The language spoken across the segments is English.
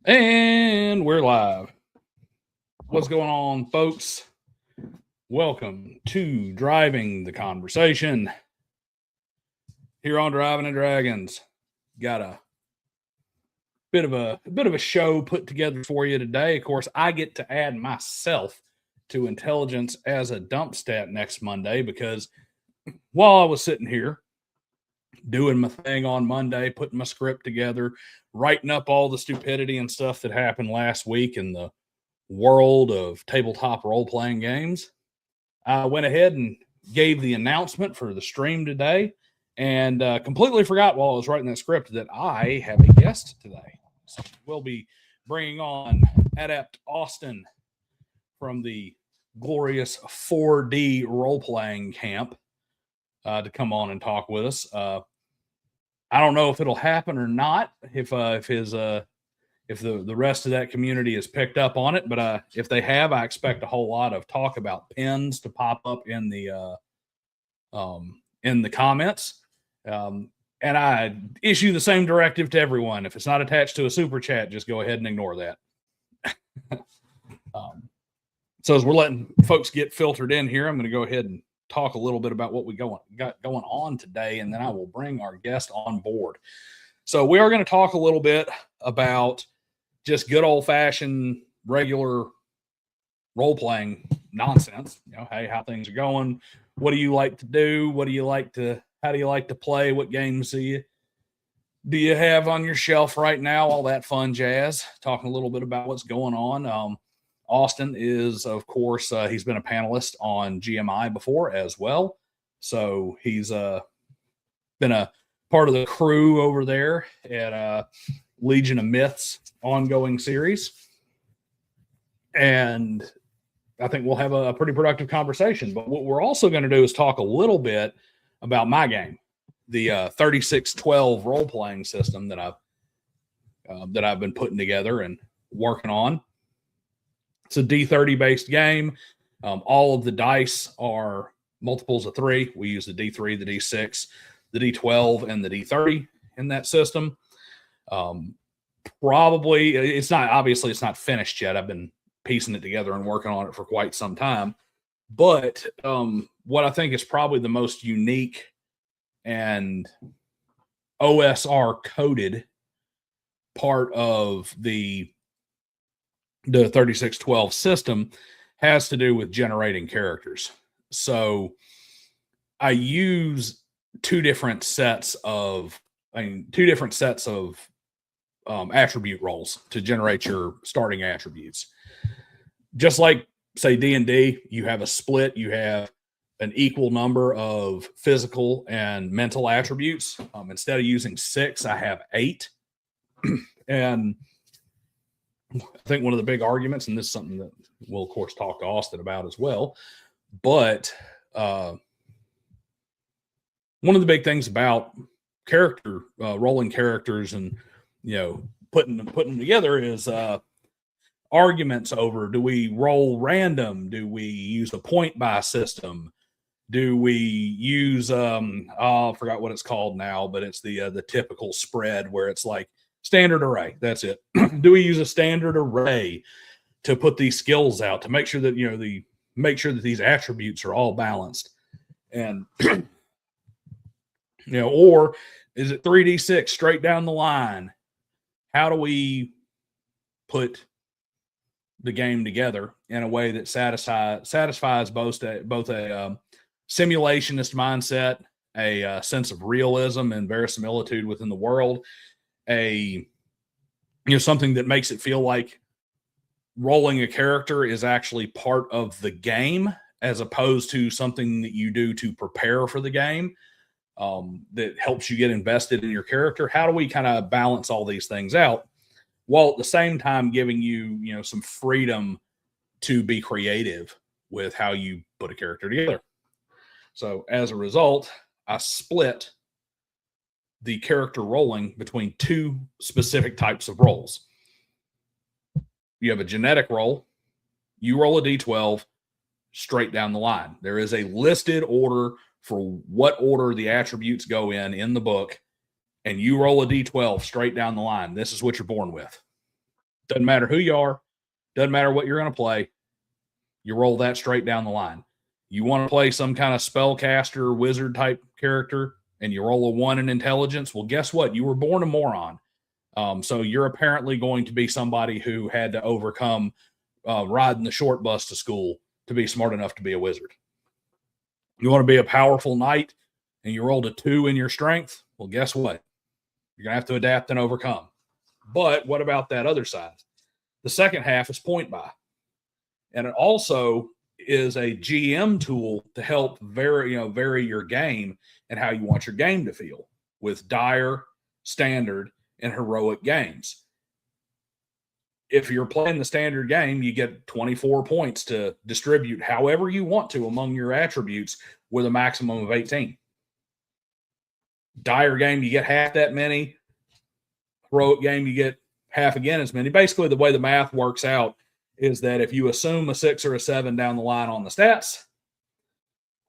And we're live. What's going on, folks? Welcome to Driving the Conversation here on Driving and Dragons. Got a bit of a show put together for you today. Of course, I get to add myself to intelligence as a dump stat next Monday because while I was sitting here doing my thing on Monday, putting my script together, writing up all the stupidity and stuff that happened last week in the world of tabletop role playing games, I went ahead and gave the announcement for the stream today and completely forgot while I was writing that script that I have a guest today. So we'll be bringing on Adept Austin from the glorious 4D role playing camp to come on and talk with us. I don't know if it'll happen or not, if the rest of that community has picked up on it, but if they have, I expect a whole lot of talk about pins to pop up in the comments. And I issue the same directive to everyone: if it's not attached to a super chat, just go ahead and ignore that. So as we're letting folks get filtered in here, I'm going to go ahead and talk a little bit about what we got going on today, and then I will bring our guest on board. So we are going to talk a little bit about just good old-fashioned regular role-playing nonsense. Hey, how things are going, what do you like to do, how do you like to play, what games do you have on your shelf right now, all that fun jazz. Talking a little bit about what's going on. Austin is, of course, he's been a panelist on GMI before as well. So he's been a part of the crew over there at Legion of Myths ongoing series. And I think we'll have a pretty productive conversation. But what we're also going to do is talk a little bit about my game, the 3612 role-playing system that I've been putting together and working on. It's a D30 based game. All of the dice are multiples of 3. We use the D3, the D6, the D12, and the D30 in that system. Probably it's not finished yet. I've been piecing it together and working on it for quite some time. But what I think is probably the most unique and OSR coded part of the 3612 system has to do with generating characters. So I use two different sets of attribute roles to generate your starting attributes. Just like, say, D&D, you have a split, you have an equal number of physical and mental attributes. Instead of using 6, I have 8. And I think one of the big arguments, and this is something that we'll, of course, talk to Austin about as well, but one of the big things about rolling characters and putting them together is arguments over: do we roll random? Do we use a point buy system? Do we use I forgot what it's called now, but it's the typical spread where it's like standard array. That's it. Do we use a standard array to put these skills out to make sure that these attributes are all balanced? And or is it 3d6 straight down the line? How do we put the game together in a way that satisfies both a simulationist mindset, a sense of realism and verisimilitude within the world, something that makes it feel like rolling a character is actually part of the game as opposed to something that you do to prepare for the game, that helps you get invested in your character? How do we kind of balance all these things out while at the same time giving you some freedom to be creative with how you put a character together? So as a result, I split the character rolling between two specific types of rolls. You have a genetic roll. You roll a D12 straight down the line. There is a listed order for what order the attributes go in the book, and you roll a D12 straight down the line. This is what you're born with. Doesn't matter who you are, doesn't matter what you're going to play. You roll that straight down the line. You want to play some kind of spellcaster, wizard type character, and you roll a 1 in intelligence. Well, guess what? You were born a moron. So you're apparently going to be somebody who had to overcome riding the short bus to school to be smart enough to be a wizard. You want to be a powerful knight and you rolled a 2 in your strength. Well, guess what? You're going to have to adapt and overcome. But what about that other side? The second half is point buy. And it also is a GM tool to help vary your game and how you want your game to feel with dire, standard, and heroic games. If you're playing the standard game, you get 24 points to distribute however you want to among your attributes with a maximum of 18. Dire game, you get half that many. Heroic game, you get half again as many. Basically, the way the math works out is that if you assume a 6 or a 7 down the line on the stats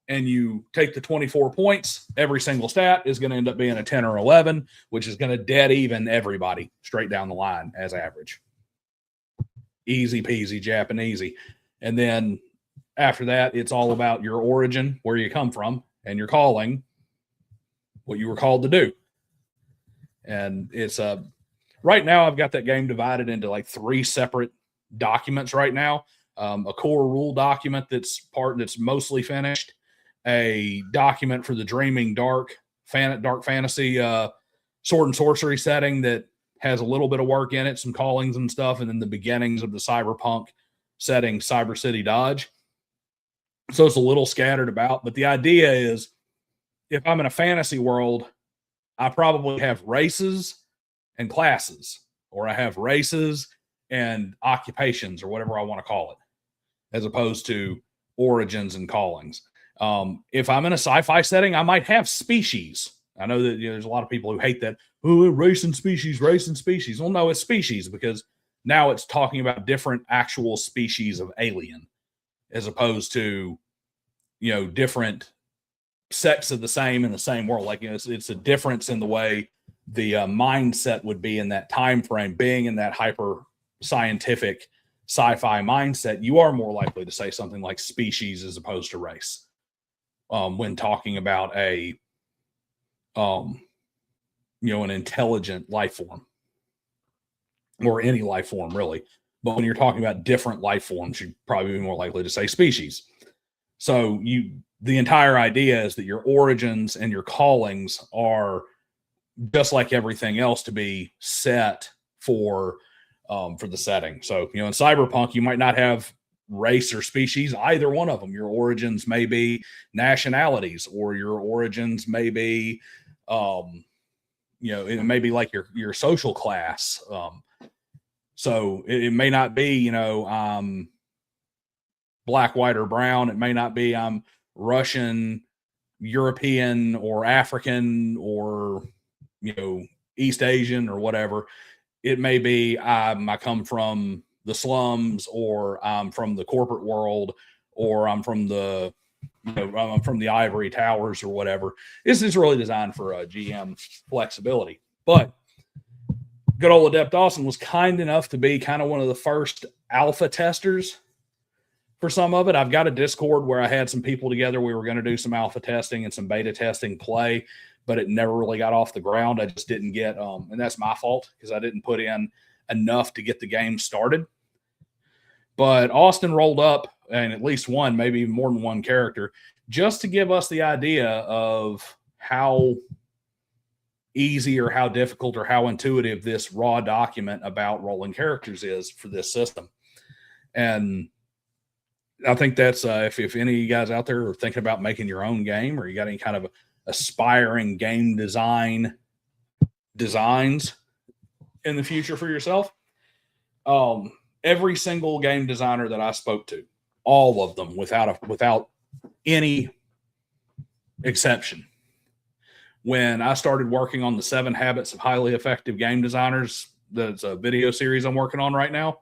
and you take the 24 points, every single stat is going to end up being a 10 or 11, which is going to dead even everybody straight down the line as average. Easy peasy, Japanesey. And then after that, it's all about your origin, where you come from, and your calling, what you were called to do. And it's right now I've got that game divided into like 3 separate documents right now. A core rule document that's mostly finished, a document for the dreaming dark fantasy sword and sorcery setting that has a little bit of work in it, some callings and stuff, and then the beginnings of the cyberpunk setting, Cyber City Dodge. So it's a little scattered about, but the idea is if I'm in a fantasy world, I probably have races and classes, or I have races and occupations, or whatever I want to call it, as opposed to origins and callings. If I'm in a sci-fi setting, I might have species. I know that there's a lot of people who hate that. Oh, race and species. Well, no, it's species, because now it's talking about different actual species of alien, as opposed to, different sects of the same in the same world. Like, it's a difference in the way the mindset would be in that time frame. Being in that hyper scientific sci-fi mindset, you are more likely to say something like species as opposed to race when talking about an intelligent life form, or any life form really. But when you're talking about different life forms, you'd probably be more likely to say species. So the entire idea is that your origins and your callings are just like everything else to be set for the setting. So, in Cyberpunk, you might not have race or species, either one of them. Your origins may be nationalities, or your origins may be, it may be like your social class. So it may not be, black, white, or brown. It may not be I'm Russian, European, or African, or, East Asian, or whatever. It may be I come from the slums, or I'm from the corporate world, or I'm from the ivory towers, or whatever. This is really designed for GM flexibility. But good old Adept Austin was kind enough to be kind of one of the first alpha testers for some of it. I've got a Discord where I had some people together. We were going to do some alpha testing and some beta testing play, but it never really got off the ground. I just didn't get, and that's my fault, because I didn't put in enough to get the game started. But Austin rolled up, and at least one, maybe more than one character, just to give us the idea of how easy or how difficult or how intuitive this raw document about rolling characters is for this system. And I think that's if any of you guys out there are thinking about making your own game, or you got any kind of aspiring game designs in the future for yourself, every single game designer that I spoke to, all of them without any exception, when I started working on the 7 Habits of Highly Effective Game Designers, that's a video series I'm working on right now,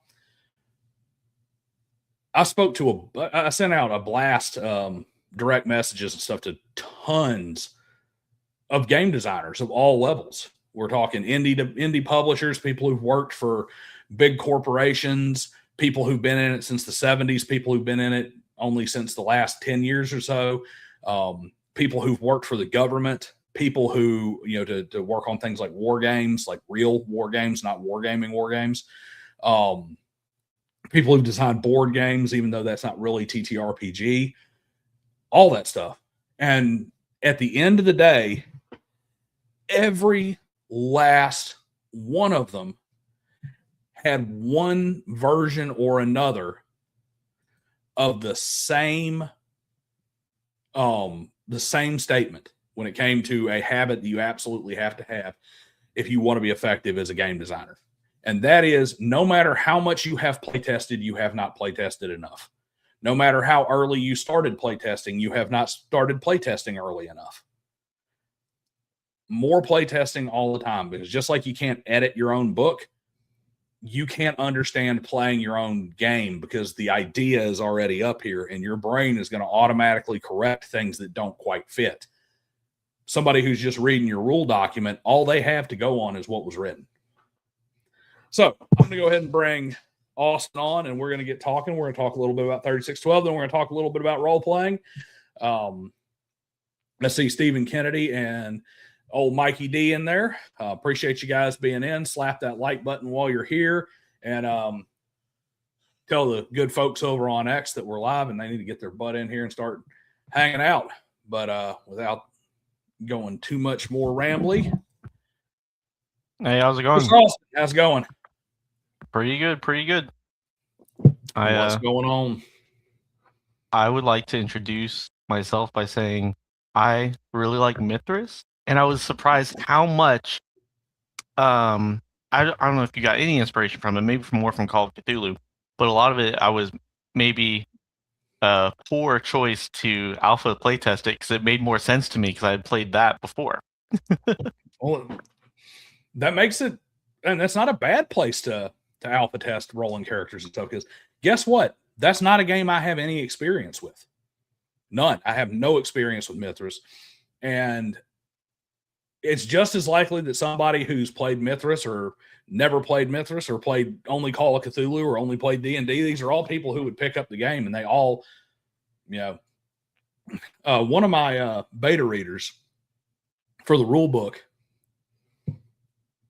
I sent out a blast, direct messages and stuff to tons of game designers of all levels. We're talking indie publishers, people who've worked for big corporations, people who've been in it since the 70s, people who've been in it only since the last 10 years or so, people who've worked for the government, people who, to work on things like war games, like real war games, not wargaming war games. People who've designed board games, even though that's not really TTRPG, all that stuff. And at the end of the day, every last one of them had one version or another of the same statement when it came to a habit that you absolutely have to have if you want to be effective as a game designer. And that is, no matter how much you have playtested, you have not playtested enough. No matter how early you started playtesting, you have not started playtesting early enough. More playtesting all the time, because just like you can't edit your own book, you can't understand playing your own game because the idea is already up here and your brain is going to automatically correct things that don't quite fit. Somebody who's just reading your rule document, all they have to go on is what was written. So I'm going to go ahead and bring Austin on, and we're going to get talking. We're going to talk a little bit about 3612, then we're going to talk a little bit about role-playing. Let's see Stephen Kennedy and old Mikey D in there. Appreciate you guys being in. Slap that like button while you're here, and tell the good folks over on X that we're live and they need to get their butt in here and start hanging out. But without going too much more rambly. Hey, how's it going? How's it going? Pretty good. What's going on? I would like to introduce myself by saying I really like Mithras, and I was surprised how much. I don't know if you got any inspiration from it, maybe more from Call of Cthulhu, but a lot of it I was maybe a poor choice to alpha playtest it because it made more sense to me because I had played that before. Well, that makes it, and that's not a bad place to alpha test rolling characters and stuff, because guess what? That's not a game I have any experience with. None. I have no experience with Mithras. And it's just as likely that somebody who's played Mithras or never played Mithras or played only Call of Cthulhu or only played D&D, these are all people who would pick up the game, and they all, one of my beta readers for the rule book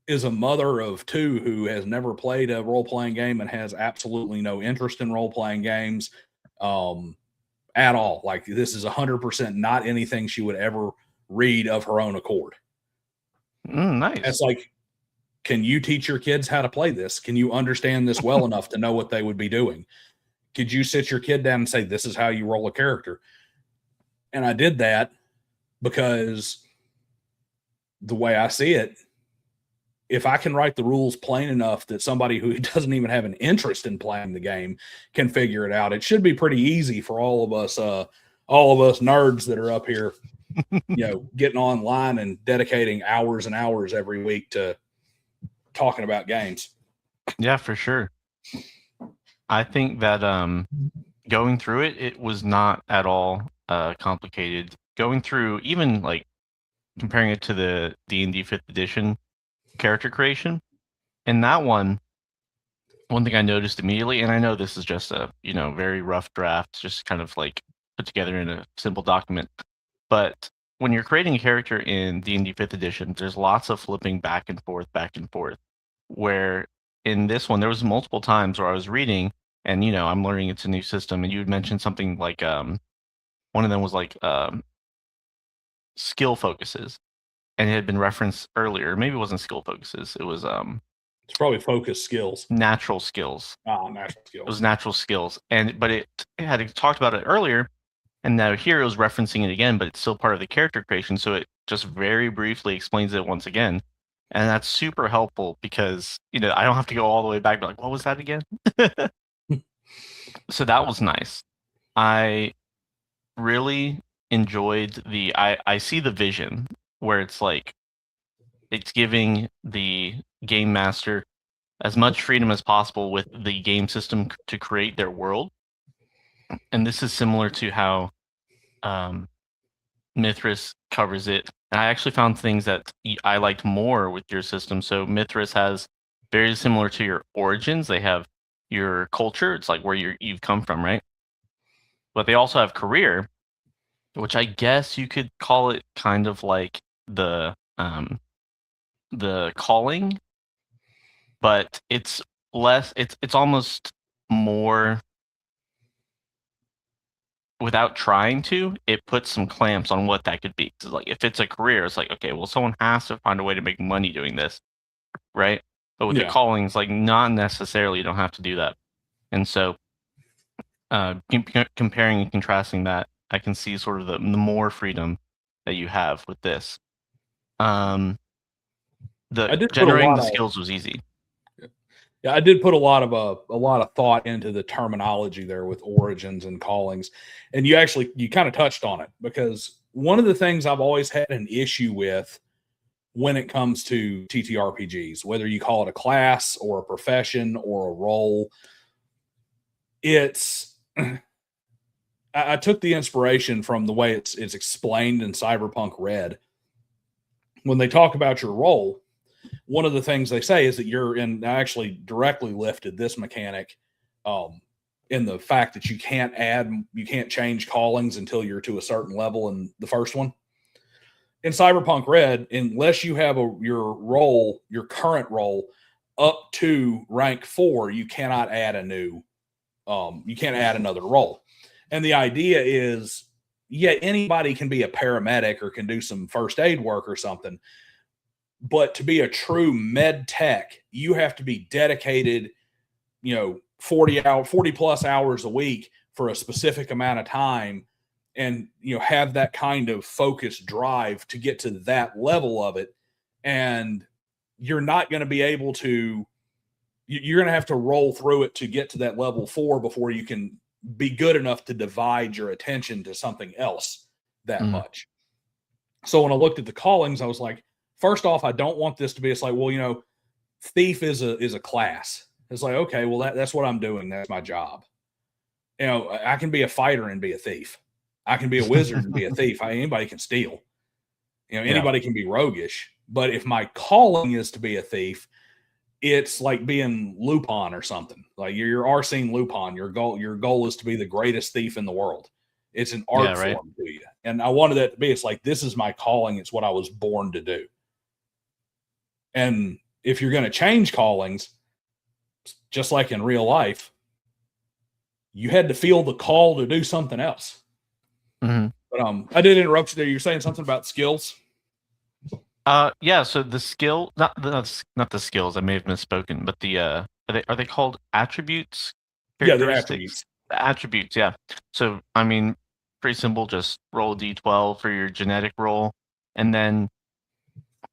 is a mother of two who has never played a role-playing game and has absolutely no interest in role-playing games at all. Like, this is 100% not anything she would ever read of her own accord. Nice. It's like, can you teach your kids how to play this? Can you understand this well enough to know what they would be doing? Could you sit your kid down and say, this is how you roll a character? And I did that because the way I see it, if I can write the rules plain enough that somebody who doesn't even have an interest in playing the game can figure it out, it should be pretty easy for all of us nerds that are up here, getting online and dedicating hours and hours every week to talking about games. Yeah, for sure. I think that going through it was not at all complicated. Going through, even like comparing it to the D&D 5th edition character creation, in that one thing I noticed immediately, and I know this is just a very rough draft, just kind of like put together in a simple document, but when you're creating a character in D&D 5th edition, there's lots of flipping back and forth, where in this one there was multiple times where I was reading and I'm learning it's a new system, and you had mentioned something like one of them was like skill focuses, and it had been referenced earlier. Maybe it wasn't skill focuses. It was it's probably focus skills. Natural skills. Natural skills. It was natural skills. But it had talked about it earlier, and now here it was referencing it again, but it's still part of the character creation, so it just very briefly explains it once again. And that's super helpful because, I don't have to go all the way back and be like, what was that again? So that was nice. I really enjoyed I see the vision where it's like it's giving the game master as much freedom as possible with the game system to create their world. And this is similar to how Mithras covers it. And I actually found things that I liked more with your system. So Mithras has very similar to your origins. They have your culture. It's like where you've come from, right? But they also have career, which I guess you could call it kind of like the calling, but it's less. It's almost more without trying to. It puts some clamps on what that could be. So like if it's a career, it's like okay, well, someone has to find a way to make money doing this, right? But with the callings, like not necessarily, you don't have to do that. And so, comparing and contrasting that, I can see sort of the more freedom that you have with this. The generating the skills was easy. Yeah, I did put a lot of thought into the terminology there with origins and callings, and you kind of touched on it, because one of the things I've always had an issue with when it comes to TTRPGs, whether you call it a class or a profession or a role, it's I took the inspiration from the way it's explained in Cyberpunk Red. When they talk about your role, one of the things they say is that I actually directly lifted this mechanic in the fact that you can't change callings until you're to a certain level in the first one. In Cyberpunk Red, unless you have your current role up to rank 4, you cannot add you can't add another role. And the idea is, anybody can be a paramedic or can do some first aid work or something. But to be a true med tech, you have to be dedicated, 40 plus hours a week for a specific amount of time, and have that kind of focused drive to get to that level of it. And you're not going to be able to, you're going to have to roll through it to get to that level 4 before you can be good enough to divide your attention to something else that much. So when I looked at the callings, I was like, first off, I don't want this to be, it's like, well, thief is a class. It's like, okay, well, that's what I'm doing. That's my job. I can be a fighter and be a thief. I can be a wizard and be a thief. Anybody can steal. Anybody can be roguish. But if my calling is to be a thief, it's like being Lupin or something. Like you're Arsene Lupin. Your goal is to be the greatest thief in the world. It's an art form to you. And I wanted that to be, it's like, this is my calling. It's what I was born to do. And if you're going to change callings, just like in real life, you had to feel the call to do something else. Mm-hmm. But I did interrupt you there. You're saying something about skills. Yeah. So the skill, not the skills. I may have misspoken, but the are they called attributes? Yeah, the attributes. The attributes. Yeah. So I mean, pretty simple. Just roll a d12 for your genetic roll, and then,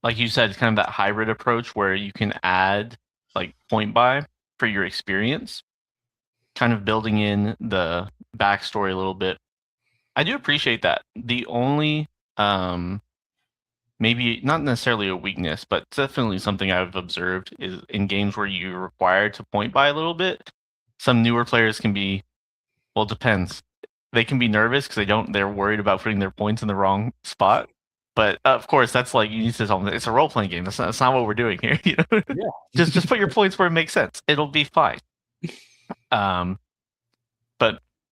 like you said, kind of that hybrid approach where you can add like point buy for your experience, kind of building in the backstory a little bit. I do appreciate that. The only maybe not necessarily a weakness, but definitely something I've observed is in games where you're required to point buy a little bit, some newer players can be, well, it depends. They can be nervous because they're worried about putting their points in the wrong spot. But of course, that's like, you need to tell them it's a role playing game. That's not what we're doing here. Yeah. just put your points where it makes sense. It'll be fine. But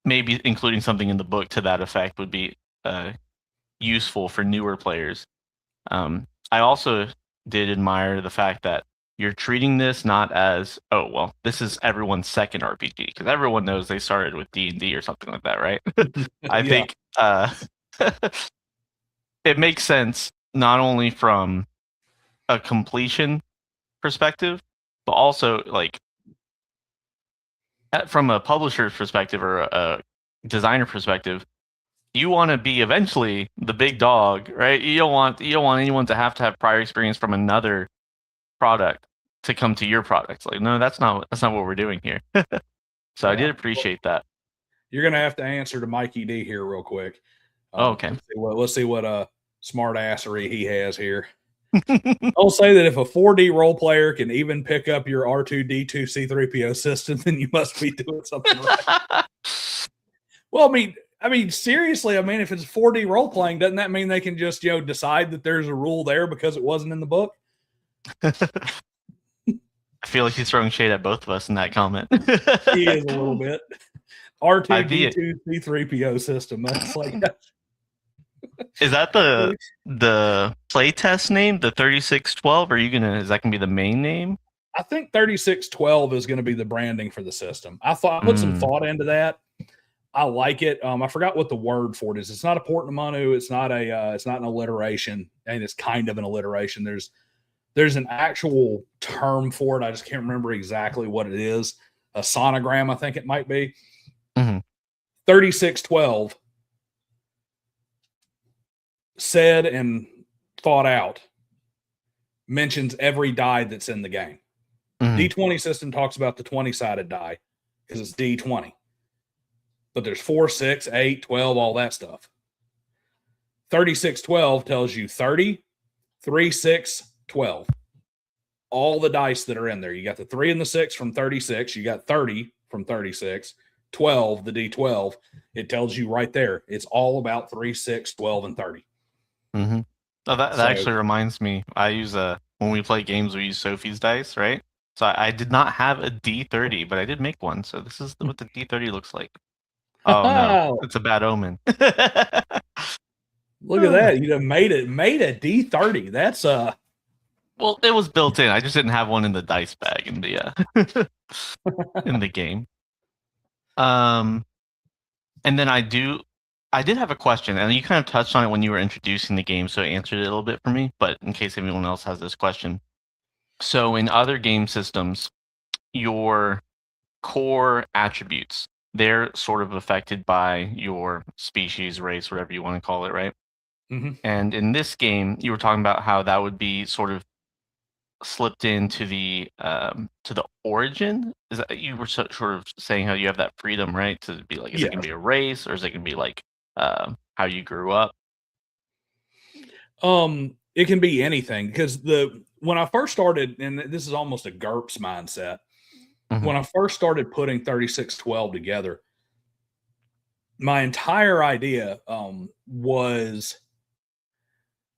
maybe including something in the book to that effect would be useful for newer players. I also did admire the fact that you're treating this not as, oh, well, this is everyone's second RPG, because everyone knows they started with D&D or something like that, right? I think it makes sense not only from a completion perspective, but also like from a publisher's perspective or a designer perspective. You want to be eventually the big dog, right? You don't want anyone to have prior experience from another product to come to your product. Like, no, that's not what we're doing here. So I did appreciate that. You're gonna have to answer to Mikey D here real quick. Okay. Let's see what smart assery he has here. I'll say that if a 4D role player can even pick up your R2D2 C3PO system, then you must be doing something right. Well, I mean, seriously, if it's 4D role playing, doesn't that mean they can just, decide that there's a rule there because it wasn't in the book? I feel like he's throwing shade at both of us in that comment. He is a little bit. R2 IV D2 C3PO system. That's like Is that the playtest name, the 3612? Is that gonna be the main name? I think 3612 is going to be the branding for the system. I put some thought into that. I like it. I forgot what the word for it is. It's not a portmanteau. It's not an alliteration, and it's kind of an alliteration. There's an actual term for it. I just can't remember exactly what it is. A sonogram, I think it might be. 3612 said and thought out mentions every die that's in the game. D20 system talks about the 20-sided die because it's D20. But there's 4, 6, 8, 12, all that stuff. 3612 tells you 30, 3, 6, 12. All the dice that are in there. You got the 3 and the 6 from 36. You got 30 from 36. 12, the D12. It tells you right there. It's all about 3, 6, 12, and 30. Oh, that actually reminds me. I use when we play games, we use Sophie's dice, right? So I did not have a D30, but I did make one. So this is what the D30 looks like. Oh no, it's a bad omen. Look at that. You made a D30. That's well, it was built in. I just didn't have one in the dice bag in the in the game. And then I did have a question, and you kind of touched on it when you were introducing the game, so it answered it a little bit for me, but in case anyone else has this question. So in other game systems, your core attributes, they're sort of affected by your species, race, whatever you want to call it, right? And in this game, you were talking about how that would be sort of slipped into the origin. Is that you were sort of saying how you have that freedom, right? To be like, is it going to be a race, or is it going to be like how you grew up? It can be anything, because when I first started, and this is almost a GURPS mindset, when I first started putting 3612 together, my entire idea was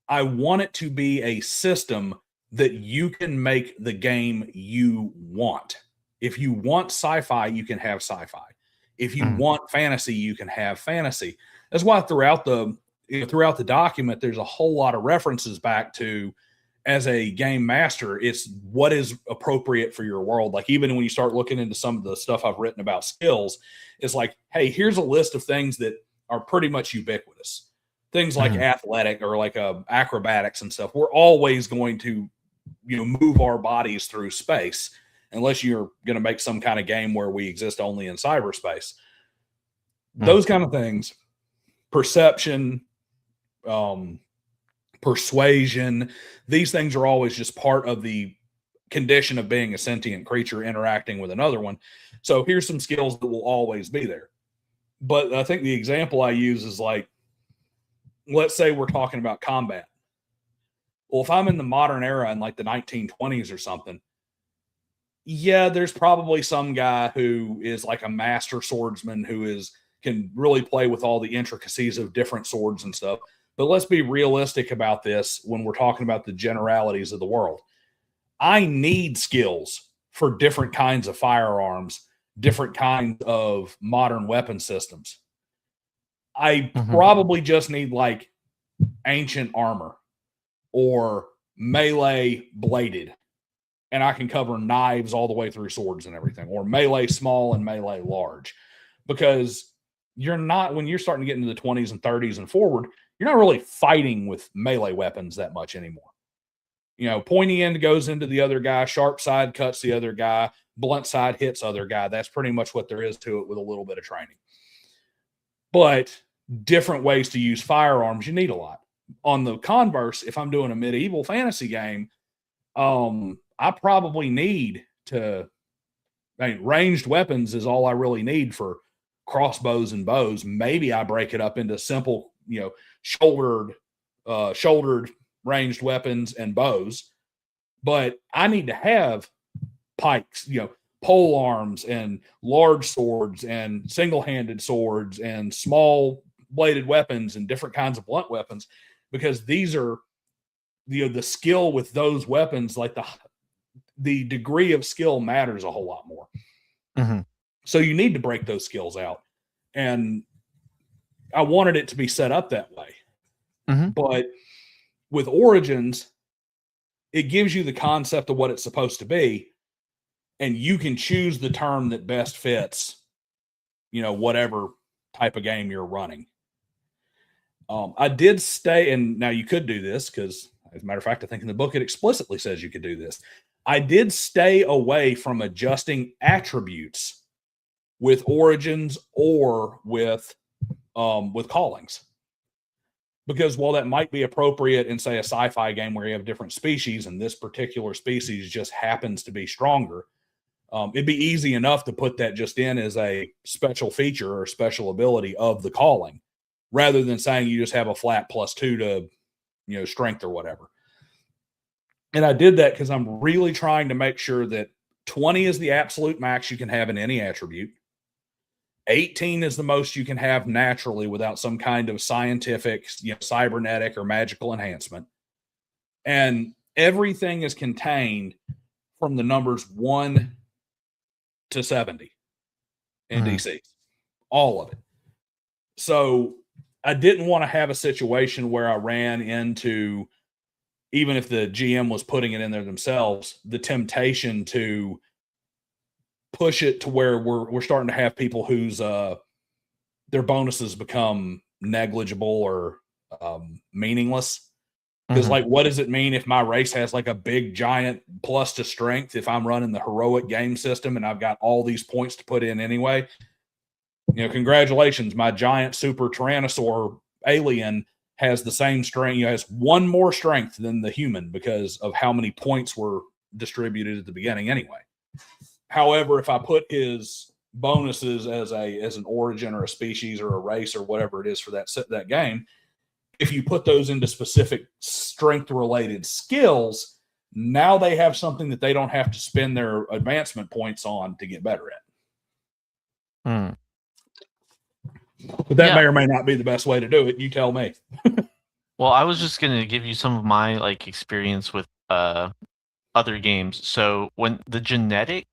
I want it to be a system that you can make the game you want. If you want sci-fi, you can have sci-fi. If you want fantasy, you can have fantasy. That's why throughout the document, there's a whole lot of references back to, as a game master, it's what is appropriate for your world. Like, even when you start looking into some of the stuff I've written about skills, it's like, hey, here's a list of things that are pretty much ubiquitous. Things like athletic or like acrobatics and stuff. We're always going to, move our bodies through space, unless you're going to make some kind of game where we exist only in cyberspace. Those kind of things, perception, persuasion, these things are always just part of the condition of being a sentient creature interacting with another one. So here's some skills that will always be there. But I think the example I use is like, let's say we're talking about combat. Well, if I'm in the modern era in like the 1920s or something, yeah, there's probably some guy who is like a master swordsman who can really play with all the intricacies of different swords and stuff. But let's be realistic about this when we're talking about the generalities of the world. I need skills for different kinds of firearms, different kinds of modern weapon systems. I probably just need like ancient armor or melee bladed, and I can cover knives all the way through swords and everything, or melee small and melee large, because when you're starting to get into the 20s and 30s and forward, you're not really fighting with melee weapons that much anymore. Pointy end goes into the other guy, sharp side cuts the other guy, blunt side hits other guy. That's pretty much what there is to it with a little bit of training. But different ways to use firearms, you need a lot. On the converse, if I'm doing a medieval fantasy game, I probably need ranged weapons is all I really need for crossbows and bows. Maybe I break it up into simple, shouldered ranged weapons and bows, but I need to have pikes, pole arms and large swords and single-handed swords and small bladed weapons and different kinds of blunt weapons, because these are the skill with those weapons. Like the degree of skill matters a whole lot more. Mm-hmm. So you need to break those skills out. And I wanted it to be set up that way. Mm-hmm. But with Origins, it gives you the concept of what it's supposed to be, and you can choose the term that best fits, whatever type of game you're running. I did stay, and now you could do this because, as a matter of fact, I think in the book it explicitly says you could do this. I did stay away from adjusting attributes with Origins or with callings. Because while that might be appropriate in, say, a sci-fi game where you have different species and this particular species just happens to be stronger, it'd be easy enough to put that just in as a special feature or special ability of the calling, rather than saying you just have a flat +2 to, strength or whatever. And I did that because I'm really trying to make sure that 20 is the absolute max you can have in any attribute. 18 is the most you can have naturally without some kind of scientific, cybernetic or magical enhancement. And everything is contained from the numbers 1 to 70 in DCs. All of it. So I didn't want to have a situation where I ran into, even if the GM was putting it in there themselves, the temptation to push it to where we're starting to have people whose their bonuses become negligible or meaningless. Because what does it mean if my race has like a big giant plus to strength if I'm running the heroic game system and I've got all these points to put in anyway? Congratulations, my giant super tyrannosaur alien has the same strength, has one more strength than the human because of how many points were distributed at the beginning anyway. However, if I put his bonuses as an origin or a species or a race or whatever it is for that game, if you put those into specific strength-related skills, now they have something that they don't have to spend their advancement points on to get better at. But that may or may not be the best way to do it. You tell me. Well, I was just going to give you some of my experience with other games. So when the genetic,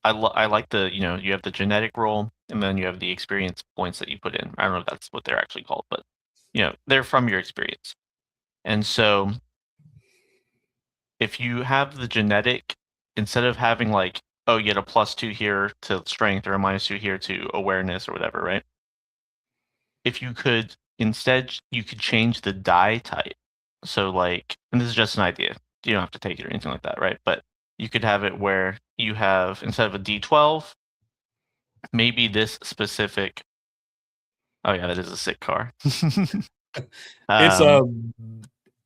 I like the, you have the genetic roll and then you have the experience points that you put in. I don't know if that's what they're actually called, but they're from your experience. And so if you have the genetic, instead of having you get a +2 here to strength or a -2 here to awareness or whatever, right? If you could instead, you could change the die type. So and this is just an idea. You don't have to take it or anything like that, right? But you could have it where you have, instead of a D12, maybe this specific. Oh yeah, that is a sick car. It's a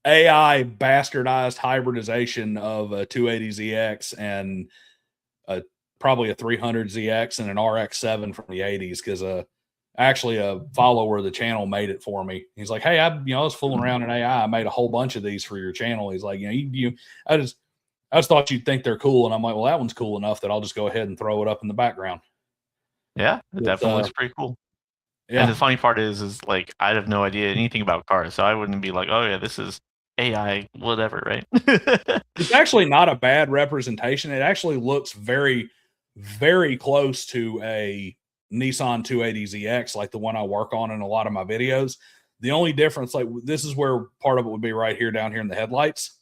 AI bastardized hybridization of a 280ZX and probably a 300ZX and an RX-7 from the 80s, because actually a follower of the channel made it for me. He's like, hey, I was fooling around in AI. I made a whole bunch of these for your channel. He's like, I just thought you'd think they're cool. And I'm like, well, that one's cool enough that I'll just go ahead and throw it up in the background. Yeah, it definitely looks pretty cool. Yeah. And the funny part is I have no idea anything about cars, so I wouldn't be like, oh yeah, this is AI, whatever, right? It's actually not a bad representation. It actually looks very, very close to a Nissan 280ZX, like the one I work on in a lot of my videos. The only difference, this is where part of it would be right here, down here in the headlights.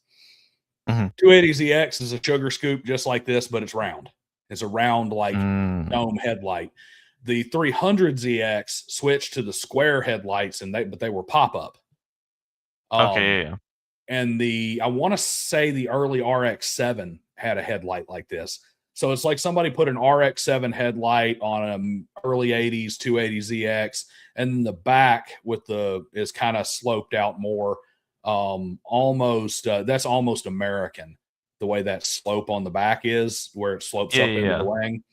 280ZX is a sugar scoop just like this, but it's round. It's a round dome headlight. The 300ZX switched to the square headlights, but they were pop-up. Okay, yeah. And I want to say the early RX-7 had a headlight like this. So it's like somebody put an RX-7 headlight on an early 80s 280ZX, and the back is kind of sloped out more. That's almost American, the way that slope on the back is, where it slopes up into the wing.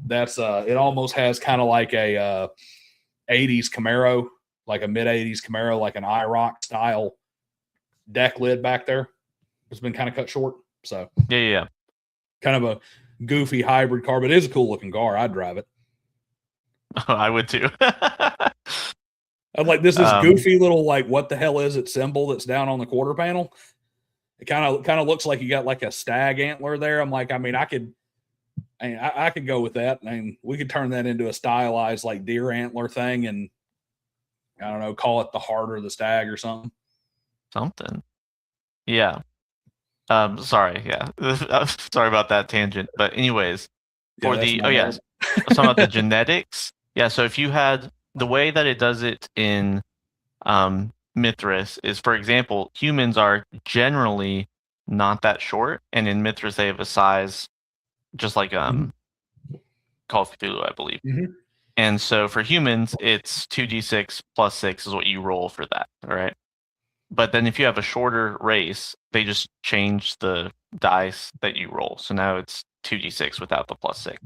That's it almost has kind of like a 80s Camaro, like a mid 80s Camaro, like an IROC style deck lid back there. It's been kind of cut short. So yeah. Kind of a goofy hybrid car, but it is a cool looking car. I'd drive it. Oh, I would too. I'd like this goofy little what the hell is it symbol that's down on the quarter panel. It kind of looks like you got like a stag antler there. I'm like, I mean, I could go with that. I mean, we could turn that into a stylized like deer antler thing, and I don't know, call it the heart of the stag or something. Something. Yeah. Sorry. Yeah. Sorry about that tangent. But anyways, for the yes, I was talking about the genetics. Yeah. So if you had the way that it does it in Mithras is, for example, humans are generally not that short, and in Mithras they have a size just like Call of Cthulhu, I believe. Mm-hmm. And so for humans, it's 2d6 plus 6 is what you roll for that. All right. But then if you have a shorter race, they just change the dice that you roll. So now it's 2d6 without the plus 6.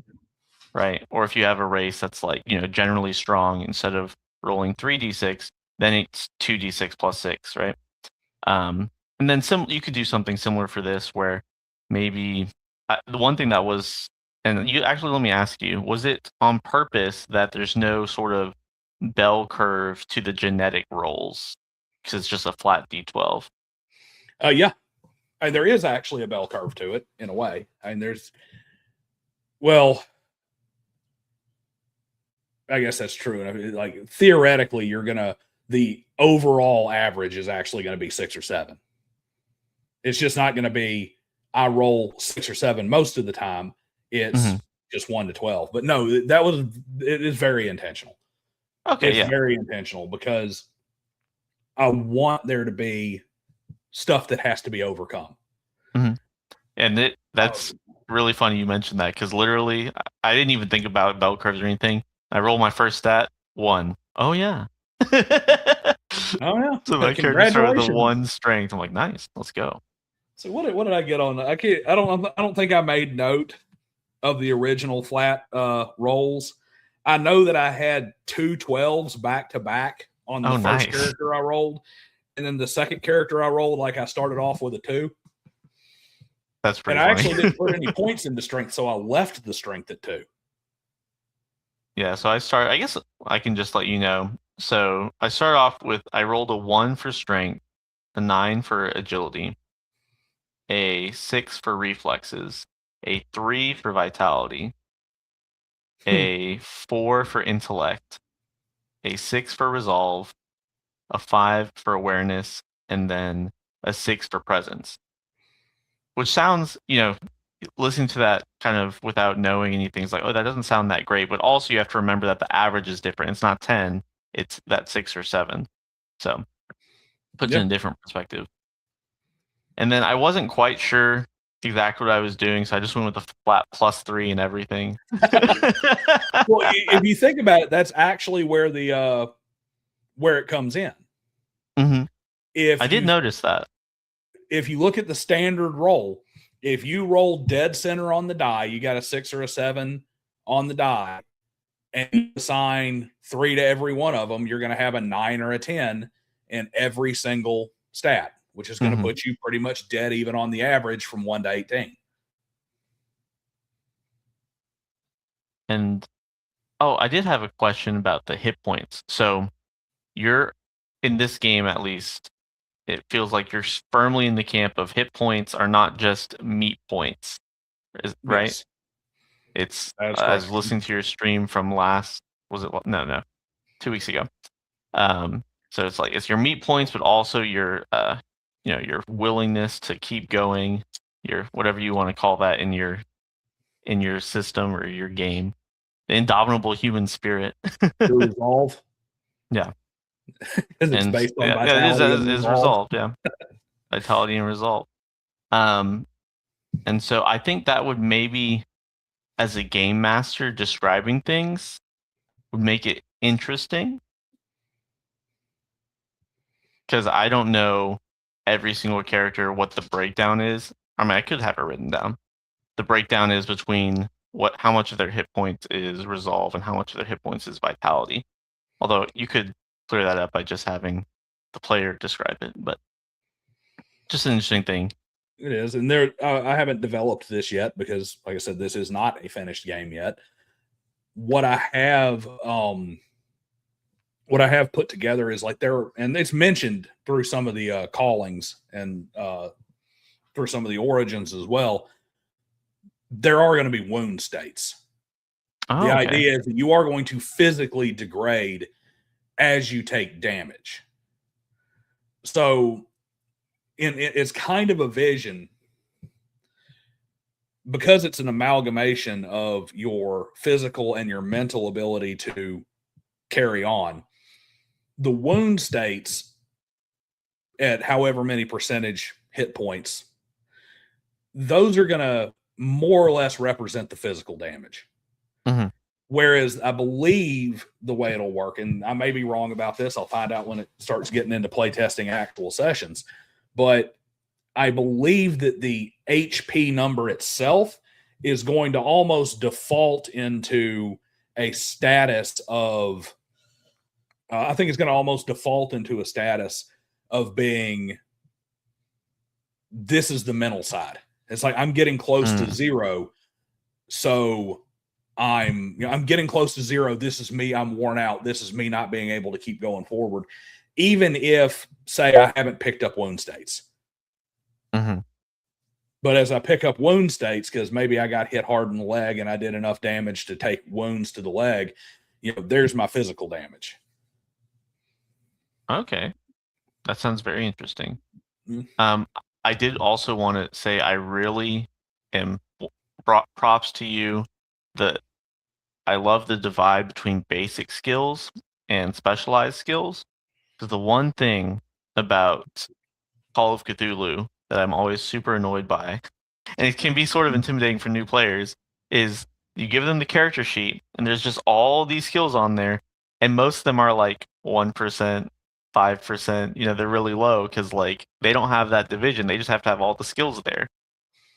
Right. Or if you have a race that's like, generally strong, instead of rolling 3d6, then it's 2d6 plus 6. Right. And then you could do something similar for this where maybe the one thing that was, and you actually, let me ask you, was it on purpose that there's no sort of bell curve to the genetic rolls because it's just a flat D12? Yeah. And there is actually a bell curve to it in a way. I mean, well, I guess that's true. I mean, like theoretically, the overall average is actually going to be 6 or 7. It's just not going to be, I roll 6 or 7 most of the time. It's just 1 to 12. But no, it is very intentional. Okay. It's very intentional because I want there to be stuff that has to be overcome. Mm-hmm. And that's really funny you mentioned that, because literally I didn't even think about bell curves or anything. I roll my first stat, 1. Oh yeah. Oh yeah. So my character started with 1 strength. I'm like, nice, let's go. So what did I get on? I don't think I made note of the original flat rolls. I know that I had 2 12s back to back on the first character I rolled, and then the second character I rolled, like I started off with a 2. That's pretty funny. I actually didn't put any points into strength, so I left the strength at 2. Yeah, so I guess I can just let you know. So I started off with, I rolled a 1 for strength, a 9 for agility, a 6 for reflexes, a 3 for vitality, a 4 for intellect, a 6 for resolve, a 5 for awareness, and then a 6 for presence. Which sounds, listening to that kind of without knowing anything, is like, oh, that doesn't sound that great. But also you have to remember that the average is different. It's not 10, it's that 6 or 7. So puts it in a different perspective. And then I wasn't quite sure exactly what I was doing, so I just went with the flat +3 and everything. Well, if you think about it, that's actually where where it comes in. Mm-hmm. I did notice that. If you look at the standard roll, if you roll dead center on the die, you got a 6 or a 7 on the die, and you assign 3 to every one of them, you're going to have a 9 or a 10 in every single stat, which is going to put you pretty much dead even on the average from 1 to 18. And I did have a question about the hit points. So you're, in this game at least, it feels like you're firmly in the camp of hit points are not just meat points, right? Yes. It's, I was listening to your stream from no, 2 weeks ago. So it's like, it's your meat points, but also your, your willingness to keep going, your, whatever you want to call that in your system or your game, the indomitable human spirit. Your resolve. Yeah. Because it's based on vitality. Yeah, it is resolve. Yeah. Vitality and resolve. And so I think that would maybe, as a game master describing things, would make it interesting. Because I don't know every single character what the breakdown is. I mean, I could have it written down. The breakdown is between how much of their hit points is resolve and how much of their hit points is vitality. Although you could clear that up by just having the player describe it, but just an interesting thing. It is, and I haven't developed this yet because, like I said, this is not a finished game yet. What I have put together is like and it's mentioned through some of the callings and for some of the origins as well, there are going to be wound states. Oh, The okay. idea is that you are going to physically degrade as you take damage. So it's kind of a vision, because it's an amalgamation of your physical and your mental ability to carry on. The wound states at however many percentage hit points, those are going to more or less represent the physical damage. Mm-hmm. Whereas I believe the way it'll work, and I may be wrong about this, I'll find out when it starts getting into playtesting actual sessions, but I believe that the HP number itself is going to almost default into a status of, I think it's going to almost default into a status of being, this is the mental side. It's like I'm getting close to zero. So I'm getting close to zero. This is me. I'm worn out. This is me not being able to keep going forward. Even if, say, I haven't picked up wound states. Mm-hmm. But as I pick up wound states, because maybe I got hit hard in the leg and I did enough damage to take wounds to the leg, there's my physical damage. Okay. That sounds very interesting. Mm-hmm. I did also want to say I really am props to you that I love the divide between basic skills and specialized skills. Because the one thing about Call of Cthulhu that I'm always super annoyed by, and it can be sort of intimidating for new players, is you give them the character sheet and there's just all these skills on there, and most of them are like 1%, 5%, they're really low because like they don't have that division. They just have to have all the skills there.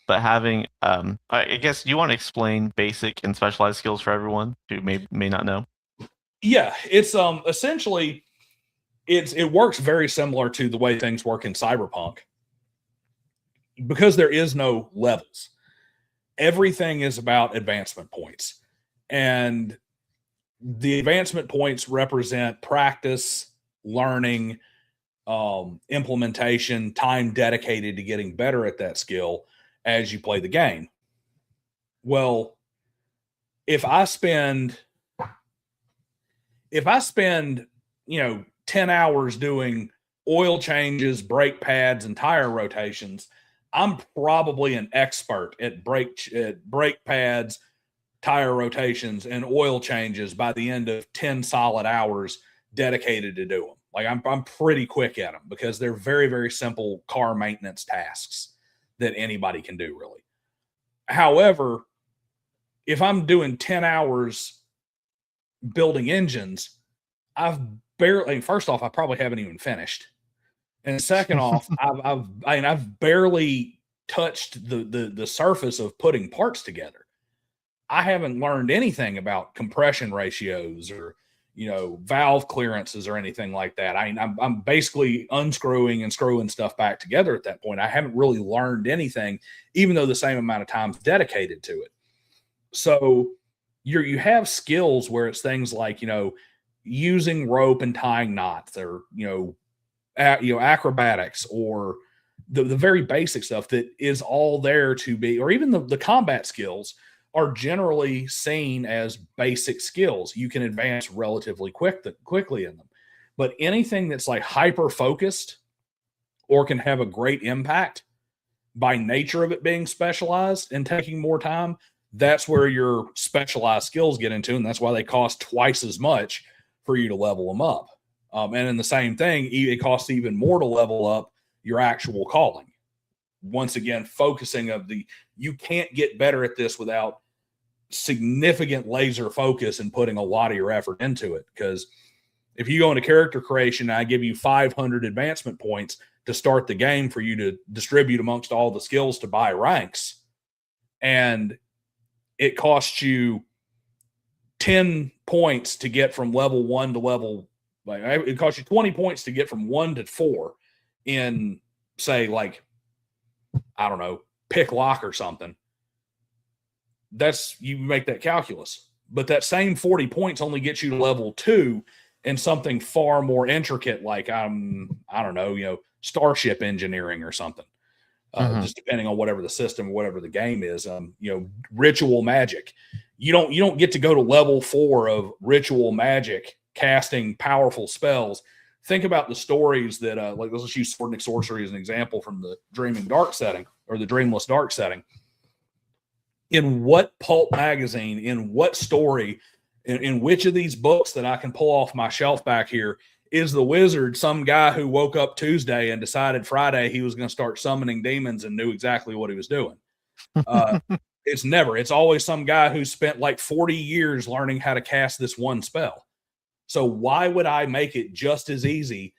But having, I guess, you want to explain basic and specialized skills for everyone who may not know? Yeah, it's essentially it works very similar to the way things work in Cyberpunk, because there is no levels. Everything is about advancement points, and the advancement points represent practice, learning, implementation, time dedicated to getting better at that skill as you play the game. Well, if I spend 10 hours doing oil changes, brake pads, and tire rotations, I'm probably an expert at brake pads, tire rotations, and oil changes by the end of 10 solid hours dedicated to do them. Like I'm pretty quick at them because they're very, very simple car maintenance tasks that anybody can do, really. However, if I'm doing 10 hours building engines, first off, I probably haven't even finished. And second off, I've barely touched the surface of putting parts together. I haven't learned anything about compression ratios or valve clearances or anything like that. I'm basically unscrewing and screwing stuff back together at that point. I haven't really learned anything, even though the same amount of time is dedicated to it. So you have skills where it's things like using rope and tying knots, or acrobatics, or the very basic stuff that is all there to be, or even the combat skills are generally seen as basic skills. You can advance relatively quickly in them. But anything that's like hyper focused or can have a great impact by nature of it being specialized and taking more time, that's where your specialized skills get into, and that's why they cost twice as much for you to level them up. And in the same thing, it costs even more to level up your actual calling. Once again, focusing you can't get better at this without significant laser focus and putting a lot of your effort into it. Because if you go into character creation and I give you 500 advancement points to start the game for you to distribute amongst all the skills to buy ranks, and it costs you 10 points to get from level 1 to level, like it costs you 20 points to get from 1 to 4 in, say, like, I don't know, pick lock or something. You make that calculus. But that same 40 points only gets you to level 2 in something far more intricate, like I don't know, starship engineering or something. just depending on whatever the system or whatever the game is. Ritual magic. You don't get to go to level 4 of ritual magic, casting powerful spells. Think about the stories that, let's just use Sword and Sorcery as an example from the Dreaming Dark setting or the Dreamless Dark setting. In what pulp magazine, in what story, in which of these books that I can pull off my shelf back here is the wizard some guy who woke up Tuesday and decided Friday he was going to start summoning demons and knew exactly what he was doing? It's always some guy who spent like 40 years learning how to cast this one spell. So why would I make it just as easy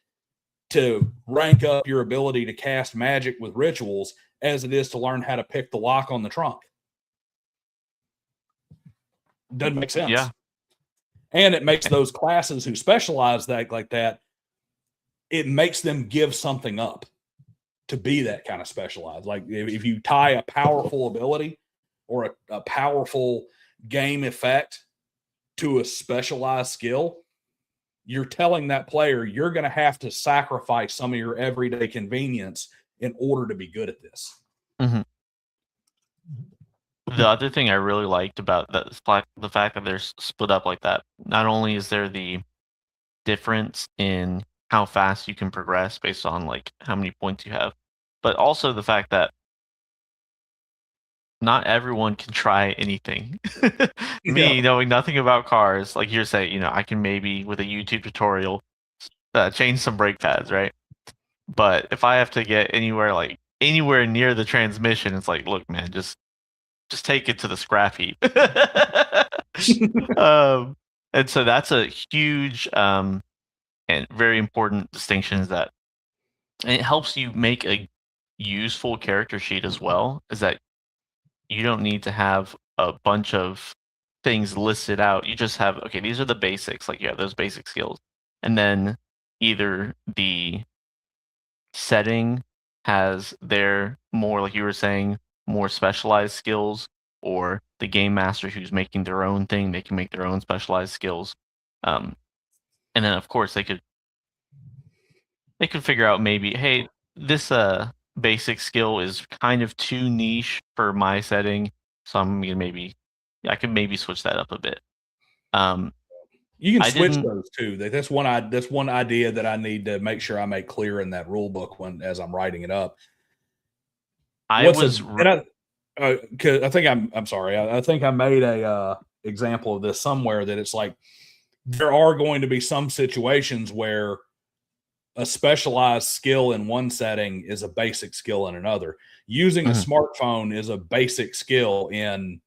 to rank up your ability to cast magic with rituals as it is to learn how to pick the lock on the trunk? Doesn't make sense. Yeah. And it makes those classes who specialize like that, it makes them give something up to be that kind of specialized. Like if you tie a powerful ability or a powerful game effect to a specialized skill, you're telling that player you're going to have to sacrifice some of your everyday convenience in order to be good at this. Mm-hmm. The other thing I really liked about that, the fact that they're split up like that, not only is there the difference in how fast you can progress based on like how many points you have, but also the fact that not everyone can try anything. Me, knowing nothing about cars, like you're saying, I can maybe with a YouTube tutorial change some brake pads, right? But if I have to get anywhere near the transmission, it's like, look, man, just take it to the scrap heap. And so that's a huge and very important distinction, is that it helps you make a useful character sheet as well, is that you don't need to have a bunch of things listed out. You just have, okay, these are the basics, like you have those basic skills. And then either the setting has their more, like you were saying, more specialized skills, or the game master who's making their own thing, they can make their own specialized skills. And then of course they could figure out maybe, hey, this basic skill is kind of too niche for my setting, so I could maybe switch that up a bit. You can switch those too. That's one idea that I need to make sure I make clear in that rule book as I'm writing it up. I think I'm sorry. I think I made a example of this somewhere, that it's like there are going to be some situations where a specialized skill in one setting is a basic skill in another. Using a smartphone is a basic skill in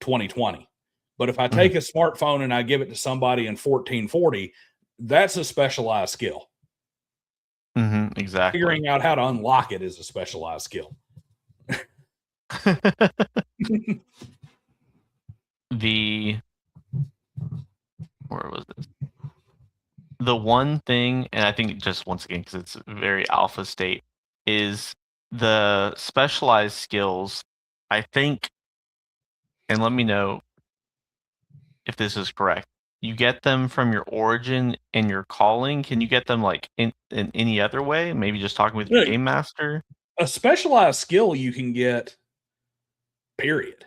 2020. But if I take a smartphone and I give it to somebody in 1440, that's a specialized skill. Exactly. Figuring out how to unlock it is a specialized skill. Where was this? The one thing, and I think just once again, because it's very alpha state, is the specialized skills, I think, and let me know if this is correct, you get them from your origin and your calling. Can you get them like in any other way? Maybe just talking with your game master? A specialized skill you can get, period.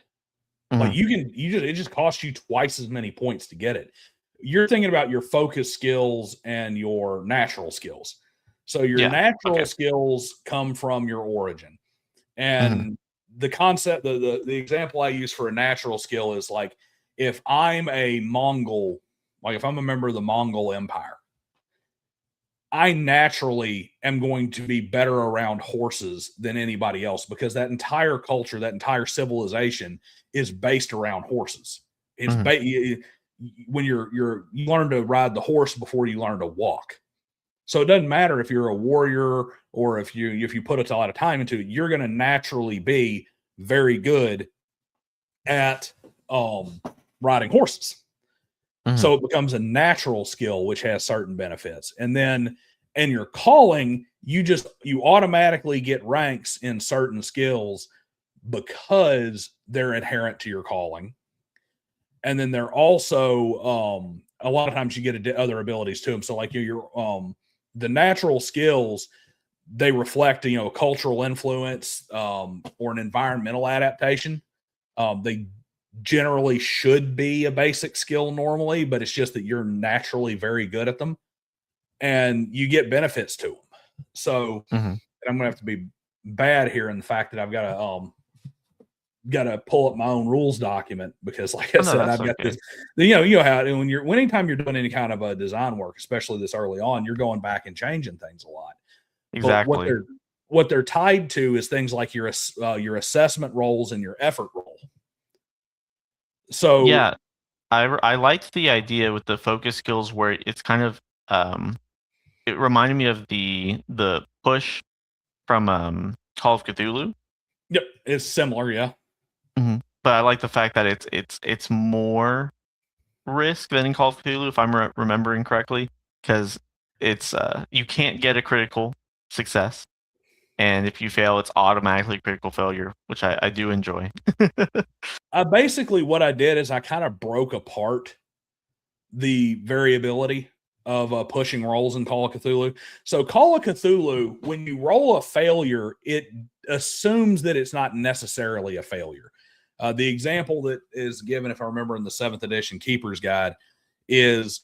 Like it just costs you twice as many points to get it. You're thinking about your focus skills and your natural skills. So your natural skills come from your origin. And the concept, the example I use for a natural skill is like, if I'm a Mongol, like if I'm a member of the Mongol Empire, I naturally am going to be better around horses than anybody else, because that entire culture, that entire civilization is based around horses. It's when you learn to ride the horse before you learn to walk. So it doesn't matter if you're a warrior or if you put a lot of time into it, you're going to naturally be very good at riding horses. So it becomes a natural skill, which has certain benefits. And then in your calling, you automatically get ranks in certain skills because they're inherent to your calling. And then they're also a lot of times you get other abilities to them. So like the natural skills, they reflect, a cultural influence or an environmental adaptation. They generally should be a basic skill normally, but it's just that you're naturally very good at them and you get benefits to them. So I'm going to have to be bad here in the fact that I've got to pull up my own rules document because, like I said, I've got this. You know how anytime you're doing any kind of a design work, especially this early on, you're going back and changing things a lot. Exactly. But what they're tied to is things like your assessment roles and your effort role. So yeah, I liked the idea with the focus skills where it's kind of it reminded me of the push from Call of Cthulhu. Yep, it's similar, yeah. But I like the fact that it's more risk than in Call of Cthulhu, if I'm remembering correctly, because it's you can't get a critical success, and if you fail, it's automatically critical failure, which I do enjoy. Basically, what I did is I kind of broke apart the variability of pushing rolls in Call of Cthulhu. So Call of Cthulhu, when you roll a failure, it assumes that it's not necessarily a failure. The example that is given, if I remember in the 7th edition Keeper's Guide, is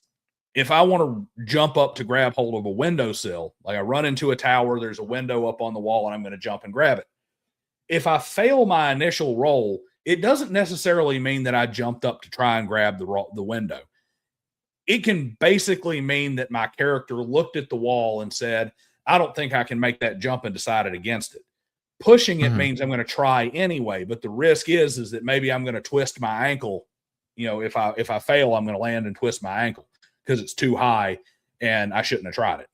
if I want to jump up to grab hold of a windowsill, like I run into a tower, there's a window up on the wall, and I'm going to jump and grab it. If I fail my initial roll, it doesn't necessarily mean that I jumped up to try and grab the window. It can basically mean that my character looked at the wall and said, I don't think I can make that jump, and decided against it. Pushing it means I'm going to try anyway, but the risk is that maybe I'm going to twist my ankle. If I fail, I'm going to land and twist my ankle because it's too high and I shouldn't have tried it.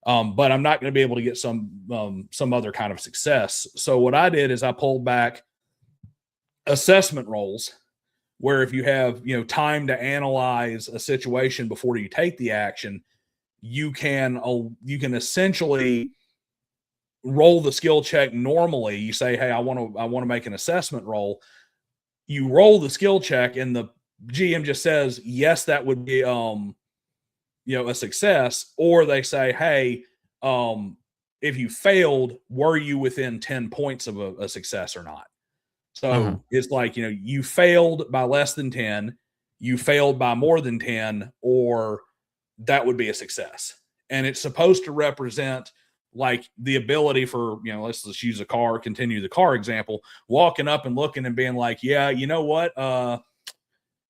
But I'm not going to be able to get some other kind of success. So what I did is I pulled back assessment rolls where if you have, time to analyze a situation before you take the action, you can essentially roll the skill check normally. You say, hey, I want to make an assessment roll. You roll the skill check and the GM just says, yes, that would be, a success. Or they say, hey, if you failed, were you within 10 points of a success or not? So it's like, you failed by less than 10, you failed by more than 10, or that would be a success. And it's supposed to represent like the ability for, let's just use continue the car example, walking up and looking and being like, yeah, you know what?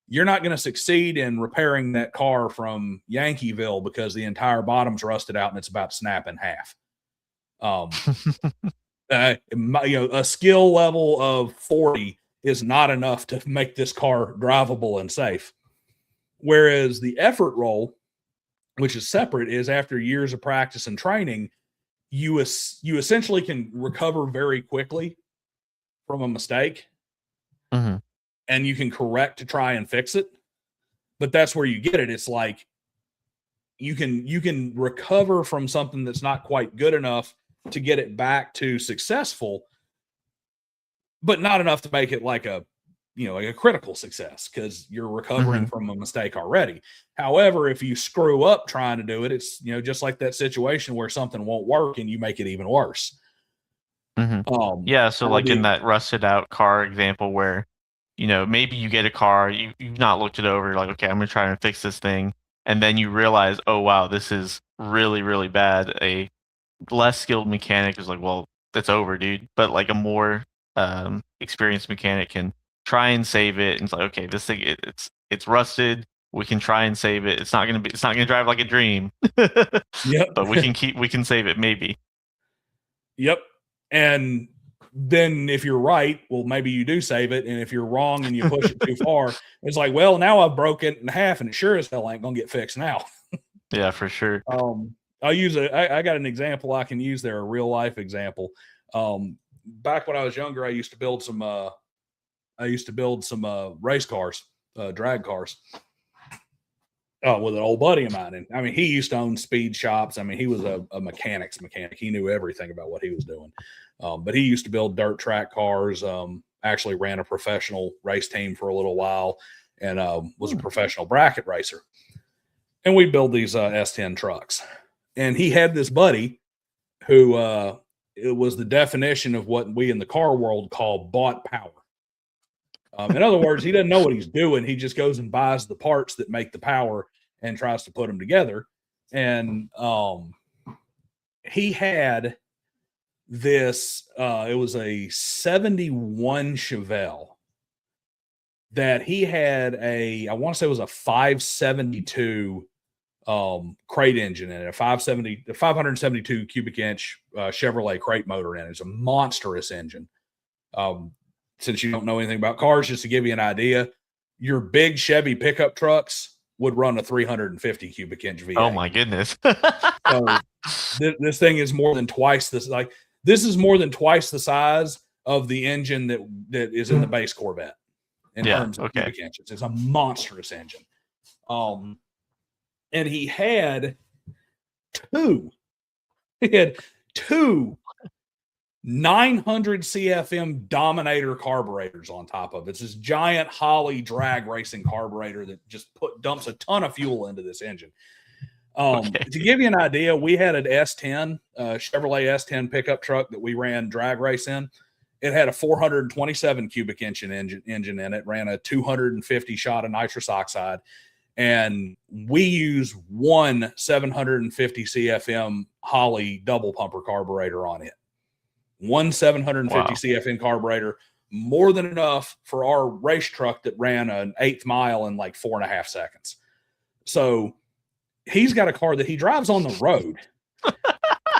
You're not going to succeed in repairing that car from Yankeeville because the entire bottom's rusted out and it's about to snap in half. A skill level of 40 is not enough to make this car drivable and safe. Whereas the effort roll, which is separate, is after years of practice and training, you essentially can recover very quickly from a mistake, and you can correct to try and fix it. But that's where you get it. It's like you can recover from something that's not quite good enough to get it back to successful, but not enough to make it like a critical success because you're recovering from a mistake already. However, if you screw up trying to do it, it's, just like that situation where something won't work and you make it even worse. So like in that rusted out car example where, maybe you get a car, you've not looked it over, you're like, okay, I'm going to try and fix this thing. And then you realize, oh, wow, this is really, really bad. A less skilled mechanic is like, well, that's over, dude. But like a more experienced mechanic can try and save it, and it's like, okay, this thing it's rusted. We can try and save it. It's not gonna drive like a dream. Yep. But we can save it maybe. Yep. And then if you're right, well, maybe you do save it. And if you're wrong and you push it too far, it's like, well, now I've broke it in half and it sure as hell ain't gonna get fixed now. Yeah, for sure. I'll use I got an example I can use there, a real life example. Back when I was younger, I used to build some race cars, drag cars. With an old buddy of mine. And he used to own speed shops. He was a mechanic. He knew everything about what he was doing. But he used to build dirt track cars, actually ran a professional race team for a little while, and was a professional bracket racer. And we build these S10 trucks. And he had this buddy who it was the definition of what we in the car world call bought power. In other words, he doesn't know what he's doing. He just goes and buys the parts that make the power and tries to put them together. And he had this, it was a 71 Chevelle that he had I want to say it was a 572 crate engine in it, a 572 cubic inch Chevrolet crate motor in it. It's a monstrous engine. Since you don't know anything about cars, just to give you an idea, your big Chevy pickup trucks would run a 350 cubic inch V8. Oh my goodness. So this thing is more than twice this. Like, this is more than twice the size of the engine that is in the base Corvette in terms of cubic inches. It's a monstrous engine. And he had two 900 CFM Dominator carburetors on top of it. It's this giant Holley drag racing carburetor that just dumps a ton of fuel into this engine. To give you an idea, we had an S10, Chevrolet S10 pickup truck that we ran drag race in. It had a 427 cubic inch engine in it, ran a 250 shot of nitrous oxide, and we use one 750 CFM Holley double pumper carburetor on it. One 750 CFM carburetor, more than enough for our race truck that ran an 1/8 mile in like 4.5 seconds. So he's got a car that he drives on the road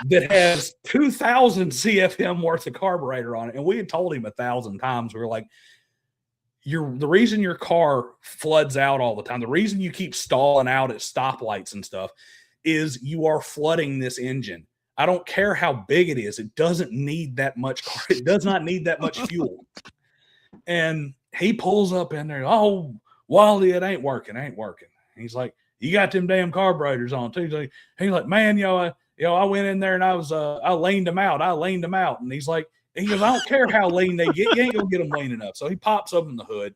that has 2,000 CFM worth of carburetor on it. And we had told him 1,000 times, we were like, the reason your car floods out all the time, the reason you keep stalling out at stoplights and stuff, is you are flooding this engine. I don't care how big it is. It doesn't need that much. It does not need that much fuel. And he pulls up in there. Oh, Wally, it ain't working. He's like, you got them damn carburetors on too. He's like, man, I went in there and I leaned them out. And he goes, I don't care how lean they get. You ain't gonna get them lean enough. So he pops open the hood.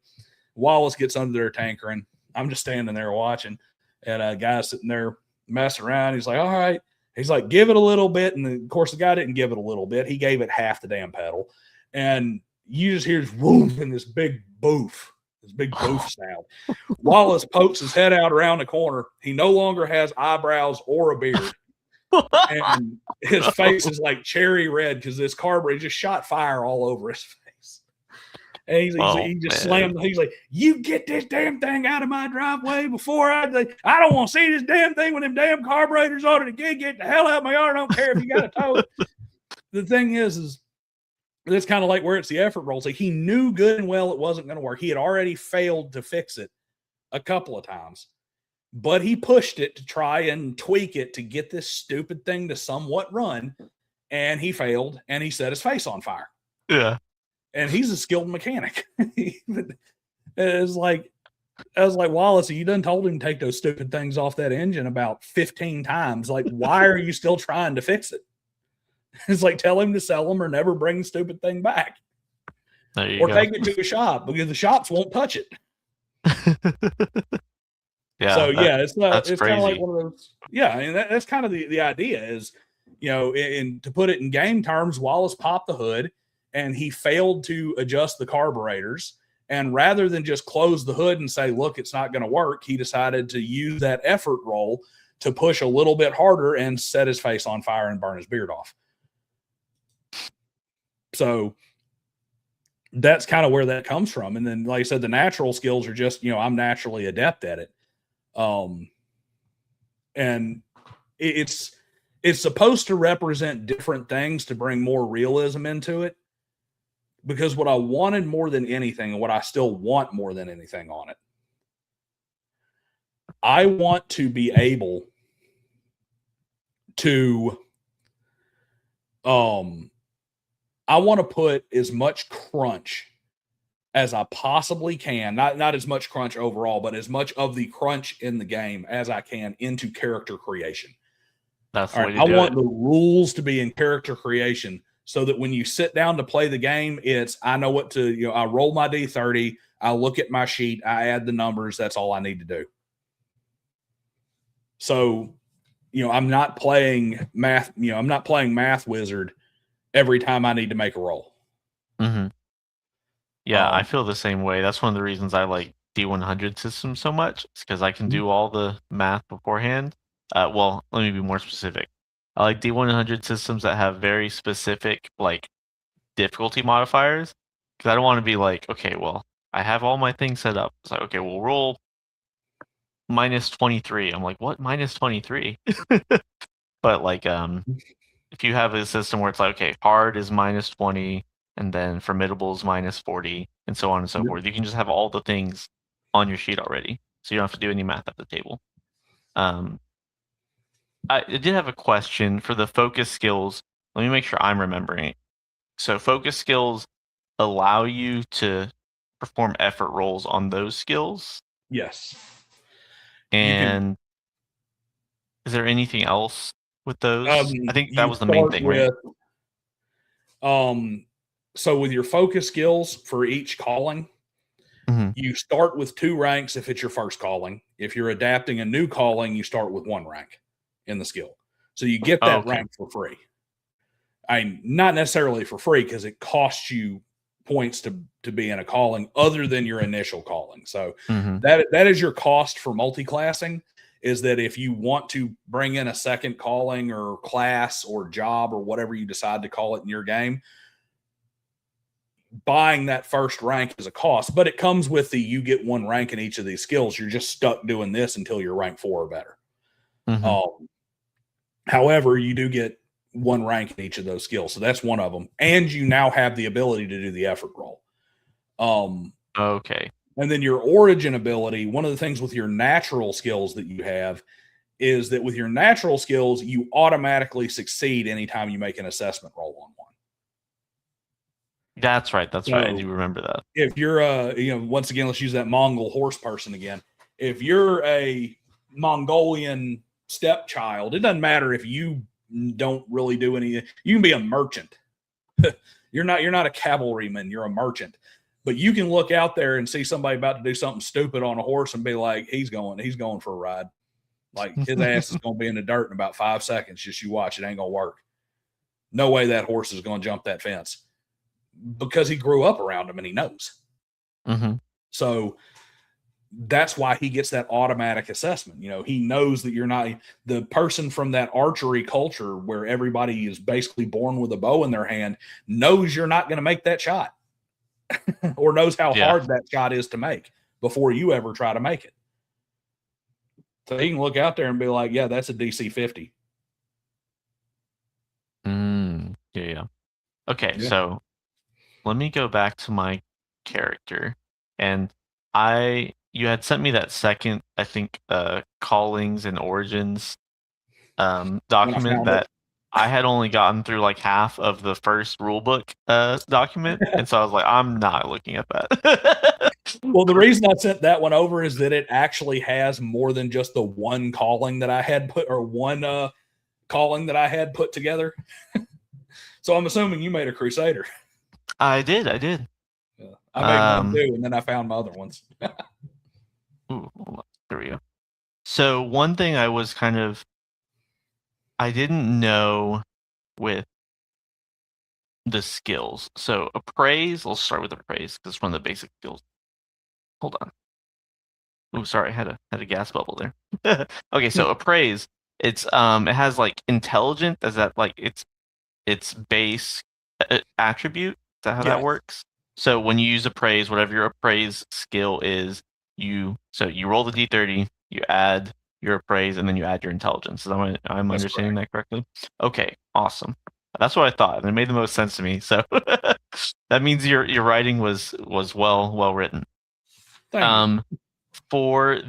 Wallace gets under there tankering. I'm just standing there watching, and a guy sitting there messing around. He's like, all right. He's like, give it a little bit. And of course, the guy didn't give it a little bit. He gave it half the damn pedal. And you just hear this whoop and this big boof sound. Wallace pokes his head out around the corner. He no longer has eyebrows or a beard. And his face is like cherry red because this carburetor just shot fire all over his face. And he just slammed. He's like, you get this damn thing out of my driveway before I don't want to see this damn thing with them damn carburetors on it again. Get the hell out of my yard. I don't care if you got to tow it. The thing is it's kind of like where it's the effort rolls. Like, he knew good and well it wasn't going to work. He had already failed to fix it a couple of times, but he pushed it to try and tweak it to get this stupid thing to somewhat run. And he failed, and he set his face on fire. Yeah. And he's a skilled mechanic. I was like, Wallace, you done told him to take those stupid things off that engine about 15 times. Like, why are you still trying to fix it? It's like, tell him to sell them or never bring the stupid thing back. Or take it to a shop, because the shops won't touch it. Yeah. So it's crazy. kind of like one of those. Yeah, and that's kind of the idea is, and to put it in game terms, Wallace popped the hood and he failed to adjust the carburetors. And rather than just close the hood and say, look, it's not going to work, he decided to use that effort roll to push a little bit harder and set his face on fire and burn his beard off. So that's kind of where that comes from. And then, like I said, the natural skills are just, I'm naturally adept at it. And it's supposed to represent different things to bring more realism into it. Because what I wanted more than anything, and what I still want more than anything on it, I want to be able to, I want to put as much crunch as I possibly can, not as much crunch overall, but as much of the crunch in the game as I can into character creation. That's all right. I want the rules to be in character creation, so that when you sit down to play the game, I know what to, I roll my D30, I look at my sheet, I add the numbers. That's all I need to do. So, I'm not playing math. I'm not playing Math Wizard every time I need to make a roll. Mm-hmm. Yeah, I feel the same way. That's one of the reasons I like D100 systems so much. It's because I can do all the math beforehand. Well, let me be more specific. I like D100 systems that have very specific like difficulty modifiers because I don't want to be like, okay, well, I have all my things set up. It's like, okay, we'll roll minus 23. I'm like, what minus 23? But like, if you have a system where it's like, okay, hard is minus 20, and then formidable is minus 40, and so on and so forth, you can just have all the things on your sheet already, so you don't have to do any math at the table. I did have a question for the focus skills. Let me make sure I'm remembering it. So focus skills allow you to perform effort rolls on those skills. Yes. And is there anything else with those? I think that was the main thing, right? So with your focus skills for each calling, you start with 2 ranks if it's your first calling. If you're adapting a new calling, you start with 1 rank in the skill. So you get that rank for free. Not necessarily for free because it costs you points to be in a calling other than your initial calling. So that is your cost for multi-classing, is that if you want to bring in a second calling or class or job or whatever you decide to call it in your game, buying that first rank is a cost, but it comes with you get 1 rank in each of these skills. You're just stuck doing this until you're rank 4 or better. However, you do get 1 rank in each of those skills. So that's one of them. And you now have the ability to do the effort roll. Okay. And then your origin ability, one of the things with your natural skills that you have is that with your natural skills, you automatically succeed anytime you make an assessment roll on one. That's right. That's right. I do remember that. If you're once again, let's use that Mongol horse person again. If you're a Mongolian stepchild, it doesn't matter if you don't really do anything. You can be a merchant. You're not a cavalryman, you're a merchant. But you can look out there and see somebody about to do something stupid on a horse and be like, he's going for a ride. Like his ass is going to be in the dirt in about 5 seconds. Just you watch, it ain't going to work. No way that horse is going to jump that fence, because he grew up around him and he knows. So that's why he gets that automatic assessment. He knows that you're not the person from that archery culture where everybody is basically born with a bow in their hand, knows you're not going to make that shot or knows how hard that shot is to make before you ever try to make it. So he can look out there and be like, yeah, that's a DC 50. Yeah. Okay, so let me go back to my character. And you had sent me that second, I think, callings and origins document that I had only gotten through like half of the first rulebook document. And so I was like, I'm not looking at that. Well, the reason I sent that one over is that it actually has more than just the one calling that I had put, or one calling that I had put together. So I'm assuming you made a Crusader. I did. Yeah. I made one too, and then I found my other ones. Ooh, there we go. So one thing I didn't know with the skills. So appraise, let's start with appraise because it's one of the basic skills. Hold on. Oh, sorry, I had a gas bubble there. Okay, so appraise, it has like intelligent as that like its base attribute. Is that how that works? So when you use appraise, whatever your appraise skill is, you roll the D30, you add your appraise, and then you add your intelligence. I'm understanding that correctly? Okay, awesome. That's what I thought, and it made the most sense to me. So that means your writing was well written. For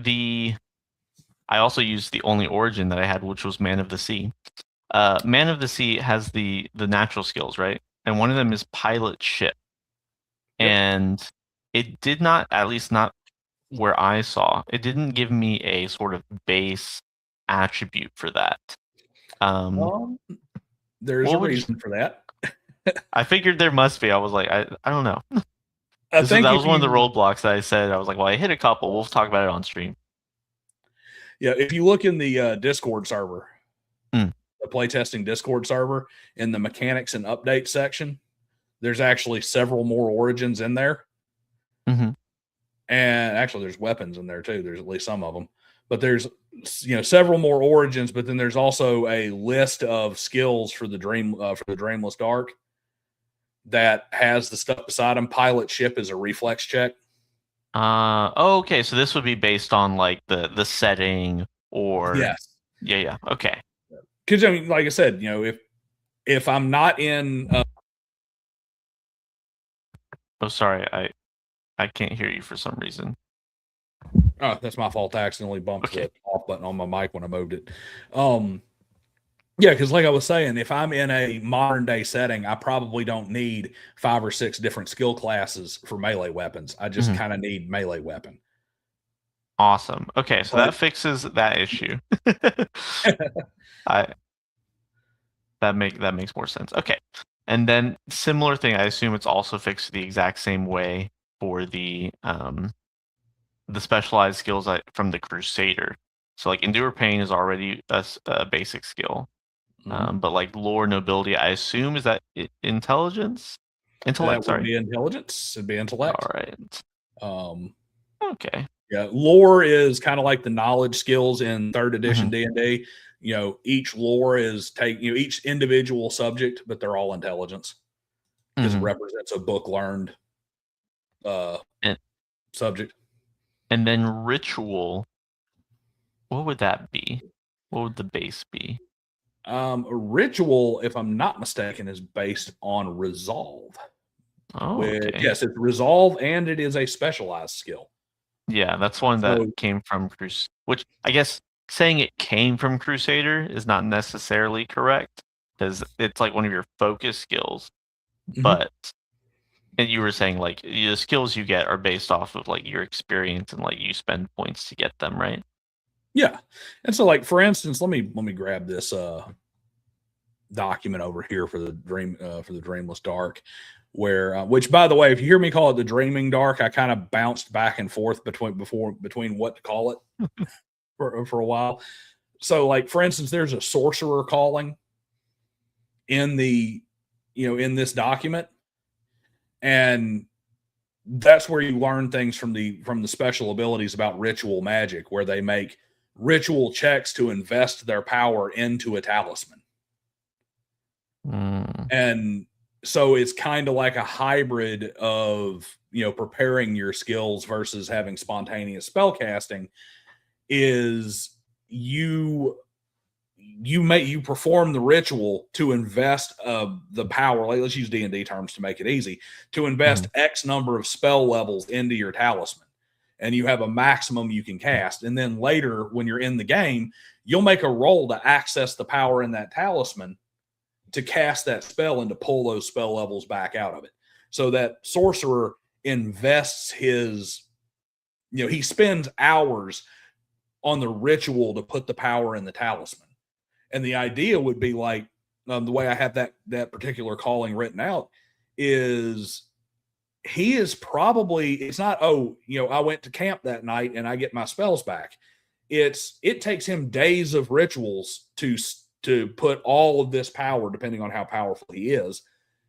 I also used the only origin that I had, which was Man of the Sea. Man of the Sea has the natural skills, right? And one of them is pilot ship. And it did not, at least not where I saw, it didn't give me a sort of base attribute for that. There's a reason for that. I figured there must be. I was like, I don't know. That was one of the roadblocks that I said. I was like, well, I hit a couple. We'll talk about it on stream. Yeah, if you look in the Discord server, Mm. the playtesting Discord server, in the mechanics and update section, there's actually several more origins in there. Mm-hmm. And actually there's weapons in there too. There's at least some of them, but there's several more origins. But then there's also a list of skills for the Dreamless Dark that has the stuff beside them. Pilot ship is a reflex check. Okay, so this would be based on like the setting or Yes. Yeah, okay. Because I mean, like I said, if I'm not in Oh, sorry, I can't hear you for some reason. oh, that's my fault. I accidentally bumped Okay. the off button on my mic when I moved it. Yeah, because like I was saying, if I'm in a modern day setting, I probably don't need 5 or 6 different skill classes for melee weapons. I just kind of need melee weapon. Awesome. Okay, so that fixes that issue. That makes more sense. Okay. And then similar thing, I assume it's also fixed the exact same way for the specialized skills from the Crusader. So like Endure Pain is already a basic skill. But like Lore Nobility, I assume, is that intelligence? Intellect, That would be intelligence. It'd be intellect. All right. Okay. Yeah, lore is kind of like the knowledge skills in 3rd edition D&D. Each lore is each individual subject, but they're all intelligence because it represents a book learned subject. And then ritual, what would that be? What would the base be? Ritual, if I'm not mistaken, is based on resolve. Oh, okay. Yes, it's resolve, and it is a specialized skill. Yeah, that's one that came from Crusader, which I guess saying it came from Crusader is not necessarily correct because it's like one of your focus skills. But and you were saying like the skills you get are based off of like your experience and like you spend points to get them, right? Yeah. And so like for instance, let me grab this document over here for the Dreamless Dark, where which by the way, if you hear me call it the Dreaming Dark, I kind of bounced back and forth between what to call it for a while. So like for instance, there's a sorcerer calling in the in this document, and that's where you learn things from the special abilities about ritual magic, where they make ritual checks to invest their power into a talisman. And so it's kind of like a hybrid of preparing your skills versus having spontaneous spell casting. Is you perform the ritual to invest the power, like let's use D&D terms to make it easy, to invest X number of spell levels into your talisman, and you have a maximum you can cast. And then later when you're in the game, you'll make a roll to access the power in that talisman to cast that spell and to pull those spell levels back out of it. So that sorcerer invests his, he spends hours on the ritual to put the power in the talisman. And the idea would be like, the way I have that particular calling written out is he is probably, it's not, I went to camp that night and I get my spells back. It takes him days of rituals to put all of this power, depending on how powerful he is.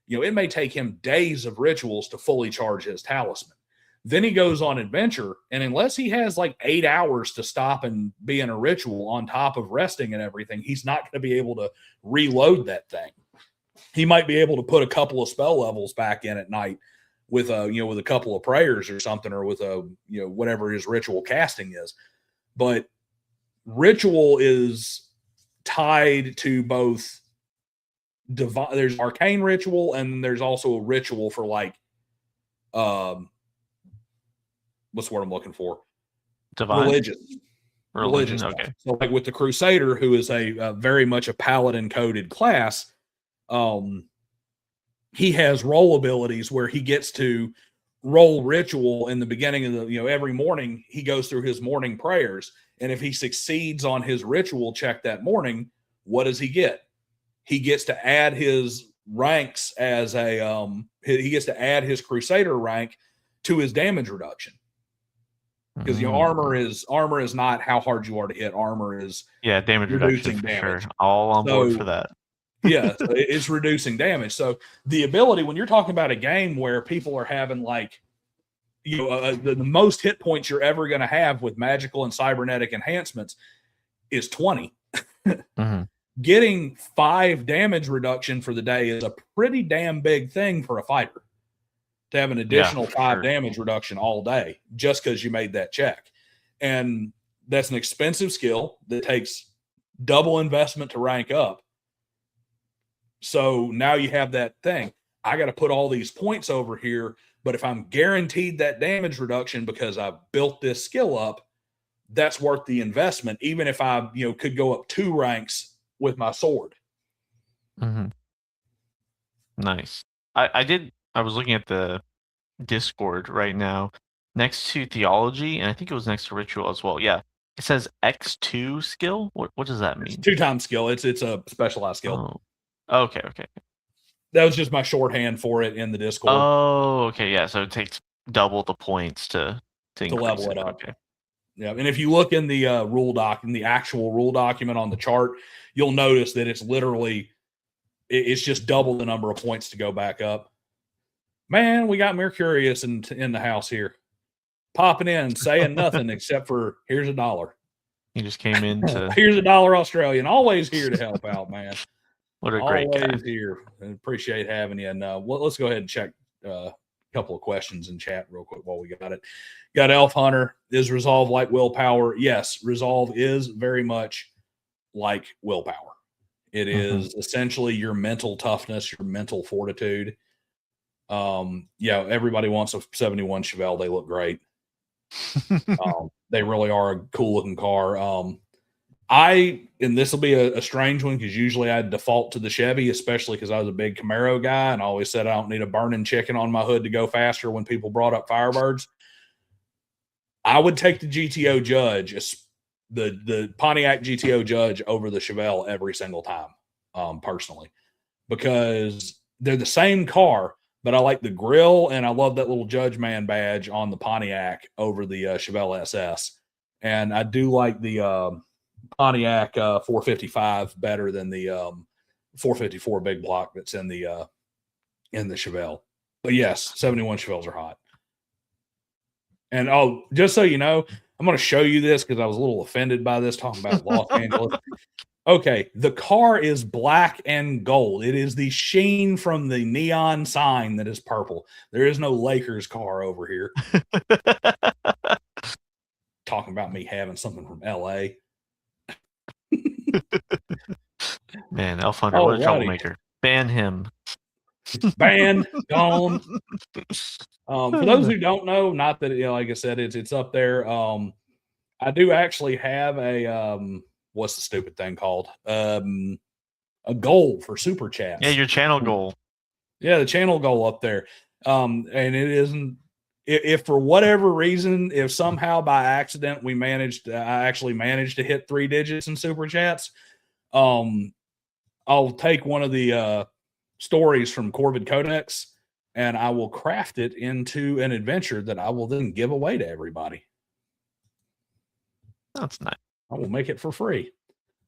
It may take him days of rituals to fully charge his talisman. Then he goes on adventure, and unless he has like 8 hours to stop and be in a ritual on top of resting and everything, he's not going to be able to reload that thing. He might be able to put a couple of spell levels back in at night with with a couple of prayers or something, or with whatever his ritual casting is. But ritual is tied to both divine. There's arcane ritual, and there's also a ritual for like what's the word I'm looking for? Divine? Religious. Okay. So like with the Crusader, who is a very much a paladin coded class, he has roll abilities where he gets to roll ritual in the beginning of the, every morning he goes through his morning prayers. And if he succeeds on his ritual check that morning, what does he get? He gets to add his ranks as he gets to add his Crusader rank to his damage reduction. Because armor is not how hard you are to hit. Armor is damage reduction for damage. sure. All on board for that. Yeah, so it's reducing damage. So the ability, when you're talking about a game where people are having like, the most hit points you're ever going to have with magical and cybernetic enhancements is 20. Mm-hmm. Getting 5 damage reduction for the day is a pretty damn big thing for a fighter to have an additional 5 damage reduction all day just because you made that check. And that's an expensive skill that takes double investment to rank up. So now you have that thing. I got to put all these points over here, but if I'm guaranteed that damage reduction because I've built this skill up, that's worth the investment, even if I, could go up 2 ranks with my sword. Mm-hmm. Nice. I was looking at the Discord right now next to theology, and I think it was next to ritual as well. Yeah. It says X2 skill. What does that mean? It's 2-time skill. It's a specialized skill. Oh. Okay. That was just my shorthand for it in the Discord. Oh, okay. Yeah. So it takes double the points to level it up. Okay. Yeah. And if you look in the in the actual rule document on the chart, you'll notice that it's literally, it's just double the number of points to go back up. Man, we got Mercurius in the house here, popping in, saying nothing except for here's $1. He just came in to here's $1 Australian. Always here to help out, man. What a great guy. Always here. I appreciate having you. And let's go ahead and check a couple of questions in chat real quick while we got it. Got Elf Hunter. Is resolve like willpower? Yes, resolve is very much like willpower. It is essentially your mental toughness, your mental fortitude. Everybody wants a 71 Chevelle. They look great. They really are a cool looking car. And this will be a strange one because usually I default to the Chevy, especially because I was a big Camaro guy and I always said I don't need a burning chicken on my hood to go faster when people brought up Firebirds. I would take the GTO Judge, the Pontiac GTO Judge over the Chevelle every single time, personally, because they're the same car, but I like the grill and I love that little Judge Man badge on the Pontiac over the Chevelle SS. And I do like the Pontiac 455 better than the 454 big block that's in the Chevelle. But yes, 71 Chevelles are hot. And just so you know, I'm going to show you this because I was a little offended by this talking about Los Angeles. Okay, the car is black and gold. It is the sheen from the neon sign that is purple. There is no Lakers car over here. Talking about me having something from LA. Man, Elf Hunter, what a troublemaker. Ban him. Ban, gone. For those who don't know, not that, like I said, it's up there. I do actually have a what's the stupid thing called? A goal for super chats. Yeah, your channel goal. Yeah, the channel goal up there. And it isn't, if for whatever reason, if somehow by accident I actually managed to hit 3 digits in super chats, I'll take one of the stories from Corvid Codex and I will craft it into an adventure that I will then give away to everybody. That's nice. I will make it for free.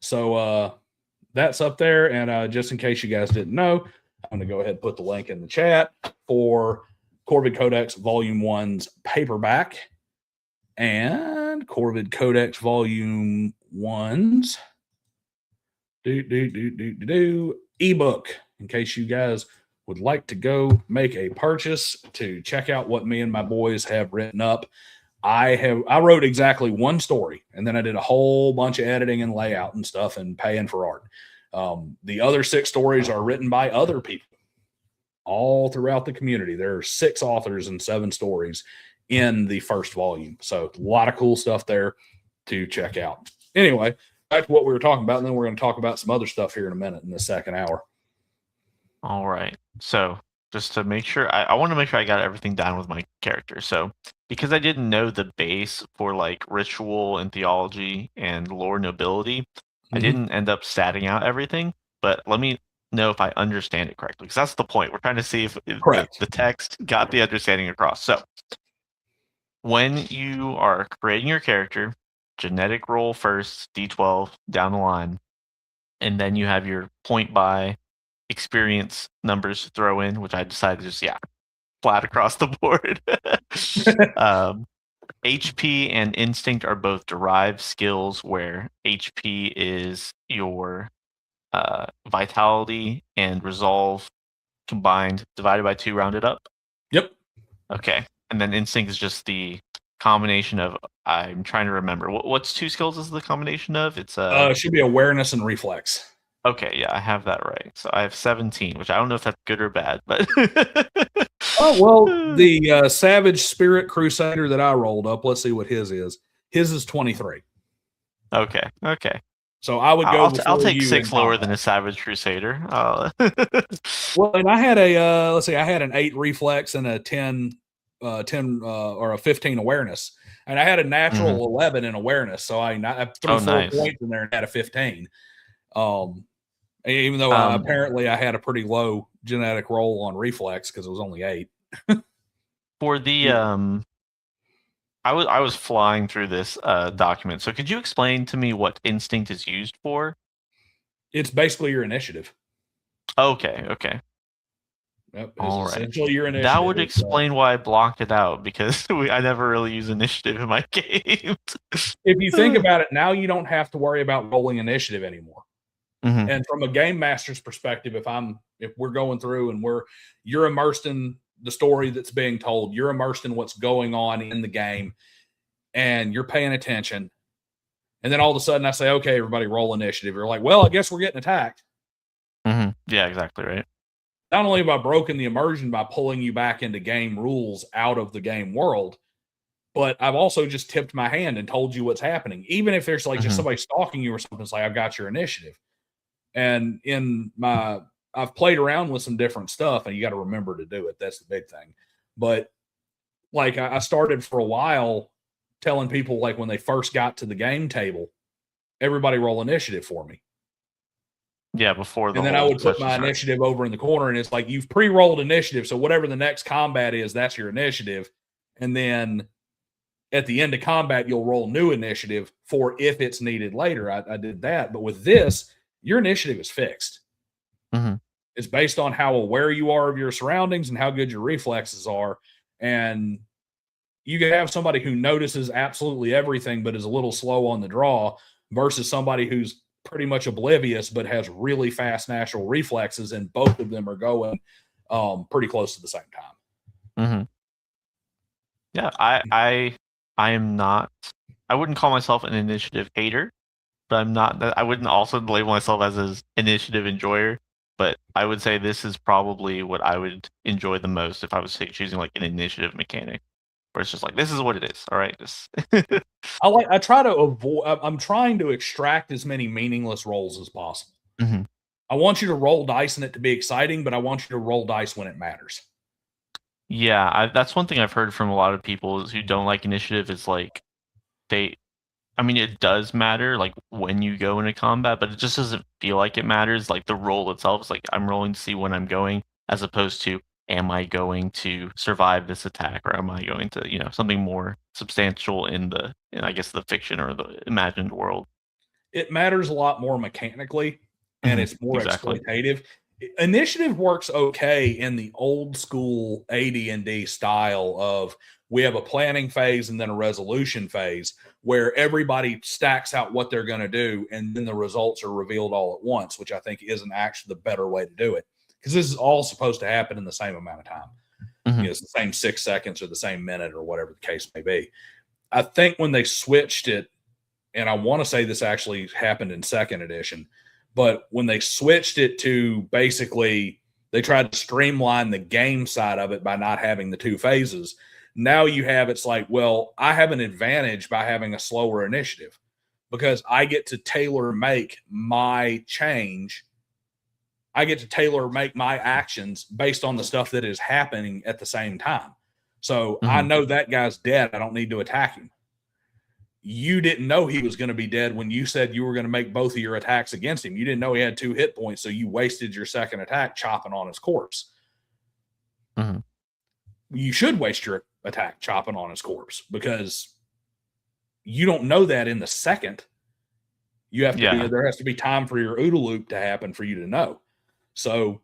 So that's up there. And just in case you guys didn't know, I'm going to go ahead and put the link in the chat for Corvid Codex Volume 1's paperback and Corvid Codex Volume 1's ebook, in case you guys would like to go make a purchase to check out what me and my boys have written up. I wrote exactly 1 story, and then I did a whole bunch of editing and layout and stuff and paying for art. The other 6 stories are written by other people all throughout the community. There are 6 authors and 7 stories in the first volume. So a lot of cool stuff there to check out. Anyway, back to what we were talking about, and then we're going to talk about some other stuff here in a minute in the second hour. All right. So just to make sure, I want to make sure I got everything down with my character. So because I didn't know the base for like ritual and theology and lore nobility, I didn't end up statting out everything. But let me know if I understand it correctly, because that's the point. We're trying to see if the text got the understanding across. So when you are creating your character, genetic roll first, D12 down the line, and then you have your point by experience numbers to throw in, which I decided to just flat across the board. HP and instinct are both derived skills, where HP is your vitality and resolve combined divided by 2 rounded up. Yep. Okay. And then instinct is just the combination of, I'm trying to remember. What's 2 skills is the combination of? It's it should be awareness and reflex. Okay, yeah, I have that right. So I have 17, which I don't know if that's good or bad, but Oh, well, the Savage Spirit Crusader that I rolled up, let's see what his is. His is 23. Okay. So I would go. I'll take 6 lower than a Savage Crusader. Well, and I had a let's see, I had an 8 reflex and a 10 or a 15 awareness, and I had a natural 11 in awareness. So I threw 4 points in there and had a 15. Even though apparently I had a pretty low genetic roll on reflex because it was only 8. For the I was flying through this document. So could you explain to me what instinct is used for? It's basically your initiative. Okay. Yep, all right. Essentially your initiative. That would explain why I blocked it out, because I never really use initiative in my games. If you think about it, now you don't have to worry about rolling initiative anymore. And from a game master's perspective, if we're going through and you're immersed in the story that's being told, you're immersed in what's going on in the game, and you're paying attention, and then all of a sudden I say, okay, everybody roll initiative. You're like, well, I guess we're getting attacked. Yeah, exactly right. Not only have I broken the immersion by pulling you back into game rules out of the game world, but I've also just tipped my hand and told you what's happening. Even if there's like just somebody stalking you or something, it's like, I've got your initiative. And I've played around with some different stuff, and you got to remember to do it. That's the big thing. But like I started for a while telling people, like when they first got to the game table, everybody roll initiative for me. Yeah, before the and then I would put my initiative over in the corner, and it's like, you've pre-rolled initiative, so whatever the next combat is, that's your initiative. And then at the end of combat, you'll roll new initiative for if it's needed later. I did that. But with this, your initiative is fixed. It's based on how aware you are of your surroundings and how good your reflexes are. And you can have somebody who notices absolutely everything but is a little slow on the draw versus somebody who's pretty much oblivious but has really fast natural reflexes, and both of them are going pretty close to the same time. Yeah, I am not. I wouldn't call myself an initiative hater, but I'm not. I wouldn't also label myself as an initiative enjoyer. But I would say this is probably what I would enjoy the most if I was choosing like an initiative mechanic, where it's just like, this is what it is. All right, I try to avoid. I'm trying to extract as many meaningless rolls as possible. I want you to roll dice and it to be exciting, but I want you to roll dice when it matters. Yeah, that's one thing I've heard from a lot of people who don't like initiative, is like it does matter like when you go into combat, but it just doesn't feel like it matters. Like the roll itself is like, I'm rolling to see when I'm going, as opposed to, am I going to survive this attack, or am I going to, something more substantial in I guess the fiction or the imagined world. It matters a lot more mechanically, and it's more exploitative. Initiative works okay in the old school AD&D style of, we have a planning phase and then a resolution phase where everybody stacks out what they're going to do, and then the results are revealed all at once, which I think isn't actually the better way to do it, because this is all supposed to happen in the same amount of time. It's the same 6 seconds or the same minute or whatever the case may be. I think when they switched it, and I want to say this actually happened in 2nd edition, but when they switched it to basically, they tried to streamline the game side of it by not having the 2 phases. Now you have, it's like, well, I have an advantage by having a slower initiative because I get to tailor make my change. I get to tailor make my actions based on the stuff that is happening at the same time. So I know that guy's dead. I don't need to attack him. You didn't know he was going to be dead when you said you were going to make both of your attacks against him. You didn't know he had 2 hit points, so you wasted your second attack chopping on his corpse. You should waste your attack chopping on his corpse, because you don't know that in the second. You have to be, there has to be time for your OODA loop to happen for you to know. So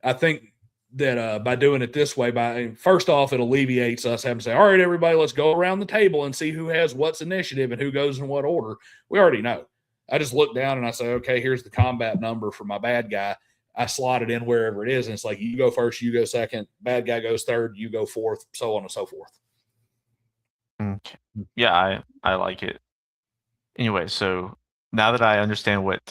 I think that by doing it this way, first off, it alleviates us having to say, all right, everybody, let's go around the table and see who has what's initiative and who goes in what order. We already know. I just look down and I say, okay, here's the combat number for my bad guy. I slot it in wherever it is. And it's like, you go first, you go second, bad guy goes third, you go fourth, so on and so forth. Okay. Yeah, I like it. Anyway, so now that I understand what,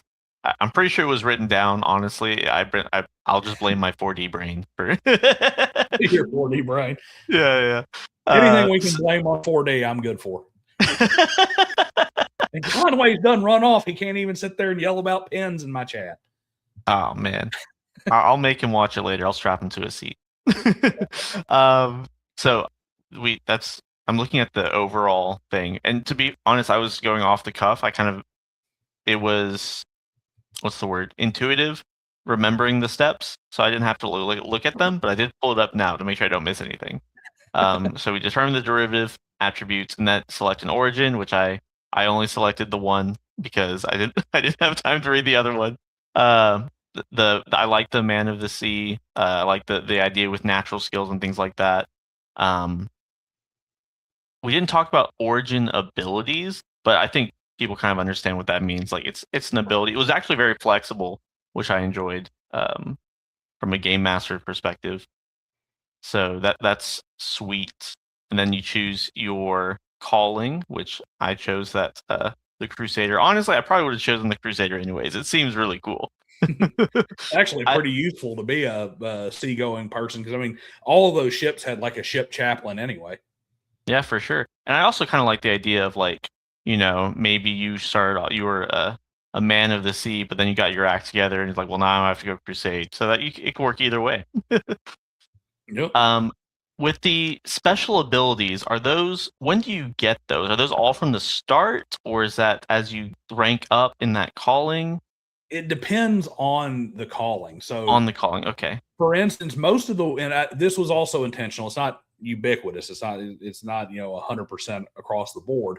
I'm pretty sure it was written down. Honestly, I'll just blame my 4D brain for your 4D brain. Yeah. Anything we can blame on 4D, I'm good for. And Conway's done run off. He can't even sit there and yell about pins in my chat. Oh man, I'll make him watch it later. I'll strap him to a seat. So I'm looking at the overall thing, and to be honest, I was going off the cuff. It was, what's the word? Intuitive, remembering the steps, so I didn't have to look at them, but I did pull it up now to make sure I don't miss anything. So we determine the derivative attributes, and that select an origin, which I only selected the one because I didn't have time to read the other one. I like the Man of the Sea. I like the idea with natural skills and things like that. We didn't talk about origin abilities, but I think people kind of understand what that means. Like it's an ability. It was actually very flexible, which I enjoyed from a game master perspective. So that's sweet. And then you choose your calling, which I chose that the Crusader. Honestly, I probably would have chosen the Crusader anyways. It seems really cool. Actually, pretty useful to be a seagoing person, because I mean, all of those ships had like a ship chaplain anyway. Yeah, for sure. And I also kind of like the idea of, like, maybe you were a man of the sea, but then you got your act together and it's like, well, now I have to go crusade. So that it could work either way. Yep. With the special abilities, when do you get those? Are those all from the start, or is that as you rank up in that calling? It depends on the calling. So on the calling, okay. For instance, most of this was also intentional. It's not ubiquitous. It's not 100% across the board.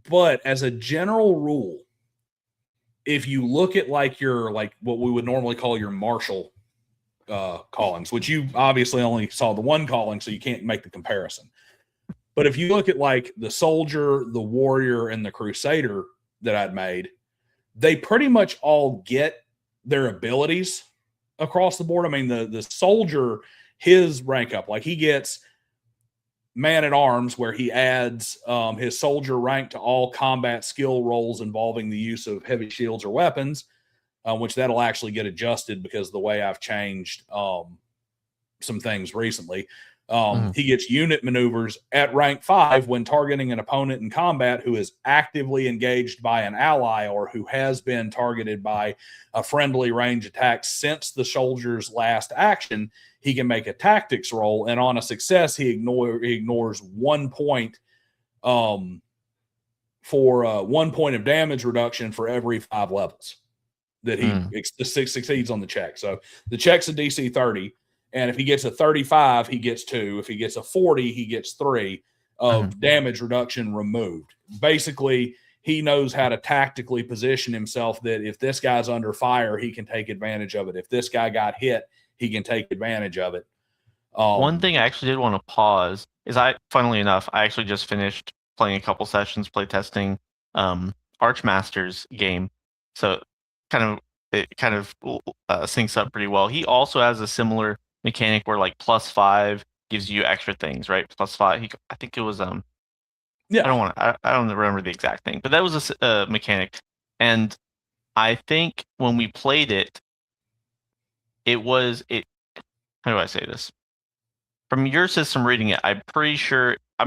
But as a general rule, if you look at like what we would normally call your martial callings, which you obviously only saw the one calling, so you can't make the comparison. But if you look at like the soldier, the warrior, and the crusader that I'd made, they pretty much all get their abilities across the board. I mean, the soldier, his rank up, like he gets man at arms, where he adds his soldier rank to all combat skill rolls involving the use of heavy shields or weapons, which that'll actually get adjusted because of the way I've changed some things recently. He gets unit maneuvers at rank 5 when targeting an opponent in combat who is actively engaged by an ally or who has been targeted by a friendly range attack since the soldier's last action. He can make a tactics roll, and on a success, he ignores 1 point for 1 point of damage reduction for every 5 levels that he succeeds on the check. So the check's a DC 30. And if he gets a 35, he gets 2. If he gets a 40, he gets 3 of damage reduction removed. Basically, he knows how to tactically position himself that if this guy's under fire, he can take advantage of it. If this guy got hit, he can take advantage of it. One thing I actually did want to pause is funnily enough, I actually just finished playing a couple sessions, play testing Archmaster's game. So it kind of syncs up pretty well. He also has a similar mechanic where like +5 gives you extra things, right? +5. I think it was yeah. I don't remember the exact thing, but that was a mechanic. And I think when we played it, how do I say this? From your system reading it, I'm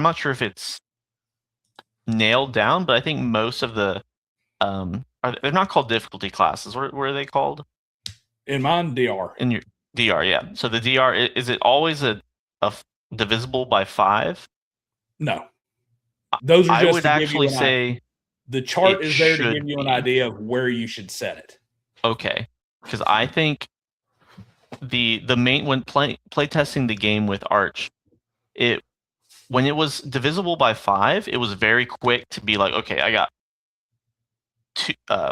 not sure if it's nailed down, but I think most of the they're not called difficulty classes. What are they called? In mine, DR. In your DR, yeah. So the DR, is it always a divisible by 5? No. Those are just I would actually say the chart is there to give you an idea of where you should set it. Okay. Because I think the main, when play testing the game with Arch, when it was divisible by 5, it was very quick to be like, okay, I got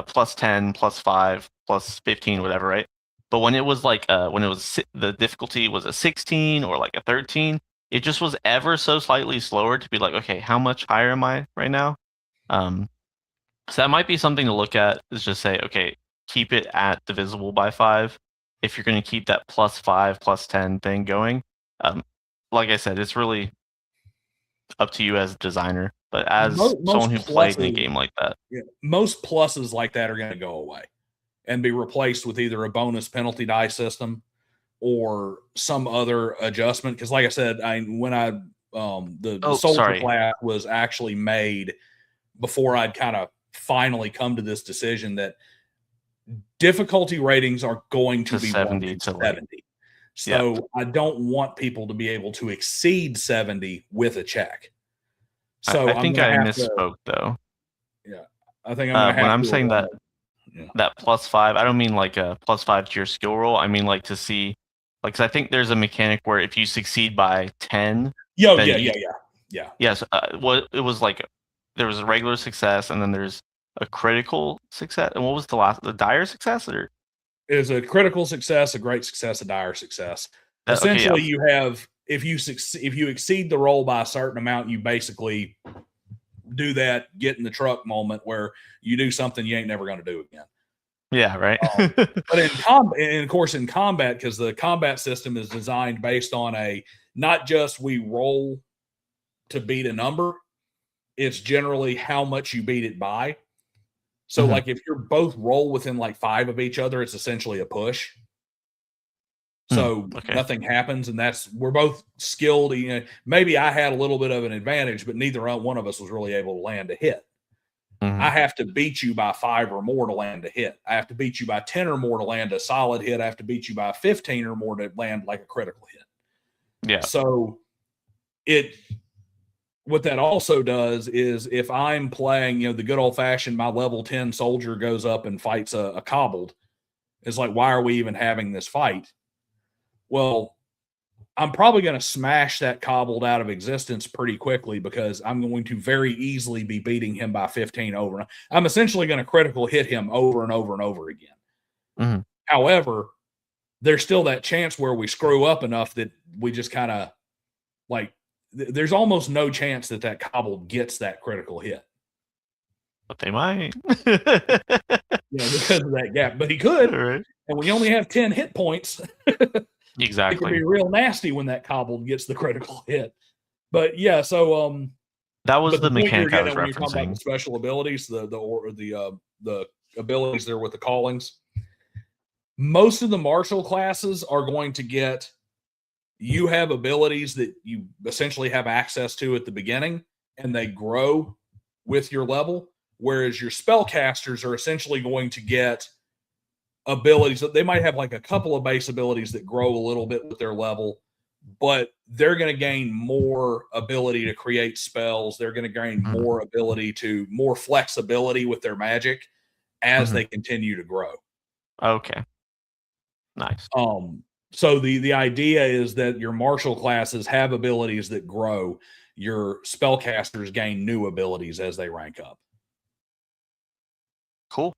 plus 10, plus 5, plus 15, whatever, right? But when it was like the difficulty was a 16 or like a 13, it just was ever so slightly slower to be like, okay, how much higher am I right now? So that might be something to look at, is just say, okay, keep it at divisible by 5 if you're going to keep that plus 5, plus 10 thing going. Like I said, it's really up to you as a designer, but as someone who played in a game like that. Yeah, most pluses like that are going to go away and be replaced with either a bonus penalty die system or some other adjustment. Because, like I said, the soldier class was actually made before I'd kind of finally come to this decision that difficulty ratings are going to be 70 to 70. So I don't want people to be able to exceed 70 with a check. So I think I misspoke though. Yeah, I think I'm going to have when I'm saying that that plus 5, I don't mean like a plus 5 to your skill roll. I mean like to see, like, 'cause I think there's a mechanic where if you succeed by 10, Yes. What it was like, there was a regular success and then there's a critical success. And what was the dire success? Or is a critical success, a great success, a dire success. Essentially, you have if you exceed the roll by a certain amount, you basically do that get in the truck moment where you do something you ain't never going to do again. Yeah, right. But in combat, and of course in combat, because the combat system is designed based on not just we roll to beat a number, it's generally how much you beat it by. So like if you're both roll within like 5 of each other, it's essentially a push. So nothing happens, and we're both skilled. Maybe I had a little bit of an advantage, but neither one of us was really able to land a hit. I have to beat you by 5 or more to land a hit. I have to beat you by 10 or more to land a solid hit. I have to beat you by 15 or more to land like a critical hit. Yeah. So what that also does is if I'm playing, the good old fashioned, my level 10 soldier goes up and fights a cobbled. It's like, why are we even having this fight? Well, I'm probably going to smash that cobbled out of existence pretty quickly because I'm going to very easily be beating him by 15 over. I'm essentially going to critical hit him over and over and over again. However, there's still that chance where we screw up enough that we just kind of like, there's almost no chance that cobbled gets that critical hit. But they might. Because of that gap. But he could. Right. And we only have 10 hit points. Exactly. It can be real nasty when that cobbled gets the critical hit. But yeah, so that was the mechanic I was referencing. When you're talking about the special abilities, the abilities there with the callings. Most of the martial classes are going to get, you have abilities that you essentially have access to at the beginning, and they grow with your level, whereas your spellcasters are essentially going to get abilities that they might have like a couple of base abilities that grow a little bit with their level, but they're going to gain more ability to create spells. They're going to gain more more flexibility with their magic as they continue to grow. Okay. Nice. So the idea is that your martial classes have abilities that grow. Your spellcasters gain new abilities as they rank up. Cool.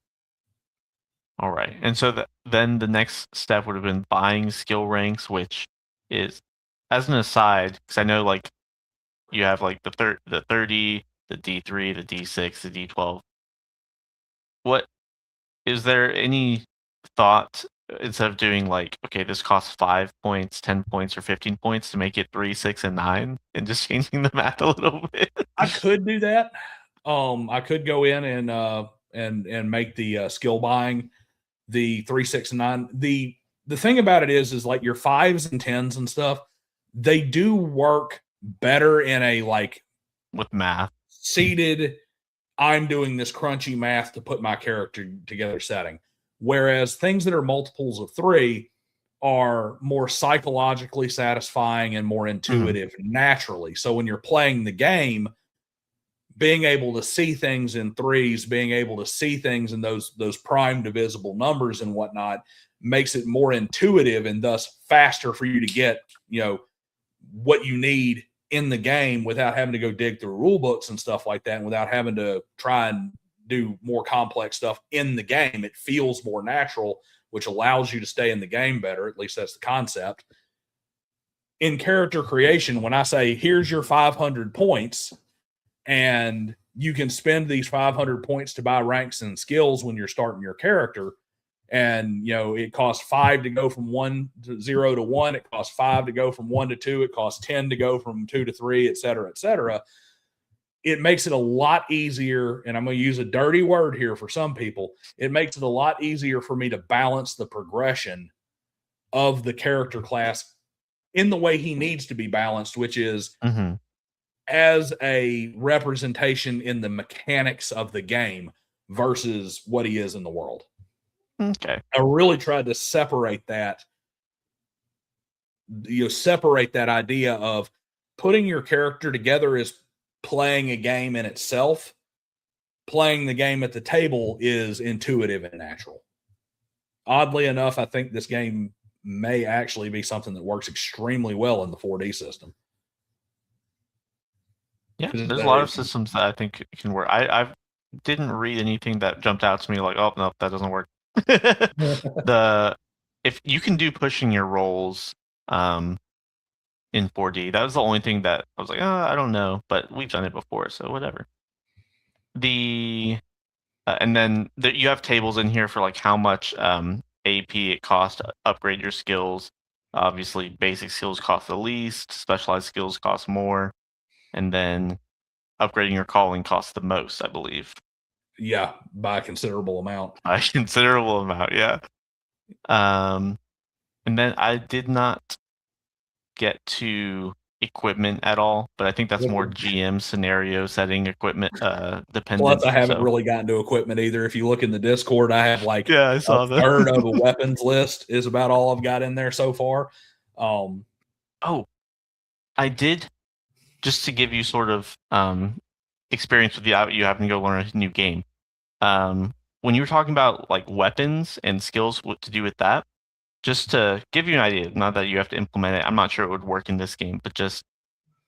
All right. And so then the next step would have been buying skill ranks, which is, as an aside, because I know like you have like the 30, the D3, the D6, the D12. What is there any thought, instead of doing like, okay, this costs 5 points, 10 points, or 15 points, to make it 3, 6, and 9, and just changing the math a little bit? I could do that. I could go in and make the skill buying the 3, 6, and 9. The thing about it is like your 5s and 10s and stuff, they do work better in a like with math seated, I'm doing this crunchy math to put my character together setting. Whereas things that are multiples of 3 are more psychologically satisfying and more intuitive naturally. So when you're playing the game, being able to see things in 3s, being able to see things in those prime divisible numbers and whatnot, makes it more intuitive and thus faster for you to get, what you need in the game without having to go dig through rule books and stuff like that, and without having to try and do more complex stuff in the game. It feels more natural, which allows you to stay in the game better. At least that's the concept. In character creation, when I say, here's your 500 points, and you can spend these 500 points to buy ranks and skills when you're starting your character, and it costs 5 to go from 0 to 1, it costs 5 to go from 1 to 2, it costs 10 to go from 2 to 3, et cetera. It makes it a lot easier, and I'm going to use a dirty word here for some people, it makes it a lot easier for me to balance the progression of the character class in the way he needs to be balanced, which is as a representation in the mechanics of the game versus what he is in the world. Okay. I really tried to separate that, separate that idea of putting your character together as playing a game in itself. Playing the game at the table is intuitive and natural. Oddly enough, I think this game may actually be something that works extremely well in the 4D system. Yeah, there's a lot of systems that I think can work. I didn't read anything that jumped out to me like, oh, no, that doesn't work. If you can do pushing your rolls in 4D, that was the only thing that I was like, I don't know, but we've done it before, so whatever. And then you have tables in here for like how much AP it costs to upgrade your skills. Obviously, basic skills cost the least, specialized skills cost more, and then upgrading your calling costs the most, I believe. Yeah, by a considerable amount. By a considerable amount, yeah. And then I did not get to equipment at all, but I think that's more GM scenario setting equipment dependent. Plus, I haven't really gotten to equipment either. If you look in the Discord, I have like I saw a third of a weapons list is about all I've got in there so far. I did, just to give you sort of experience with you having to go learn a new game. When you were talking about like weapons and skills, what to do with that, just to give you an idea, not that you have to implement it, I'm not sure it would work in this game, but just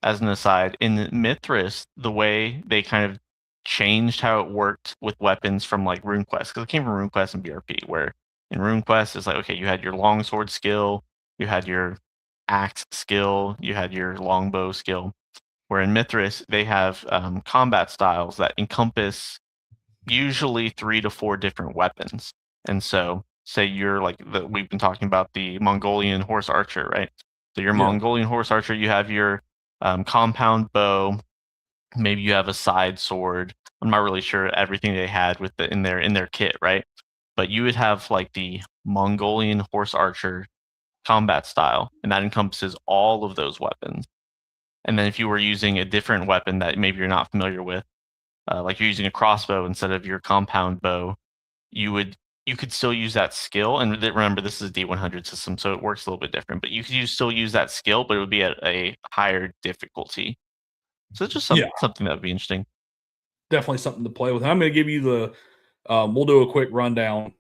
as an aside, in Mithras, the way they kind of changed how it worked with weapons from like RuneQuest, because it came from RuneQuest and BRP, where in RuneQuest it's like, okay, you had your longsword skill, you had your axe skill, you had your longbow skill, where in Mithras they have combat styles that encompass usually 3 to 4 different weapons. And so say you're like we've been talking about the Mongolian horse archer, right? So your Mongolian horse archer, you have your compound bow, maybe you have a side sword. I'm not really sure everything they had with in their kit, right? But you would have like the Mongolian horse archer combat style, and that encompasses all of those weapons. And then if you were using a different weapon that maybe you're not familiar with, like you're using a crossbow instead of your compound bow, you could still use that skill. And remember, this is a D100 system, so it works a little bit different. But you could still use that skill, but it would be at a higher difficulty. So it's just something that would be interesting. Definitely something to play with. I'm going to give you the. We'll do a quick rundown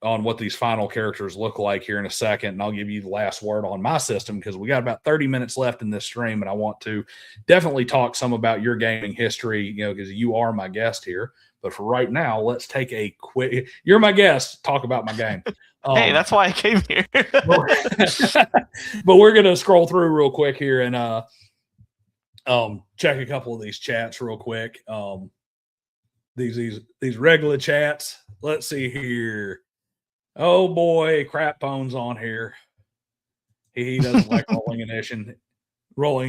on what these final characters look like here in a second, and I'll give you the last word on my system because we got about 30 minutes left in this stream, and I want to definitely talk some about your gaming history, because you are my guest here. But for right now, let's take a quick. You're my guest. Talk about my game. Hey, that's why I came here. But we're gonna scroll through real quick here and check a couple of these chats real quick. These regular chats. Let's see here. Oh boy, crap bones on here. He doesn't like rolling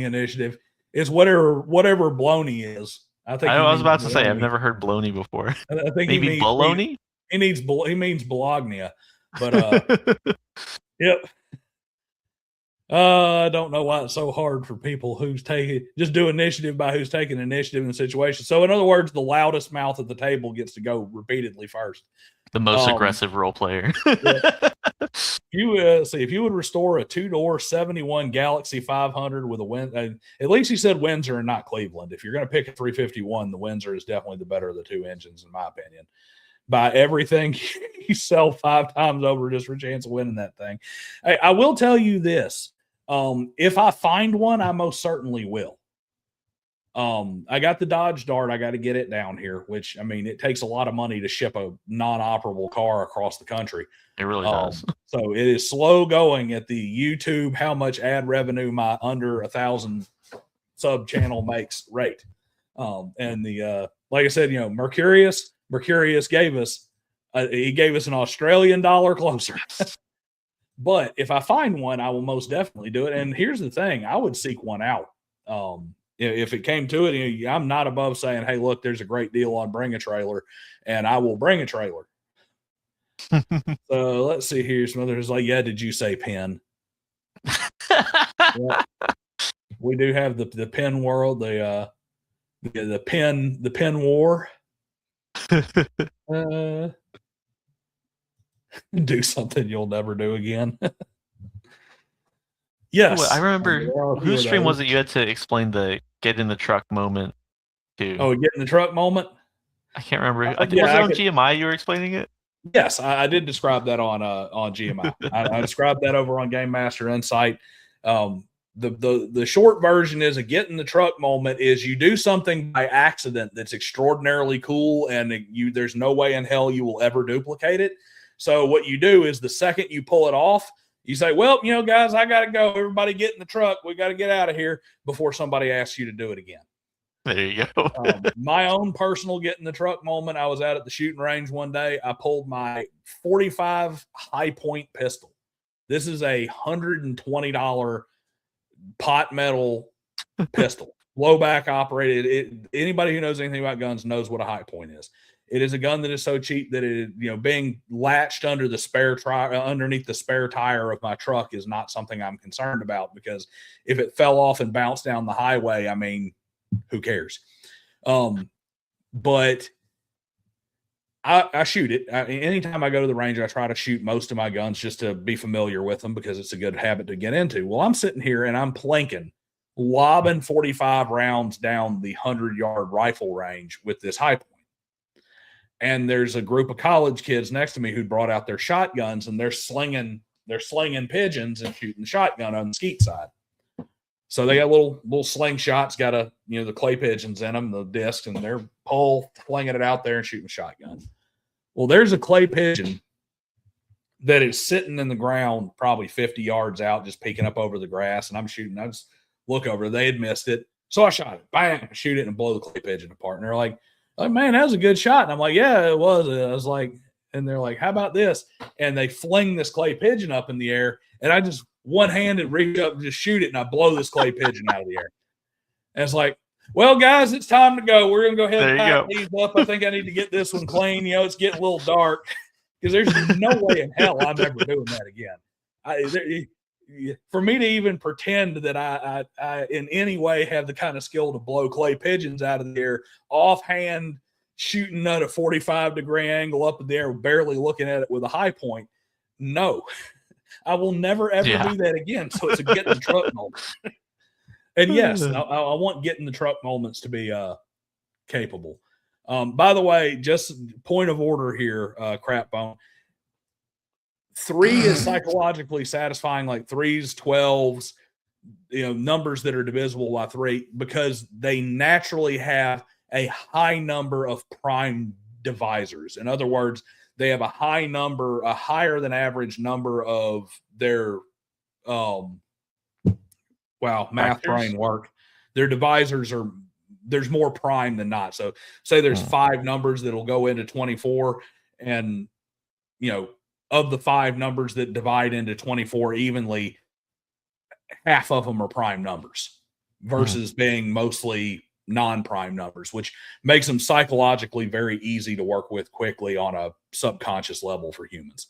initiative. It's whatever Bloney is. I was about to say I've never heard Bloney before. I think maybe Bologna. He means Bologna, but yep. I don't know why it's so hard for people who's just do initiative by who's taking initiative in the situation. So in other words, the loudest mouth at the table gets to go repeatedly first. The most aggressive role player. If you would restore a 2-door 71 Galaxy 500 with a Windsor, at least he said Windsor and not Cleveland. If you're going to pick a 351, the Windsor is definitely the better of the two engines, in my opinion. Buy everything you sell 5 times over just for a chance of winning that thing. I will tell you this. If I find one, I most certainly will. I got the Dodge Dart. I got to get it down here, which, I mean, it takes a lot of money to ship a non-operable car across the country. It really does. So it is slow going at the YouTube, how much ad revenue my under 1,000 sub channel makes rate. And the, like I said, Mercurius gave us, he gave us an Australian dollar closer. But if I find one, I will most definitely do it. And here's the thing, I would seek one out. If it came to it, I'm not above saying, hey, look, there's a great deal on Bring a Trailer, and I will bring a trailer. So let's see here. Some others like, yeah, did you say pen? Yeah. We do have the pen world, the pen war. Do something you'll never do again. Yes. Well, I remember whose stream was it you had to explain the get in the truck moment to? Oh, get in the truck moment? I can't remember. Was it on GMI you were explaining it? Yes, I did describe that on GMI. I described that over on Game Master Insight. The short version is a get in the truck moment is you do something by accident that's extraordinarily cool, and there's no way in hell you will ever duplicate it. So what you do is the second you pull it off, you say, well, guys, I got to go. Everybody get in the truck. We got to get out of here before somebody asks you to do it again. There you go. My own personal get in the truck moment, I was out at the shooting range one day. I pulled my 45 high point pistol. This is a $120 pot metal pistol, blowback operated. Anybody who knows anything about guns knows what a high point is. It is a gun that is so cheap that it, being latched under the underneath the spare tire of my truck is not something I'm concerned about, because if it fell off and bounced down the highway, I mean, who cares? But I shoot it. Anytime I go to the range, I try to shoot most of my guns just to be familiar with them, because it's a good habit to get into. Well, I'm sitting here and I'm planking, lobbing 45 rounds down the 100-yard rifle range with this high point. And there's a group of college kids next to me who brought out their shotguns, and they're slinging pigeons and shooting the shotgun on the skeet side. So they got little slingshots, got the clay pigeons in them, the discs, and they're flinging it out there and shooting a shotgun. Well, there's a clay pigeon that is sitting in the ground probably 50 yards out, just peeking up over the grass, and I'm shooting. I just look over. They had missed it. So I shot it. Bang! I shoot it and blow the clay pigeon apart. And they're like, man, that was a good shot. And I'm like, yeah, it was. I was like, and they're like, how about this? And they fling this clay pigeon up in the air, and I just one-handed reach up and just shoot it, and I blow this clay pigeon out of the air. And it's like, well, guys, it's time to go. We're going to go ahead and pack these up. I think I need to get this one clean. It's getting a little dark, because there's no way in hell I'm ever doing that again. For me to even pretend that I in any way have the kind of skill to blow clay pigeons out of the air, offhand shooting at a 45-degree angle up in the air, barely looking at it with a high point, no. I will never, ever do that again. So it's a get in the truck moment. And yes, I want get in the truck moments to be capable. By the way, just point of order here, Crap Bone. 3 is psychologically satisfying, like 3s, 12s, numbers that are divisible by 3, because they naturally have a high number of prime divisors. In other words, they have a higher than average number of their, math brain work. Their divisors there's more prime than not. So say there's 5 numbers that'll go into 24, and, of the 5 numbers that divide into 24 evenly, half of them are prime numbers versus being mostly non-prime numbers, which makes them psychologically very easy to work with quickly on a subconscious level for humans.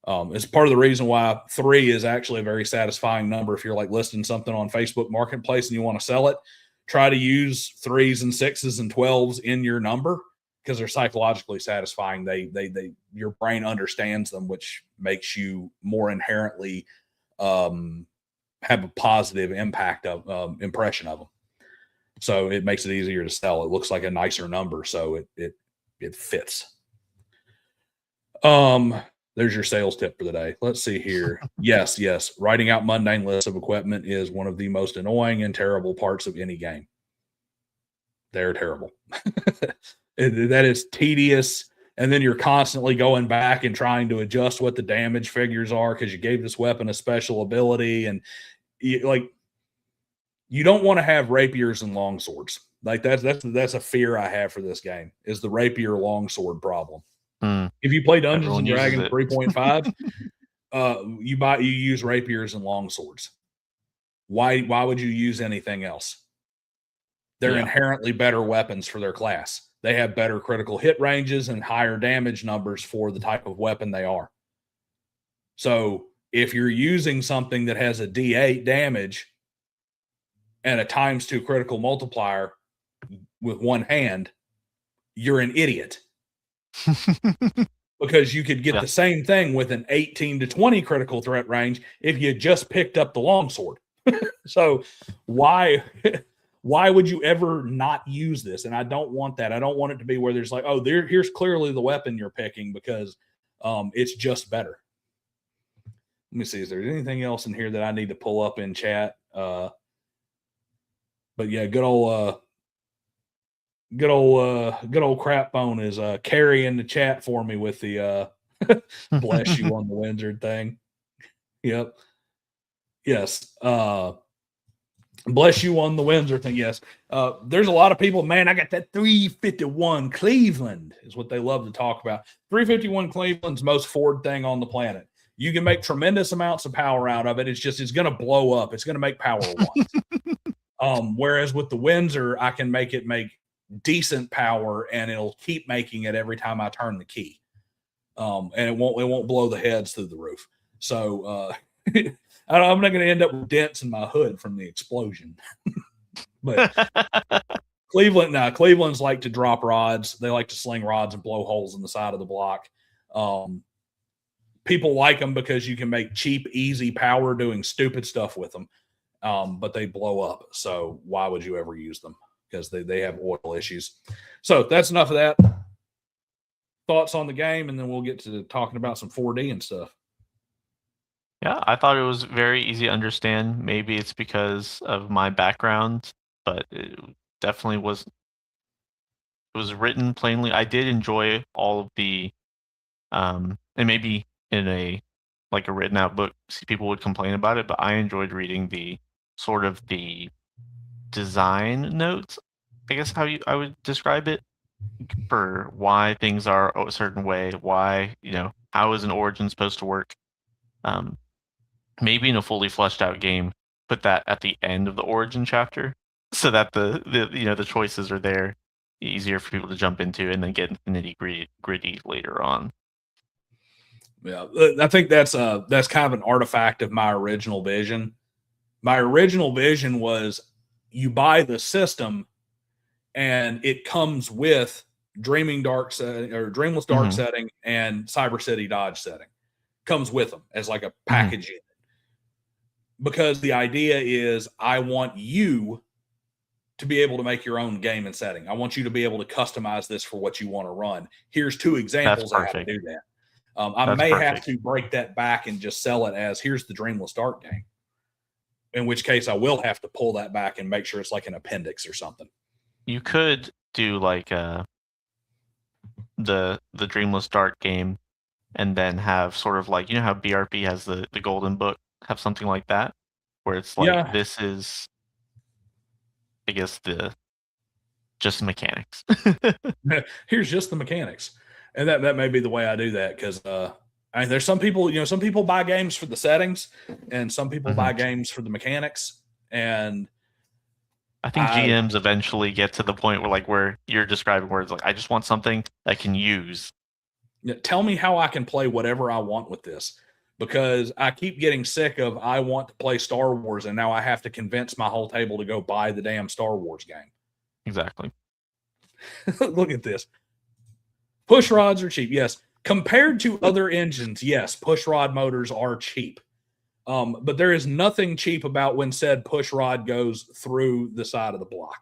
It's part of the reason why 3 is actually a very satisfying number. If you're like listing something on Facebook Marketplace and you want to sell it, try to use 3s and 6s and 12s in your number, because they're psychologically satisfying. Your brain understands them, which makes you more inherently have a positive impact of impression of them. So it makes it easier to sell. It looks like a nicer number, so it fits. There's your sales tip for the day. Let's see here. Yes. Writing out mundane lists of equipment is one of the most annoying and terrible parts of any game. They're terrible. That is tedious. And then you're constantly going back and trying to adjust what the damage figures are because you gave this weapon a special ability. And you don't want to have rapiers and longswords. Like that's a fear I have for this game is the rapier longsword problem. If you play Dungeons and Dragons 3.5, you use rapiers and longswords. Why would you use anything else? They're inherently better weapons for their class. They have better critical hit ranges and higher damage numbers for the type of weapon they are. So if you're using something that has a D8 damage and a ×2 critical multiplier with one hand, you're an idiot. Because you could get the same thing with an 18 to 20 critical threat range if you just picked up the longsword. So why would you ever not use this? And I don't want that. I don't want it to be where there's like, oh, here's clearly the weapon you're picking because it's just better. Let me see. Is there anything else in here that I need to pull up in chat? But yeah, good old crap bone is carrying the chat for me with the bless you on the Windsor thing. Yep. Yes. Bless you on the Windsor thing. Yes. There's a lot of people, man, I got that 351 Cleveland is what they love to talk about. 351 Cleveland's most Ford thing on the planet. You can make tremendous amounts of power out of it. It's going to blow up. It's going to make power once. Whereas with the Windsor, I can make it make decent power and it'll keep making it every time I turn the key. And it won't blow the heads through the roof. So, I'm not going to end up with dents in my hood from the explosion. But Cleveland's like to drop rods. They like to sling rods and blow holes in the side of the block. People like them because you can make cheap, easy power doing stupid stuff with them. But they blow up. So why would you ever use them? Because they have oil issues. So that's enough of that. Thoughts on the game, and then we'll get to talking about some 4D and stuff. Yeah, I thought it was very easy to understand. Maybe it's because of my background, but it definitely was. It was written plainly. I did enjoy all of the, and maybe in a written out book, people would complain about it, but I enjoyed reading the sort of the design notes. I guess how I would describe it for why things are a certain way. Why how is an origin supposed to work? Maybe in a fully fleshed out game, put that at the end of the origin chapter so that the choices are there, easier for people to jump into and then get into nitty gritty later on. Yeah, I think that's kind of an artifact of my original vision. My original vision was you buy the system and it comes with Dreaming Dark setting or Dreamless Dark setting and Cyber City Dodge setting. Comes with them as like a package unit. Because the idea is I want you to be able to make your own game and setting. I want you to be able to customize this for what you want to run. Here's 2 examples of how to do that. I may have to break that back and just sell it as here's the Dreamless Dark game. In which case I will have to pull that back and make sure it's like an appendix or something. You could do like the Dreamless Dark game and then have sort of like, how BRP has the golden book, have something like that, where it's like, this is, I guess, just the mechanics. Here's just the mechanics. And that may be the way I do that because there's some people, some people buy games for the settings and some people buy games for the mechanics. And I think GMs eventually get to the point where you're describing where it's like, I just want something I can use. Tell me how I can play whatever I want with this, because I keep getting sick of I want to play Star Wars and now I have to convince my whole table to go buy the damn Star Wars game. Exactly. Look at this. Push rods are cheap. Yes. Compared to other engines, yes, push rod motors are cheap. But there is nothing cheap about when said push rod goes through the side of the block.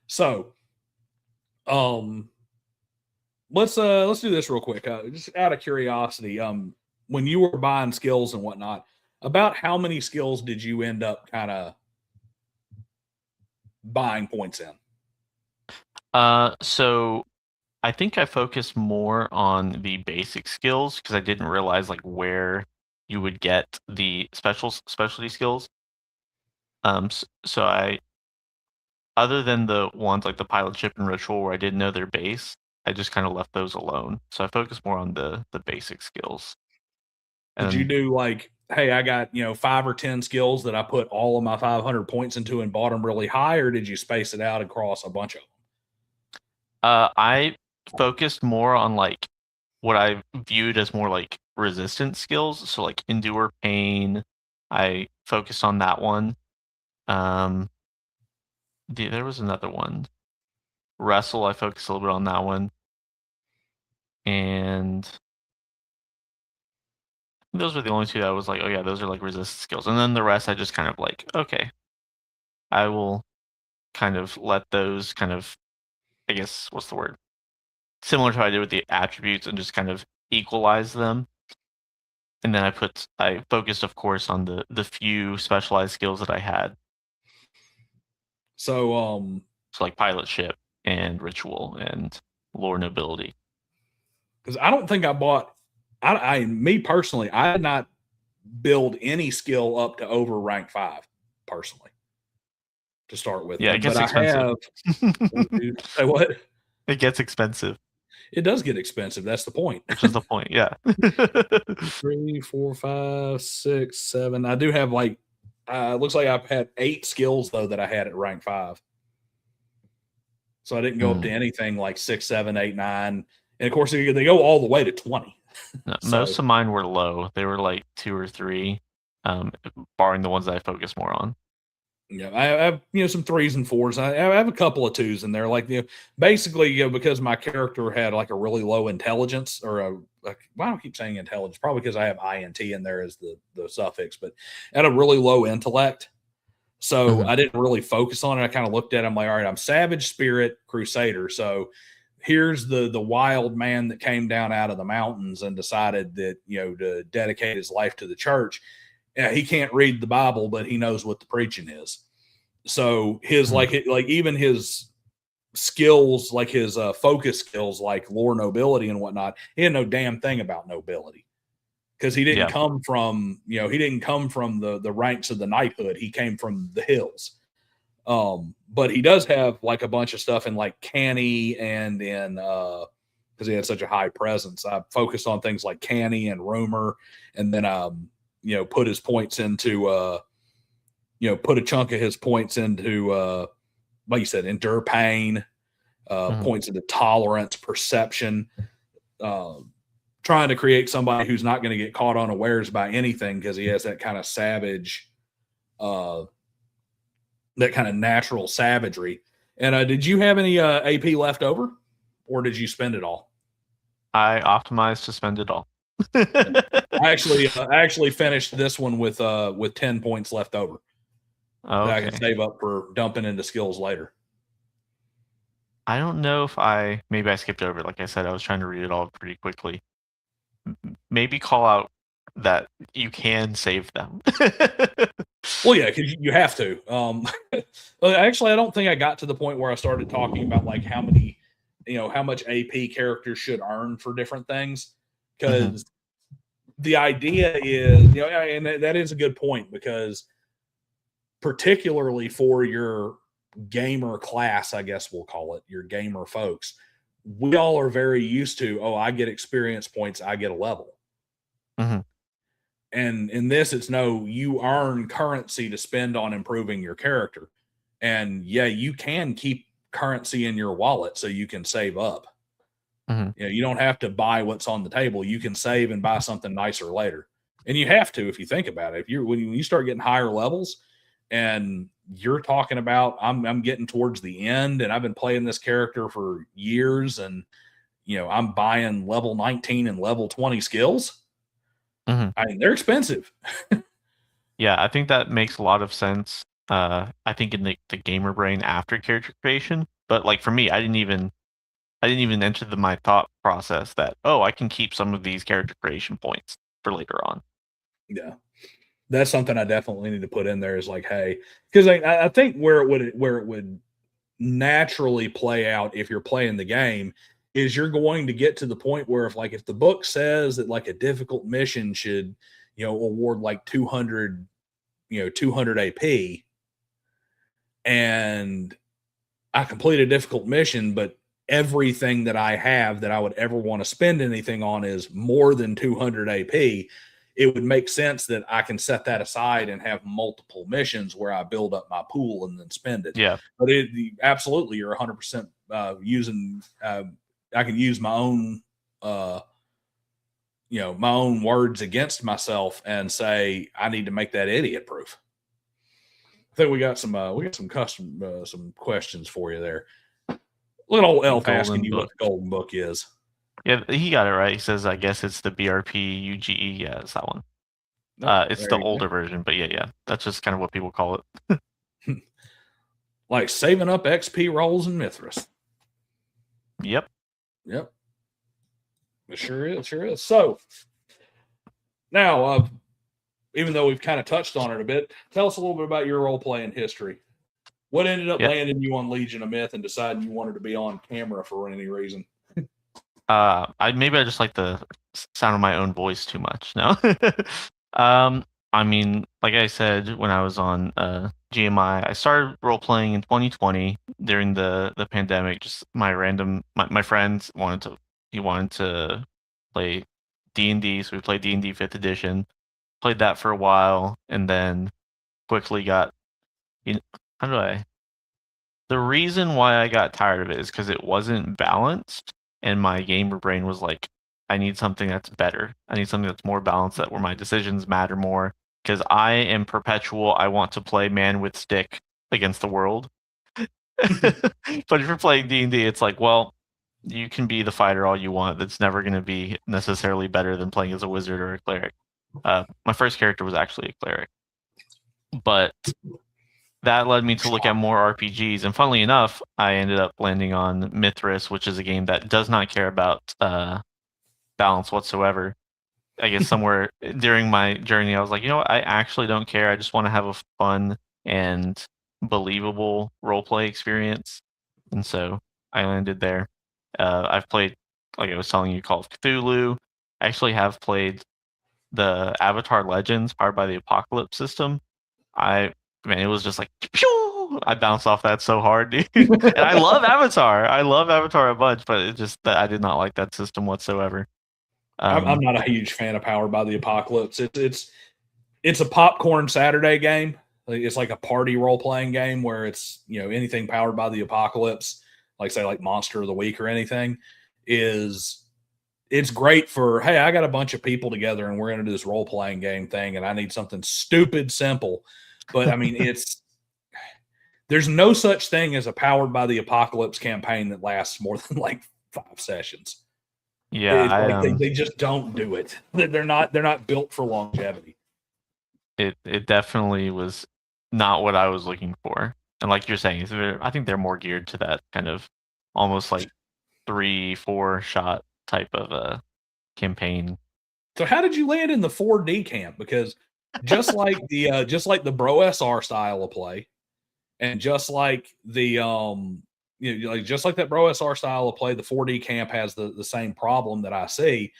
So, let's do this real quick. Just out of curiosity, when you were buying skills and whatnot, about how many skills did you end up kind of buying points in? So I think I focused more on the basic skills because I didn't realize like where you would get the specialty skills. So I, other than the ones like the pilot ship and ritual where I didn't know their base, I just kind of left those alone. So I focused more on the basic skills. Did you And do like, hey, I got 5 or 10 skills that I put all of my 500 points into and bought them really high, or did you space it out across a bunch of them? I focused more on like what I viewed as more like resistance skills. So like endure pain. I focused on that one. Um, there was another one. Wrestle. I focused a little bit on that one, and those were the only two that I was like, oh yeah, those are like resistance skills. And then the rest, I just kind of like, okay, I will kind of let those kind of, I guess, what's the word? Similar to what I did with the attributes and just kind of equalize them. And then I focused, of course, on the few specialized skills that I had. So, So like pilot ship and ritual and lore nobility. because I don't think I bought, me personally, I did not build any skill up to over rank 5 personally to start with, Yeah, it but gets I expensive. have. Say what? It gets expensive, It does get expensive. That's the point. which is the point. Yeah. 3, 4, 5, 6, 7. I do have like, looks like I've had 8 skills though that I had at rank 5. So I didn't go up to anything like 6, 7, 8, 9. And of course, they go all the way to 20. No, So, most of mine were low. They were like 2 or 3, barring the ones that I focus more on. yeah, I have some 3s and 4s. I have a couple of 2s in there. Like basically, because my character had like a really low intelligence, or why do I keep saying intelligence? Probably because I have int in there as the suffix, but at a really low intellect. So Mhm. I didn't really focus on it. I kind of looked at it. I'm like, all right, I'm Savage Spirit Crusader. So here's the wild man that came down out of the mountains and decided that to dedicate his life to the church. Yeah, he can't read the Bible, but he knows what the preaching is. So his Mhm. like even his skills, like his focus skills, like lore nobility and whatnot, he had no damn thing about nobility because Yeah. he didn't come from the ranks of the knighthood. He came from the hills. But he does have like a bunch of stuff in like canny and in because he had such a high presence. I focused on things like canny and rumor, and then put his points into put a chunk of his points into like you said, endure pain, Mhm. points into tolerance, perception, uh, trying to create somebody who's not going to get caught unawares by anything because he has that kind of savage, uh, that kind of natural savagery. And did you have any AP left over, or did you spend it all? I optimized to spend it all. I actually finished this one with 10 points left over that I can Okay. save up for dumping into skills later. I don't know if maybe I skipped over it. Like I said, I was trying to read it all pretty quickly. Maybe call out that you can save them. Well, yeah, because you have to. Well, actually, I don't think I got to the point where I started talking about like how many, how much AP characters should earn for different things. Mhm. Because the idea is, and that is a good point because particularly for your gamer class, I guess we'll call it your gamer folks, we all are very used to, oh, I get experience points, I get a level. Mhm. And in this, it's no, you earn currency to spend on improving your character. And yeah, you can keep currency in your wallet so you can save up. Mhm. You don't have to buy what's on the table. You can save and buy something nicer later. And you have to if you think about it. If you when you start getting higher levels and you're talking about I'm getting towards the end and I've been playing this character for years and I'm buying level 19 and level 20 skills. Mhm. I mean, they're expensive. Yeah, I think that makes a lot of sense. I think in the gamer brain after character creation, but like for me, I didn't even I didn't even enter my thought process that, oh, I can keep some of these character creation points for later on. Yeah. That's something I definitely need to put in there is like, hey, because I think where it would naturally play out if you're playing the game is you're going to get to the point where if the book says that like a difficult mission should, award like 200, 200 AP, and I complete a difficult mission, but everything that I have that I would ever want to spend anything on is more than 200 AP, it would make sense that I can set that aside and have multiple missions where I build up my pool and then spend it. Yeah. But absolutely, you're 100% using, I can use my own, my own words against myself and say, I need to make that idiot proof. I think we got some custom, some questions for you there. Look at old Elf asking you what the golden book is. Yeah, he got it right. He says, I guess it's the BRP UGE. Yeah, it's that one. It's the older version, but yeah, that's just kind of what people call it. Like saving up XP rolls in Mithras. Yep. It sure is. So now, even though we've kind of touched on it a bit, tell us a little bit about your role-playing history. What ended up landing you on Legion of Myth and deciding you wanted to be on camera for any reason? I just like the sound of my own voice too much. No. I mean, like I said, when I was on GMI, I started role playing in 2020 during the pandemic. Just my friends wanted to play D&D, so we played D&D 5th edition. Played that for a while, and then quickly got, the reason why I got tired of it is because it wasn't balanced, and my gamer brain was like, I need something that's better. I need something that's more balanced, that where my decisions matter more. Because I am perpetual. I want to play man with stick against the world. But if you're playing D&D, it's like, well, you can be the fighter all you want. That's never going to be necessarily better than playing as a wizard or a cleric. My first character was actually a cleric, but that led me to look at more RPGs. And funnily enough, I ended up landing on Mithras, which is a game that does not care about balance whatsoever. I guess somewhere during my journey, I was like, you know what? I actually don't care. I just want to have a fun and believable roleplay experience. And so I landed there. I've played, like I was telling you, Call of Cthulhu. I actually have played the Avatar Legends powered by the Apocalypse system. It was just like, pew! I bounced off that so hard, dude. And I love Avatar. I love Avatar a bunch, but it just that I did not like that system whatsoever. I'm not a huge fan of Powered by the Apocalypse. It's a popcorn Saturday game. It's like a party role playing game where it's anything powered by the apocalypse, like say like Monster of the Week or anything, it's great for, hey, I got a bunch of people together and we're going to do this role playing game thing, and I need something stupid simple. But I mean, there's no such thing as a Powered by the Apocalypse campaign that lasts more than like 5 sessions. Yeah, they just don't do it. They're not built for longevity. It definitely was not what I was looking for. And like you're saying, I think they're more geared to that kind of almost like 3-4 shot type of campaign. So how did you land in the 4D camp? Because just like the Bro SR style of play, and just like the just like that Bro SR style of play, the 4D camp has the same problem that I see,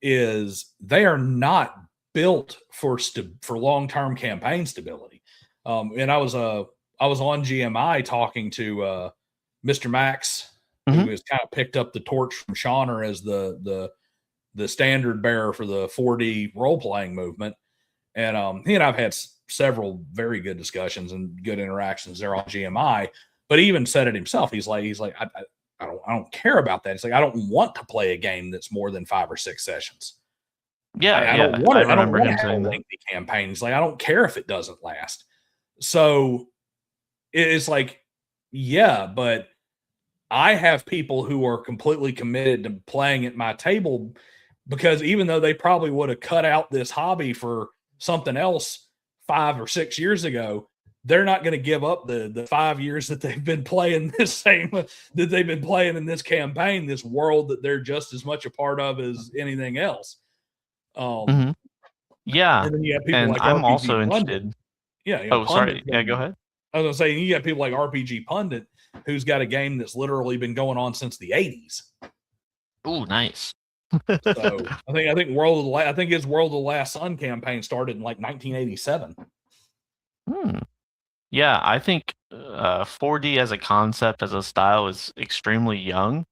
is they are not built for long-term campaign stability. And I was on GMI talking to Mr. Max, who has kind of picked up the torch from Shauner as the standard bearer for the 4D role-playing movement. And he and I've had several very good discussions and good interactions there on GMI. But he even said it himself. He's like, I don't care about that. It's like, I don't want to play a game that's more than 5 or 6 sessions. I don't want to have a lengthy campaign. He's like, I don't care if it doesn't last. So it's like, yeah, but I have people who are completely committed to playing at my table, because even though they probably would have cut out this hobby for something else 5 or 6 years ago, they're not going to give up the 5 years that they've been playing that they've been playing in this campaign, this world that they're just as much a part of as anything else. Mhm. Yeah, And then you have people and like I'm also RPG Pundit. interested. Yeah, Oh, Pundit. sorry. Yeah, go ahead. I was gonna say you got people like RPG Pundit, who's got a game that's literally been going on since the '80s. Ooh, nice. So I think his World of the Last Sun campaign started in like 1987. Yeah, I think 4D as a concept, as a style, is extremely young.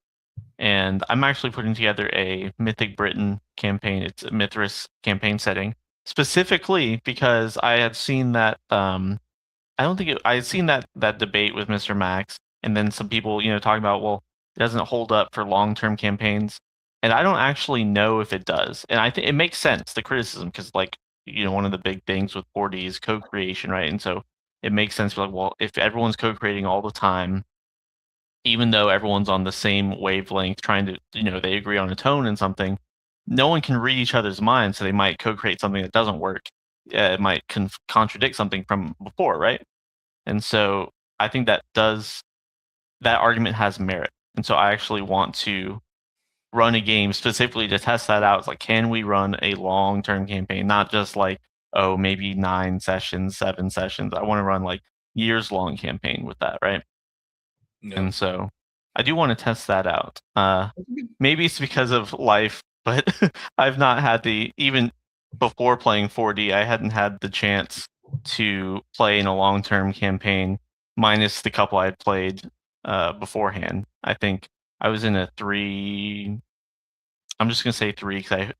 And I'm actually putting together a Mythic Britain campaign. It's a Mithras campaign setting, specifically because I had seen that. I don't think I had seen that debate with Mr. Max, and then some people, talking about, well, it doesn't hold up for long-term campaigns, and I don't actually know if it does. And I think it makes sense, the criticism, because like one of the big things with 4D is co-creation, right? And so it makes sense. Like, well, if everyone's co-creating all the time, even though everyone's on the same wavelength, trying to, they agree on a tone and something, no one can read each other's minds, so they might co-create something that doesn't work. It might contradict something from before, right? And so I think that argument has merit. And so I actually want to run a game specifically to test that out. It's like, can we run a long-term campaign, not just like, oh, maybe 9 sessions, 7 sessions. I want to run like years-long campaign with that, right? Yeah. And so I do want to test that out. Maybe it's because of life, but I've not had even before playing 4D, I hadn't had the chance to play in a long-term campaign, minus the couple I had played beforehand. I think I was in a 3. I'm just gonna say 3 because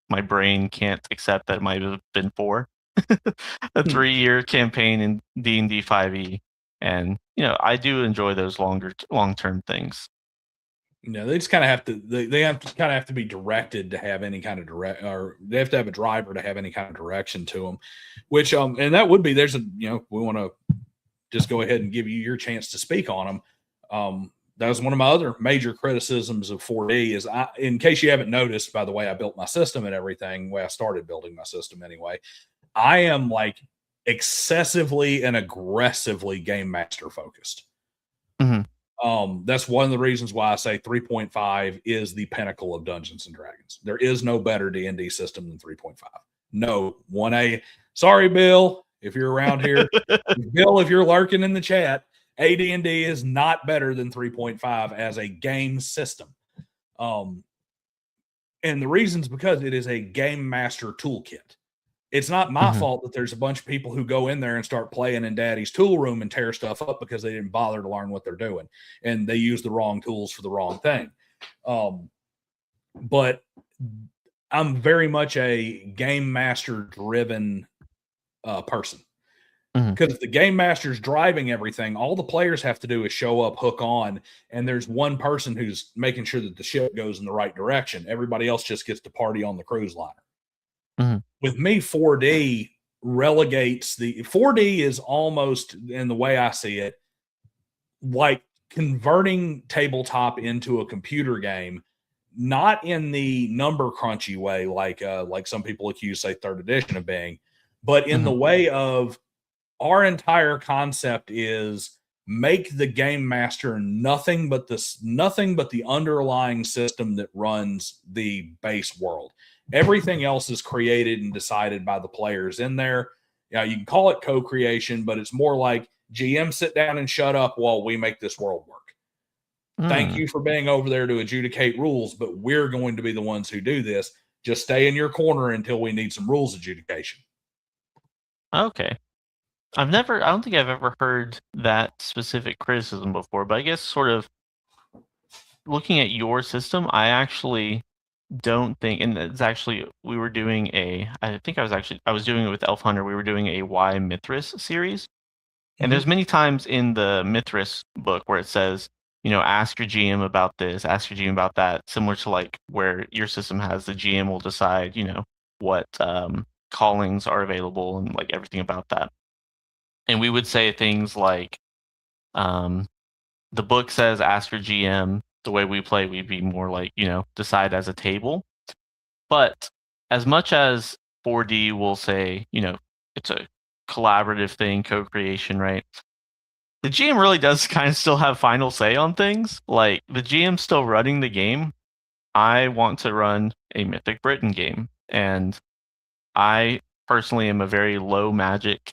my brain can't accept that it might have been 4. A 3-year campaign in D&D 5e, and I do enjoy those long-term things. They just kind of have to. They have to kind of have to be directed to have any kind of or they have to have a driver to have any kind of direction to them. Which and that would be we want to just go ahead and give you your chance to speak on them. That was one of my other major criticisms of 4D is in case you haven't noticed, by the way, I built my system and everything. Well, I started building my system anyway. I am like excessively and aggressively game master focused. Mm-hmm. That's one of the reasons why I say 3.5 is the pinnacle of Dungeons and Dragons. There is no better D&D system than 3.5. No, 1A. Sorry, Bill, if you're around here. Bill, if you're lurking in the chat, AD&D is not better than 3.5 as a game system. And the reason's because it is a game master toolkit. It's not my fault that there's a bunch of people who go in there and start playing in daddy's tool room and tear stuff up because they didn't bother to learn what they're doing. And they use the wrong tools for the wrong thing. But I'm very much a game master driven person. Because if the game master's driving everything, all the players have to do is show up, hook on, and there's one person who's making sure that the ship goes in the right direction. Everybody else just gets to party on the cruise liner. With me, 4D relegates 4D is almost, in the way I see it, like converting tabletop into a computer game, not in the number crunchy way, like some people accuse, say, third edition of being, but in the way of our entire concept is make the game master nothing but the underlying system that runs the base world. Everything else is created and decided by the players in there. Yeah, you can call it co-creation, but it's more like GM sit down and shut up while we make this world work. Thank you for being over there to adjudicate rules, but we're going to be the ones who do this. Just stay in your corner until we need some rules adjudication. Okay. I don't think I've ever heard that specific criticism before, but I guess sort of looking at your system, I actually don't think, and it's actually, I was doing it with Elf Hunter. We were doing a Why Mithras series. And there's many times in the Mithras book where it says, ask your GM about this, ask your GM about that, similar to like where your system has the GM will decide, what callings are available and like everything about that. And we would say things like, the book says ask your GM. The way we play, we'd be more like, decide as a table. But as much as 4D will say, it's a collaborative thing, co-creation, right? The GM really does kind of still have final say on things. Like, the GM's still running the game. I want to run a Mythic Britain game, and I personally am a very low magic,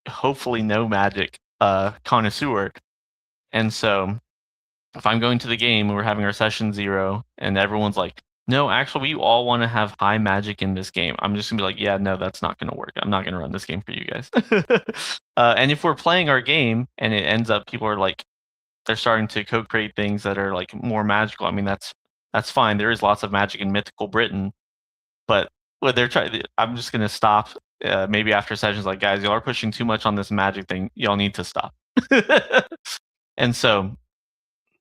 hopefully no magic, connoisseur. And so if I'm going to the game and we're having our session 0 and everyone's like, no, actually, we all want to have high magic in this game, I'm just gonna be like, yeah, no, that's not gonna work. I'm not gonna run this game for you guys. And if we're playing our game and it ends up people are like, they're starting to co-create things that are like more magical, I mean, that's fine. There is lots of magic in mythical Britain, but what they're trying, I'm just gonna stop. Maybe after sessions, like, guys, y'all are pushing too much on this magic thing. Y'all need to stop. And so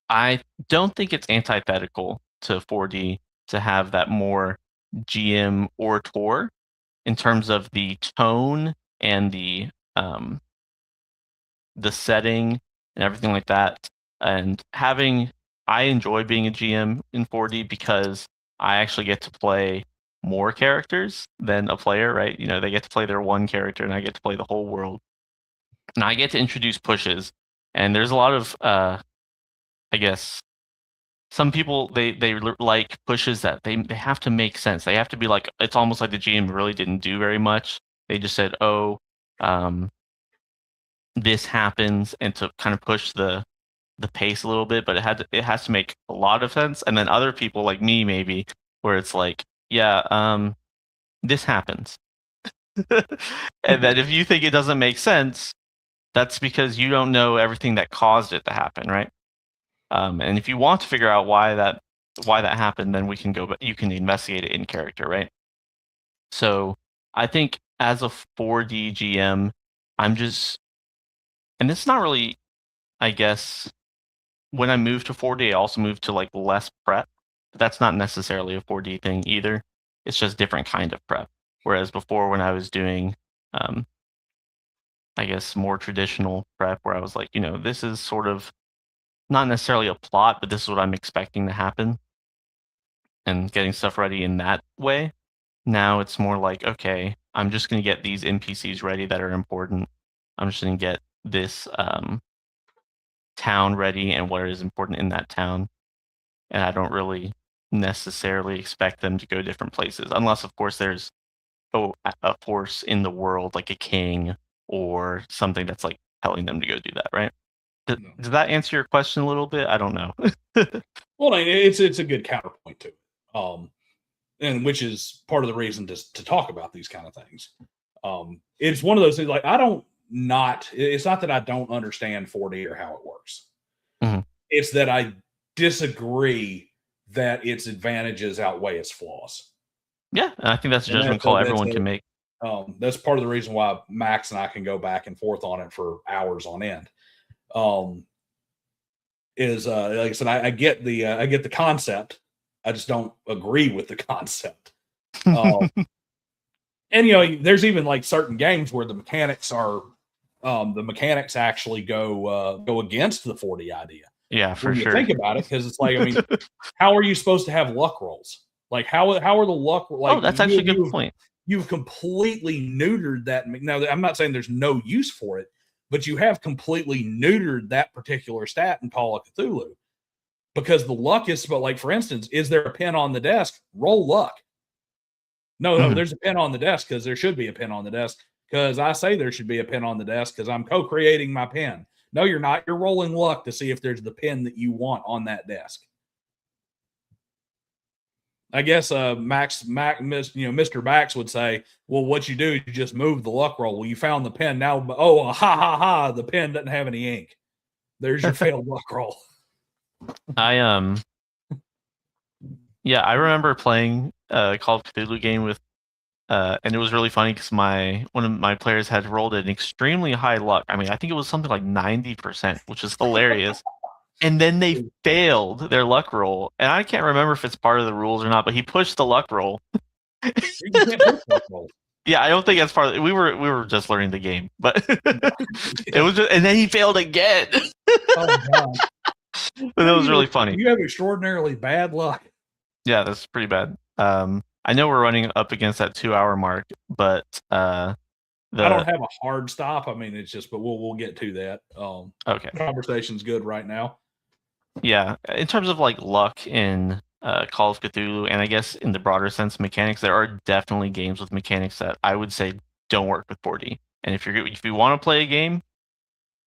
I don't think it's antithetical to 4D to have that more GM or tour in terms of the tone and the setting and everything like that. And I enjoy being a GM in 4D because I actually get to play more characters than a player, right? You know, they get to play their one character and I get to play the whole world. And I get to introduce pushes. And there's a lot of, I guess, some people they like pushes that they have to make sense. They have to be like, it's almost like the GM really didn't do very much. They just said, oh, this happens, and to kind of push the pace a little bit, but it has to make a lot of sense. And then other people like me, maybe, where it's like, yeah, this happens. And then if you think it doesn't make sense, that's because you don't know everything that caused it to happen, right? And if you want to figure out why that happened, then we can go, but you can investigate it in character, right? So I think as a 4D GM, I'm just, and it's not really, I guess, when I moved to 4D, I also moved to like less prep. But that's not necessarily a 4D thing either. It's just different kind of prep. Whereas before, when I was doing, I guess, more traditional prep, where I was like, you know, this is sort of not necessarily a plot, but this is what I'm expecting to happen, and getting stuff ready in that way. Now it's more like, okay, I'm just going to get these NPCs ready that are important. I'm just going to get this town ready and what is important in that town. And I don't really necessarily expect them to go different places, unless, of course, there's a force in the world, like a king or something that's like telling them to go do that, right? Does that answer your question a little bit? I don't know. Well, it's a good counterpoint to it, and which is part of the reason to talk about these kind of things. It's one of those things, like, it's not that I don't understand 4D or how it works. Mm-hmm. It's that I disagree that its advantages outweigh its flaws. Yeah, I think that's a judgment call everyone can make. That's part of the reason why Max and I can go back and forth on it for hours on end. Is like I said, I get the concept. I just don't agree with the concept. And you know, there's even like certain games where the mechanics actually go against the 4D idea. Yeah, for when sure. You think about it, because it's like, I mean, how are you supposed to have luck rolls? Like, how are the luck? Like, oh, that's actually a good point. You've completely neutered that. Now, I'm not saying there's no use for it, but you have completely neutered that particular stat in Call of Cthulhu, because the luck is, but like, for instance, is there a pin on the desk? Roll luck. No, there's a pin on the desk because there should be a pin on the desk, because I say there should be a pin on the desk because I'm co-creating my pin. No, you're not. You're rolling luck to see if there's the pin that you want on that desk. I guess Mr. Bax would say, well, what you do is you just move the luck roll. Well, you found the pen. Now, oh, ha, the pen doesn't have any ink. There's your failed luck roll. I remember playing a Call of Cthulhu game with, and it was really funny because one of my players had rolled an extremely high luck. I mean, I think it was something like 90%, which is hilarious. And then they failed their luck roll. And I can't remember if it's part of the rules or not, but he pushed the luck roll. Yeah, I don't think that's part of it. We were just learning the game, but it was just, and then he failed again. Oh, God. But it was really funny. You have extraordinarily bad luck. Yeah, that's pretty bad. I know we're running up against that 2-hour mark, but I don't have a hard stop. I mean, it's just, but we'll get to that. Okay. Conversation's good right now. Yeah, in terms of like luck in Call of Cthulhu, and I guess in the broader sense, mechanics, there are definitely games with mechanics that I would say don't work with 4D. And if you want to play a game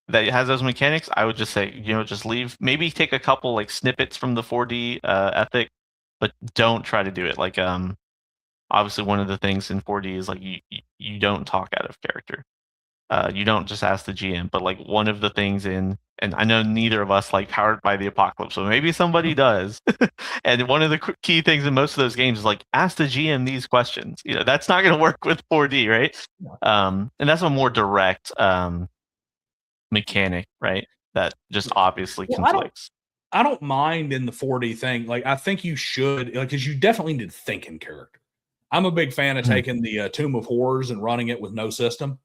that has those mechanics, I would just say, just leave. Maybe take a couple like snippets from the 4D ethic, but don't try to do it. Like obviously one of the things in 4D is like you don't talk out of character. You don't just ask the GM, but like one of the things and I know neither of us like Powered by the Apocalypse, so maybe somebody does. And one of the key things in most of those games is like ask the GM these questions. That's not going to work with 4D, right? And that's a more direct mechanic, right? That just obviously conflicts. I don't mind in the 4D thing. Like, I think you should, like, because you definitely need to think in character. I'm a big fan of taking the Tomb of Horrors and running it with no system,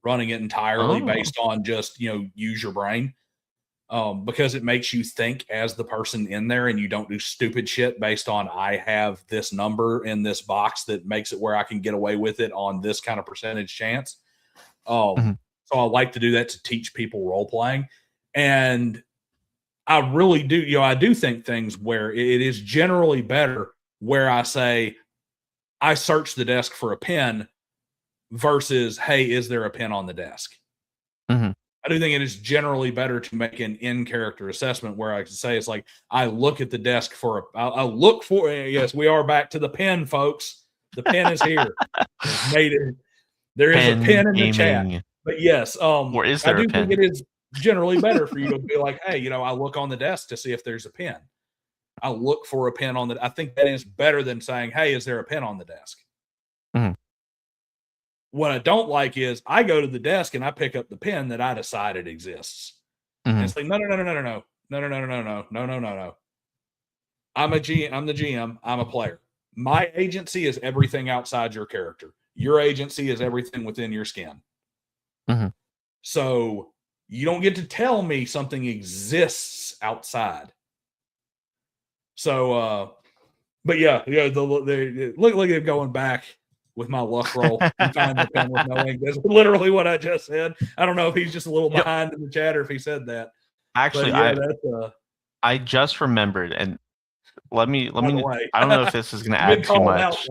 running it entirely based on just, use your brain. Because it makes you think as the person in there, and you don't do stupid shit based on I have this number in this box that makes it where I can get away with it on this kind of percentage chance. So I like to do that to teach people role playing. And I really do, I do think things where it is generally better where I say, I search the desk for a pen versus, hey, is there a pen on the desk? I do think it is generally better to make an in-character assessment where I can say it's like, I look at the desk I look for, yes, we are back to the pen, folks. The pen is here. There is a pen in the chat. But yes, or is there I do a pen? think it is generally better for you to be like, hey, I look on the desk to see if there's a pen. I look for a pen on I think that is better than saying, hey, is there a pen on the desk? What I don't like is I go to the desk and I pick up the pen that I decided exists. And it's like, no. I'm the GM. I'm a player. My agency is everything outside your character. Your agency is everything within your skin. So you don't get to tell me something exists outside. So, but yeah, look like they're going back with my luck roll and find the pen with no ink. That's literally what I just said. I don't know if he's just a little behind in the chat or if he said that. Actually, I just remembered, and let me. I don't know if this is going to add too much.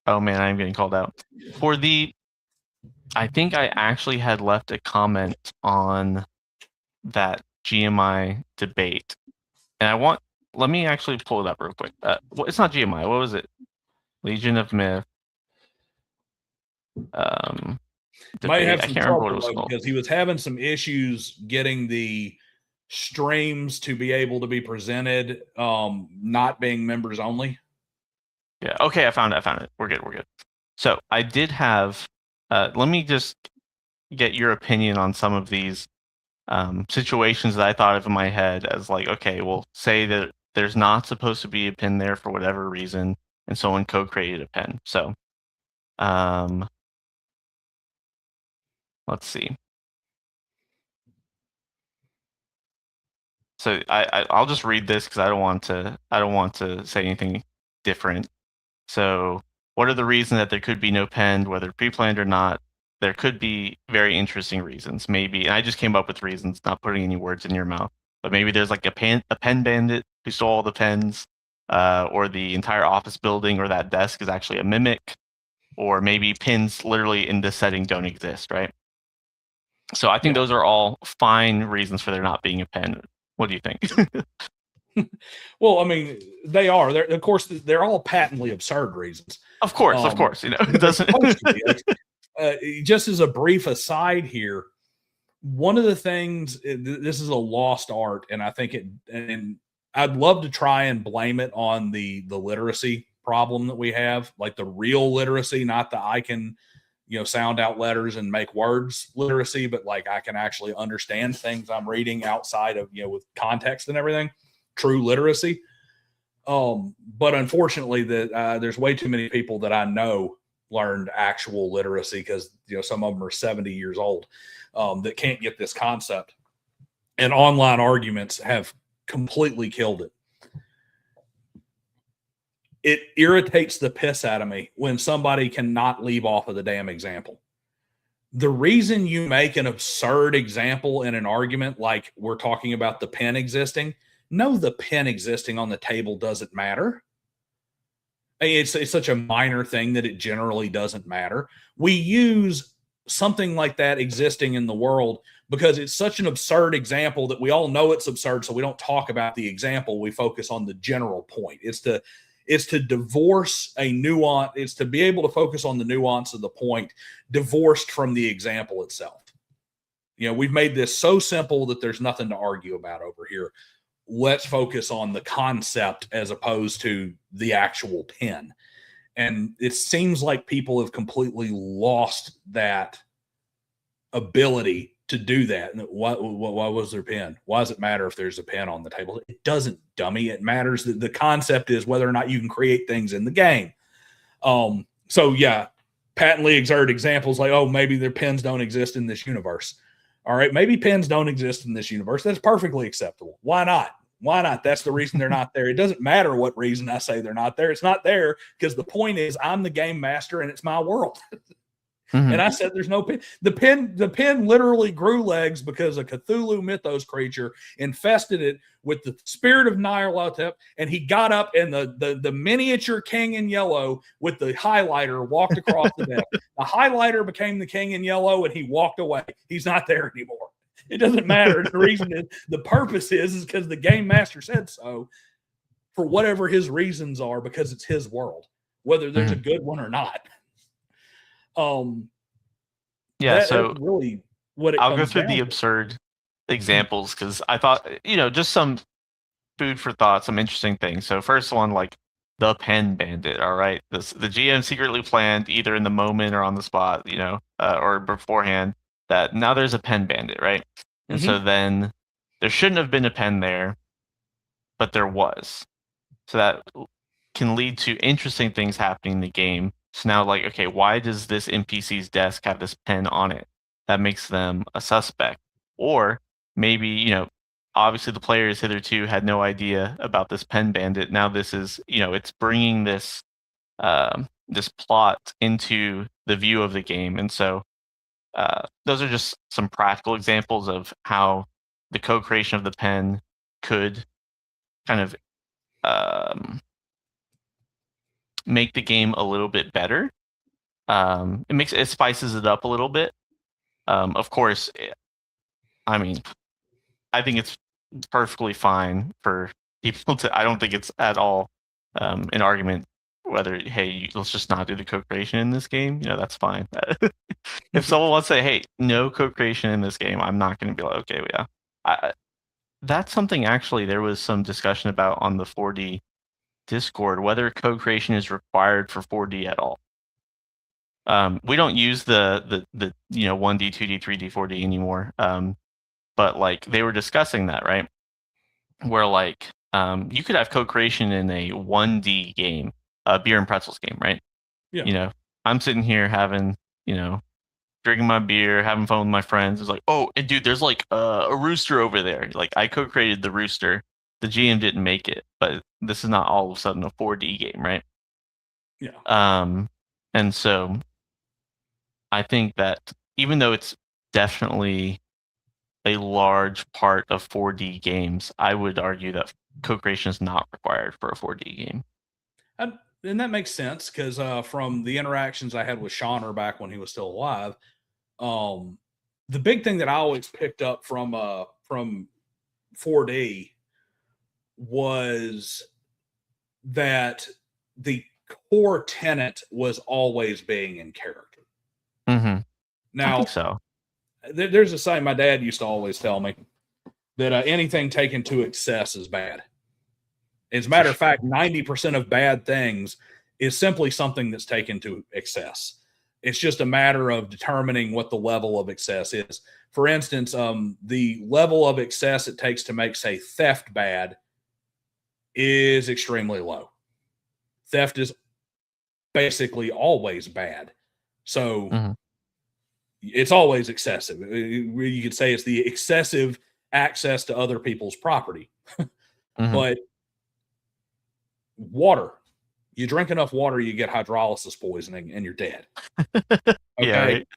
Oh man, I'm getting called out. I think I actually had left a comment on that GMI debate, and let me actually pull it up real quick. It's not GMI. What was it? Legion of Myth. Might have some trouble because he was having some issues getting the streams to be able to be presented, not being members only. Yeah. Okay. I found it. We're good. So I did have. Let me just get your opinion on some of these situations that I thought of in my head as like, okay, well, say that there's not supposed to be a pin there for whatever reason, and someone co-created a pin. So, let's see. So I'll just read this because I don't want to say anything different. So, what are the reasons that there could be no pen, whether pre-planned or not? There could be very interesting reasons, maybe. And I just came up with reasons, not putting any words in your mouth. But maybe there's like a pen bandit who stole all the pens, or the entire office building or that desk is actually a mimic, or maybe pins literally in this setting don't exist, right? So I think those are all fine reasons for there not being a pen. What do you think? Well, I mean, they are. Of course, they're all patently absurd reasons. Of course, it doesn't. Just as a brief aside here, one of the things, this is a lost art, and I think and I'd love to try and blame it on the literacy problem that we have, like the real literacy, not the I can, sound out letters and make words literacy, but like I can actually understand things I'm reading outside of, with context and everything, true literacy. But unfortunately there's way too many people that I know learned actual literacy because, some of them are 70 years old, that can't get this concept, and online arguments have completely killed it. it irritates the piss out of me when somebody cannot leave off of the damn example. The reason you make an absurd example in an argument, like we're talking about the pen existing, no, the pen existing on the table doesn't matter. It's such a minor thing that it generally doesn't matter. We use something like that existing in the world because it's such an absurd example that we all know it's absurd, so we don't talk about the example. We focus on the general point. It's to divorce a nuance. It's to be able to focus on the nuance of the point, divorced from the example itself. We've made this so simple that there's nothing to argue about over here. Let's focus on the concept as opposed to the actual pen. And it seems like people have completely lost that ability to do that. Why was there a pen? Why does it matter if there's a pen on the table? It doesn't, dummy. It matters that the concept is whether or not you can create things in the game. So yeah, patently absurd examples like, oh, maybe their pens don't exist in this universe. All right, maybe pens don't exist in this universe. That's perfectly acceptable. Why not? Why not? That's the reason they're not there. It doesn't matter what reason I say they're not there. It's not there because the point is I'm the game master and it's my world. Mm-hmm. And I said there's no pen. The pen literally grew legs because a Cthulhu mythos creature infested it with the spirit of Nyarlathotep, and he got up and the miniature king in yellow with the highlighter walked across the deck. The highlighter became the king in yellow and he walked away. He's not there anymore. It doesn't matter. The reason is the purpose is because the game master said so for whatever his reasons are, because it's his world, whether there's a good one or not. So really what I'll go through the absurd examples because I thought, just some food for thought, some interesting things. So first one, like the pen bandit. All right, the GM secretly planned either in the moment or on the spot, or beforehand, that now there's a pen bandit, right? And so then there shouldn't have been a pen there, but there was. So that can lead to interesting things happening in the game. So now, like, okay, why does this NPC's desk have this pen on it? That makes them a suspect. Or maybe, obviously the players hitherto had no idea about this pen bandit. Now this is, it's bringing this this plot into the view of the game. And so those are just some practical examples of how the co-creation of the pen could kind of make the game a little bit better. It spices it up a little bit. Of course, I think it's perfectly fine for people to. I don't think it's at all an argument whether, hey, let's just not do the co-creation in this game. That's fine. If someone wants to say, hey, no co-creation in this game, I'm not going to be like, okay, yeah. That's something actually there was some discussion about on the 4D Discord, whether co-creation is required for 4D at all. We don't use the 1D, 2D, 3D, 4D anymore. But like they were discussing that, right? Where like you could have co-creation in a 1D game, a beer and pretzels game, right? Yeah. I'm sitting here having, drinking my beer, having fun with my friends. It's like, oh, and dude, there's like a rooster over there. Like I co-created the rooster. The GM didn't make it, but this is not all of a sudden a 4D game, right? Yeah. And so I think that even though it's definitely a large part of 4D games, I would argue that co-creation is not required for a 4D game. And that makes sense because from the interactions I had with Shauner back when he was still alive, the big thing that I always picked up from 4D was that the core tenet was always being in character. Mm-hmm. Now, I think so. There's a saying my dad used to always tell me that anything taken to excess is bad. As a matter of fact, 90% of bad things is simply something that's taken to excess. It's just a matter of determining what the level of excess is. For instance, the level of excess it takes to make, say, theft bad is extremely low. Theft is basically always bad. So it's always excessive. You could say it's the excessive access to other people's property. But water You drink enough water, you get hydrolysis poisoning, and you're dead. Yeah, Okay. right.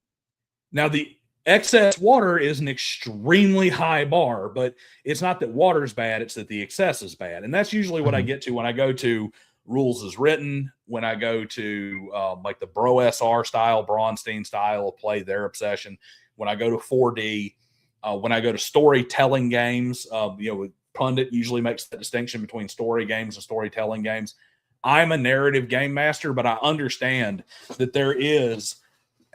Now, the excess water is an extremely high bar, but it's not that water's bad, it's that the excess is bad. And that's usually what I get to when I go to rules as written, when I go to like the Bro SR style, Braunstein style of play, their obsession, when I go to 4D, when I go to storytelling games, Pundit usually makes the distinction between story games and storytelling games. I'm a narrative game master, but I understand that there is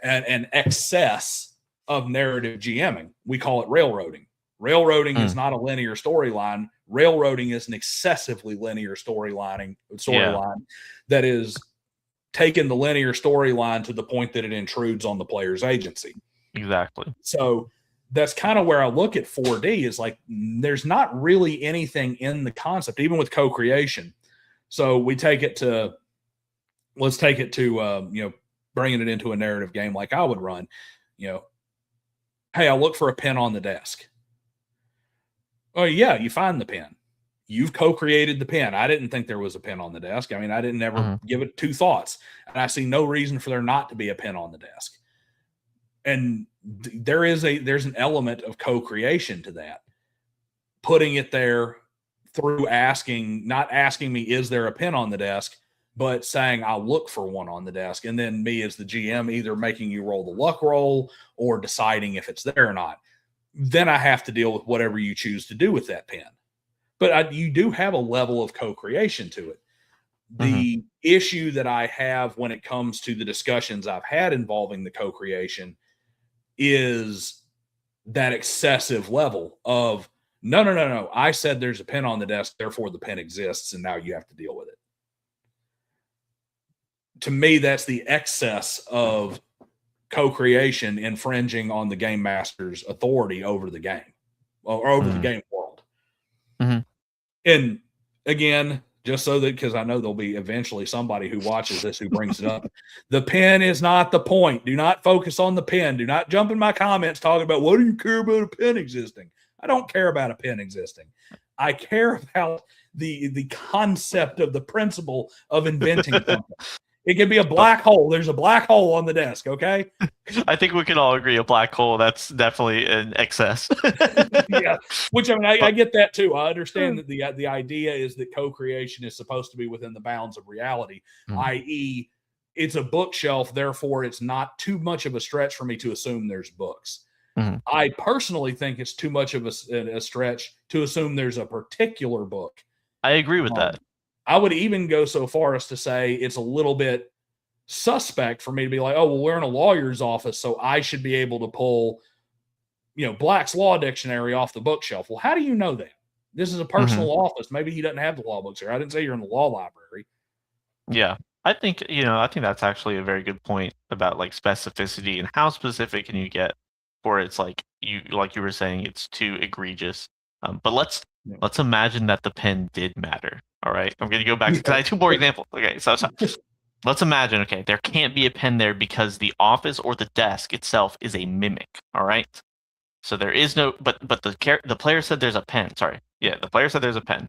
an excess of narrative GMing. We call it railroading. Railroading is not a linear storyline. Railroading is an excessively linear storyline that is taking the linear storyline to the point that it intrudes on the player's agency. Exactly. So that's kind of where I look at 4D is like there's not really anything in the concept, even with co-creation. So we take it to, let's take it to, bringing it into a narrative game like I would run, hey, I look for a pen on the desk. Oh, yeah, you find the pen. You've co-created the pen. I didn't think there was a pen on the desk. I mean, I didn't ever give it two thoughts. And I see no reason for there not to be a pen on the desk. And there's an element of co-creation to that. Putting it there through not asking me, is there a pen on the desk, but saying I'll look for one on the desk. And then me as the GM either making you roll the luck roll or deciding if it's there or not. Then I have to deal with whatever you choose to do with that pen. But you do have a level of co-creation to it. The issue that I have when it comes to the discussions I've had involving the co-creation is that excessive level of, no. I said there's a pen on the desk, therefore the pen exists, and now you have to deal with it. To me, that's the excess of co-creation infringing on the game master's authority over the game or over the game world. And again, just so that, because I know there'll be eventually somebody who watches this who brings it up, the pen is not the point. Do not focus on the pen. Do not jump in my comments talking about, what do you care about a pen existing? I don't care about a pen existing. I care about the concept of the principle of inventing something. It can be a black hole. There's a black hole on the desk, okay? I think we can all agree a black hole, that's definitely an excess. Yeah, which I mean, I get that too. I understand that the idea is that co-creation is supposed to be within the bounds of reality, i.e., it's a bookshelf, therefore it's not too much of a stretch for me to assume there's books. I personally think it's too much of a stretch to assume there's a particular book. I agree with that. I would even go so far as to say it's a little bit suspect for me to be like, oh, well, we're in a lawyer's office, so I should be able to pull, Black's Law Dictionary off the bookshelf. Well, how do you know that? This is a personal office. Maybe he doesn't have the law books here. I didn't say you're in the law library. Yeah. I think that's actually a very good point about like specificity and how specific can you get for it's like you were saying, it's too egregious. But let's imagine that the pen did matter. All right. I'm going to go back because I have two more examples. Okay. So let's imagine, okay, there can't be a pen there because the office or the desk itself is a mimic. All right. So there is no, but the player said there's a pen. Sorry. Yeah. The player said there's a pen.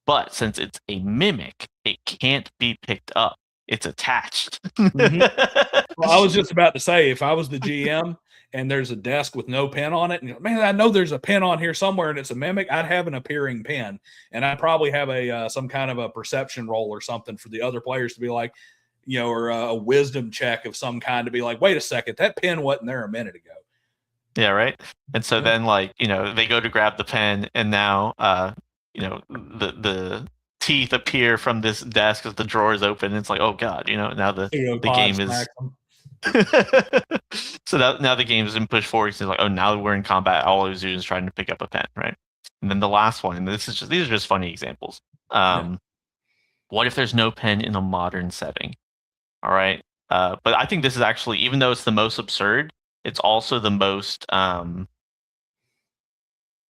But since it's a mimic, it can't be picked up. It's attached. Well, I was just about to say, if I was the GM and there's a desk with no pen on it, and man, I know there's a pen on here somewhere and it's a mimic, I'd have an appearing pen. And I'd probably have some kind of a perception roll or something for the other players to be like, or a wisdom check of some kind to be like, wait a second, that pen wasn't there a minute ago. Yeah, right. And so then they go to grab the pen and now the teeth appear from this desk as the drawer is open. And it's like, oh god, now the game is so now the game is in push forward. It's like, oh, now we're in combat. All I was doing is trying to pick up a pen, right? And then the last one, and these are just funny examples. What if there's no pen in a modern setting? All right. But I think this is actually, even though it's the most absurd, it's also the most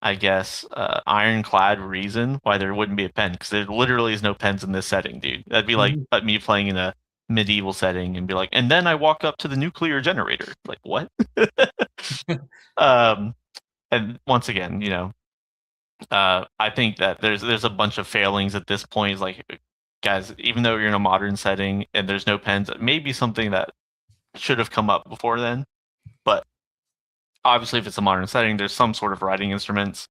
ironclad reason why there wouldn't be a pen, because there literally is no pens in this setting, dude. That'd be like me playing in a medieval setting and be like, and then I walk up to the nuclear generator. Like, what? And once again, I think that there's a bunch of failings at this point. Like, guys, even though you're in a modern setting and there's no pens, it may be something that should have come up before then. But obviously, if it's a modern setting, there's some sort of writing instruments.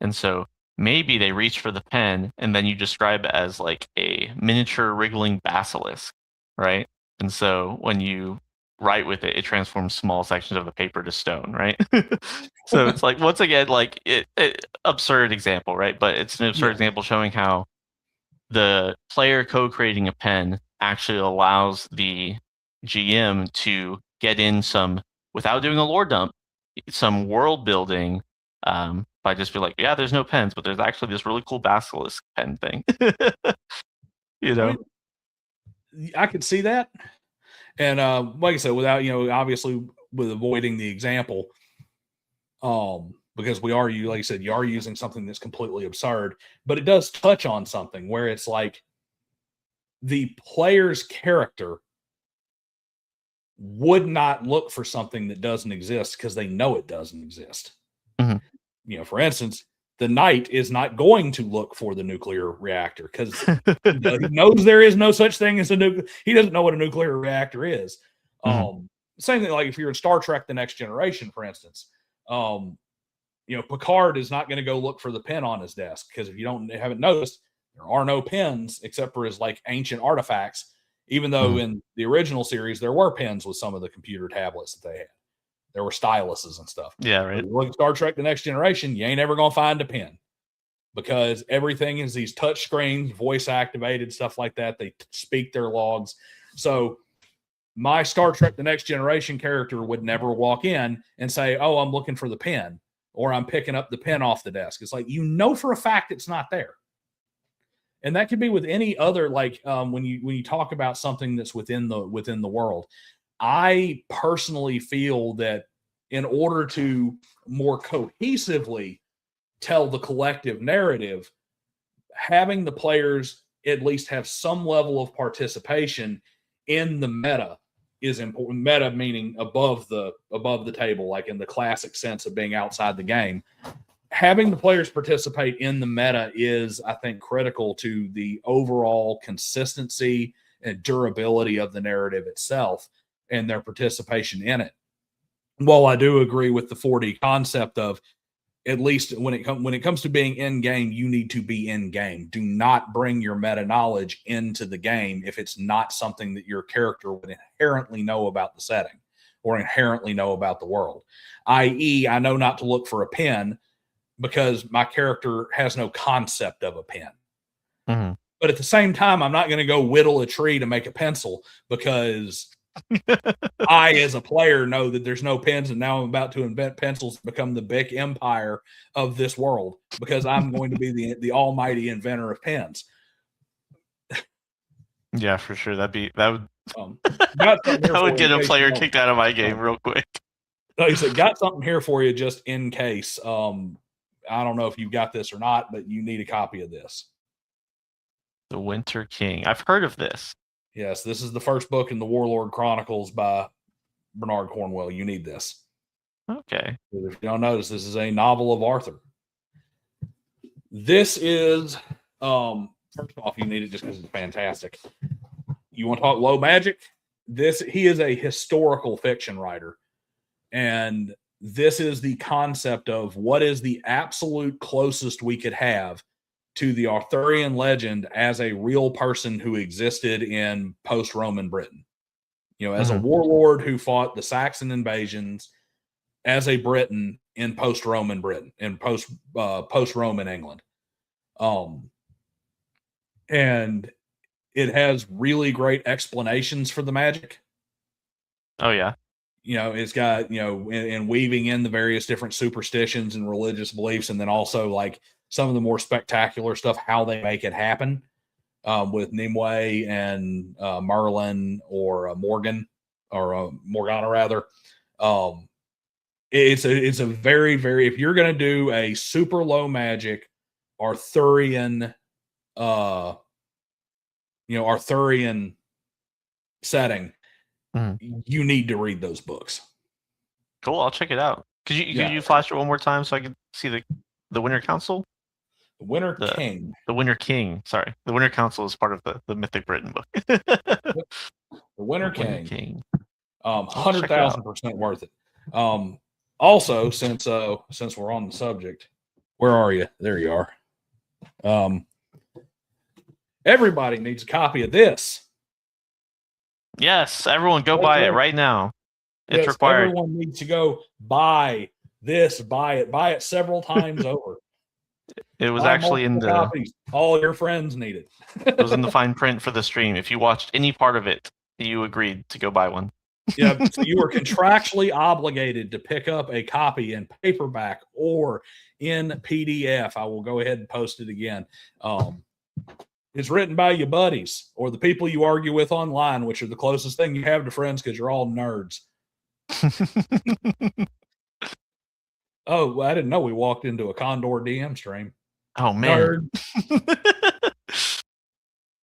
And so maybe they reach for the pen and then you describe it as like a miniature wriggling basilisk, right? And so when you write with it, it transforms small sections of the paper to stone, right? So it's like, once again, like absurd example, right? But it's an absurd example showing how the player co-creating a pen actually allows the GM to get in some, without doing a lore dump, some world building by just be like, yeah, there's no pens, but there's actually this really cool basilisk pen thing. You know, I mean, I could see that, and like I said, without obviously with avoiding the example, because we are, you like I said, you are using something that's completely absurd, but it does touch on something where it's like the player's character would not look for something that doesn't exist because they know it doesn't exist. Mm-hmm. For instance, the knight is not going to look for the nuclear reactor because he knows there is no such thing as a nuclear. He doesn't know what a nuclear reactor is. Same thing, like if you're in Star Trek: The Next Generation, for instance. Picard is not going to go look for the pen on his desk because if you haven't noticed, there are no pens except for his like ancient artifacts. Even though in the original series there were pens with some of the computer tablets that they had. There were styluses and stuff. Yeah, right. If you look at Star Trek: The Next Generation, you ain't ever gonna find a pen because everything is these touch screens, voice activated stuff like that. They speak their logs. So my Star Trek: The Next Generation character would never walk in and say, "Oh, I'm looking for the pen," or "I'm picking up the pen off the desk." It's like for a fact it's not there. And that could be with any other, like when you talk about something that's within the world. I personally feel that in order to more cohesively tell the collective narrative, having the players at least have some level of participation in the meta is important. Meta meaning above the table, like in the classic sense of being outside the game. Having the players participate in the meta is, I think, critical to the overall consistency and durability of the narrative itself and their participation in it. While I do agree with the 4D concept of, at least when it comes to being in game, you need to be in game. Do not bring your meta knowledge into the game if it's not something that your character would inherently know about the setting or inherently know about the world. I.e., I know not to look for a pen because my character has no concept of a pen. Mm-hmm. But at the same time, I'm not going to go whittle a tree to make a pencil because I, as a player, know that there's no pens, and now I'm about to invent pencils to become the big empire of this world because I'm going to be the almighty inventor of pens. Yeah, for sure. That would that would get a player kicked out of my game real quick. Like I said, got something here for you just in case. I don't know if you've got this or not, but you need a copy of this. The Winter King. I've heard of this. Yes, this is the first book in the Warlord Chronicles by Bernard Cornwell. You need this. Okay. If you don't notice, this is a novel of Arthur. This is, first off, you need it just because it's fantastic. You want to talk low magic? He is a historical fiction writer. And this is the concept of what is the absolute closest we could have to the Arthurian legend as a real person who existed in post-Roman Britain. As a warlord who fought the Saxon invasions as a Briton in post-Roman Britain, in post-Roman England. And it has really great explanations for the magic. Oh, yeah. It's got, and weaving in the various different superstitions and religious beliefs, and then also like some of the more spectacular stuff, how they make it happen with Nimue and Merlin or Morgan or Morgana rather. It's a very, very, if you're going to do a super low magic Arthurian, Arthurian setting, you need to read those books. Cool, I'll check it out. Could you flash it one more time so I can see the Winter Council? The Winter The King. The Winter King. Sorry, the Winter Council is part of the Mythic Britain book. The Winter The Winter King. King. 100,000% worth it. Also, since we're on the subject, where are you? There you are. Everybody needs a copy of this. Yes, everyone go buy it right now. It's required. Everyone needs to go buy this, buy it several times over. It was actually in the copies. All your friends need it. It was in the fine print for the stream. If you watched any part of it, you agreed to go buy one. Yeah, so you were contractually obligated to pick up a copy in paperback or in PDF. I will go ahead and post it again. It's written by your buddies or the people you argue with online, which are the closest thing you have to friends because you're all nerds. Oh, well, I didn't know we walked into a Condor DM stream. Oh, man. Nerd.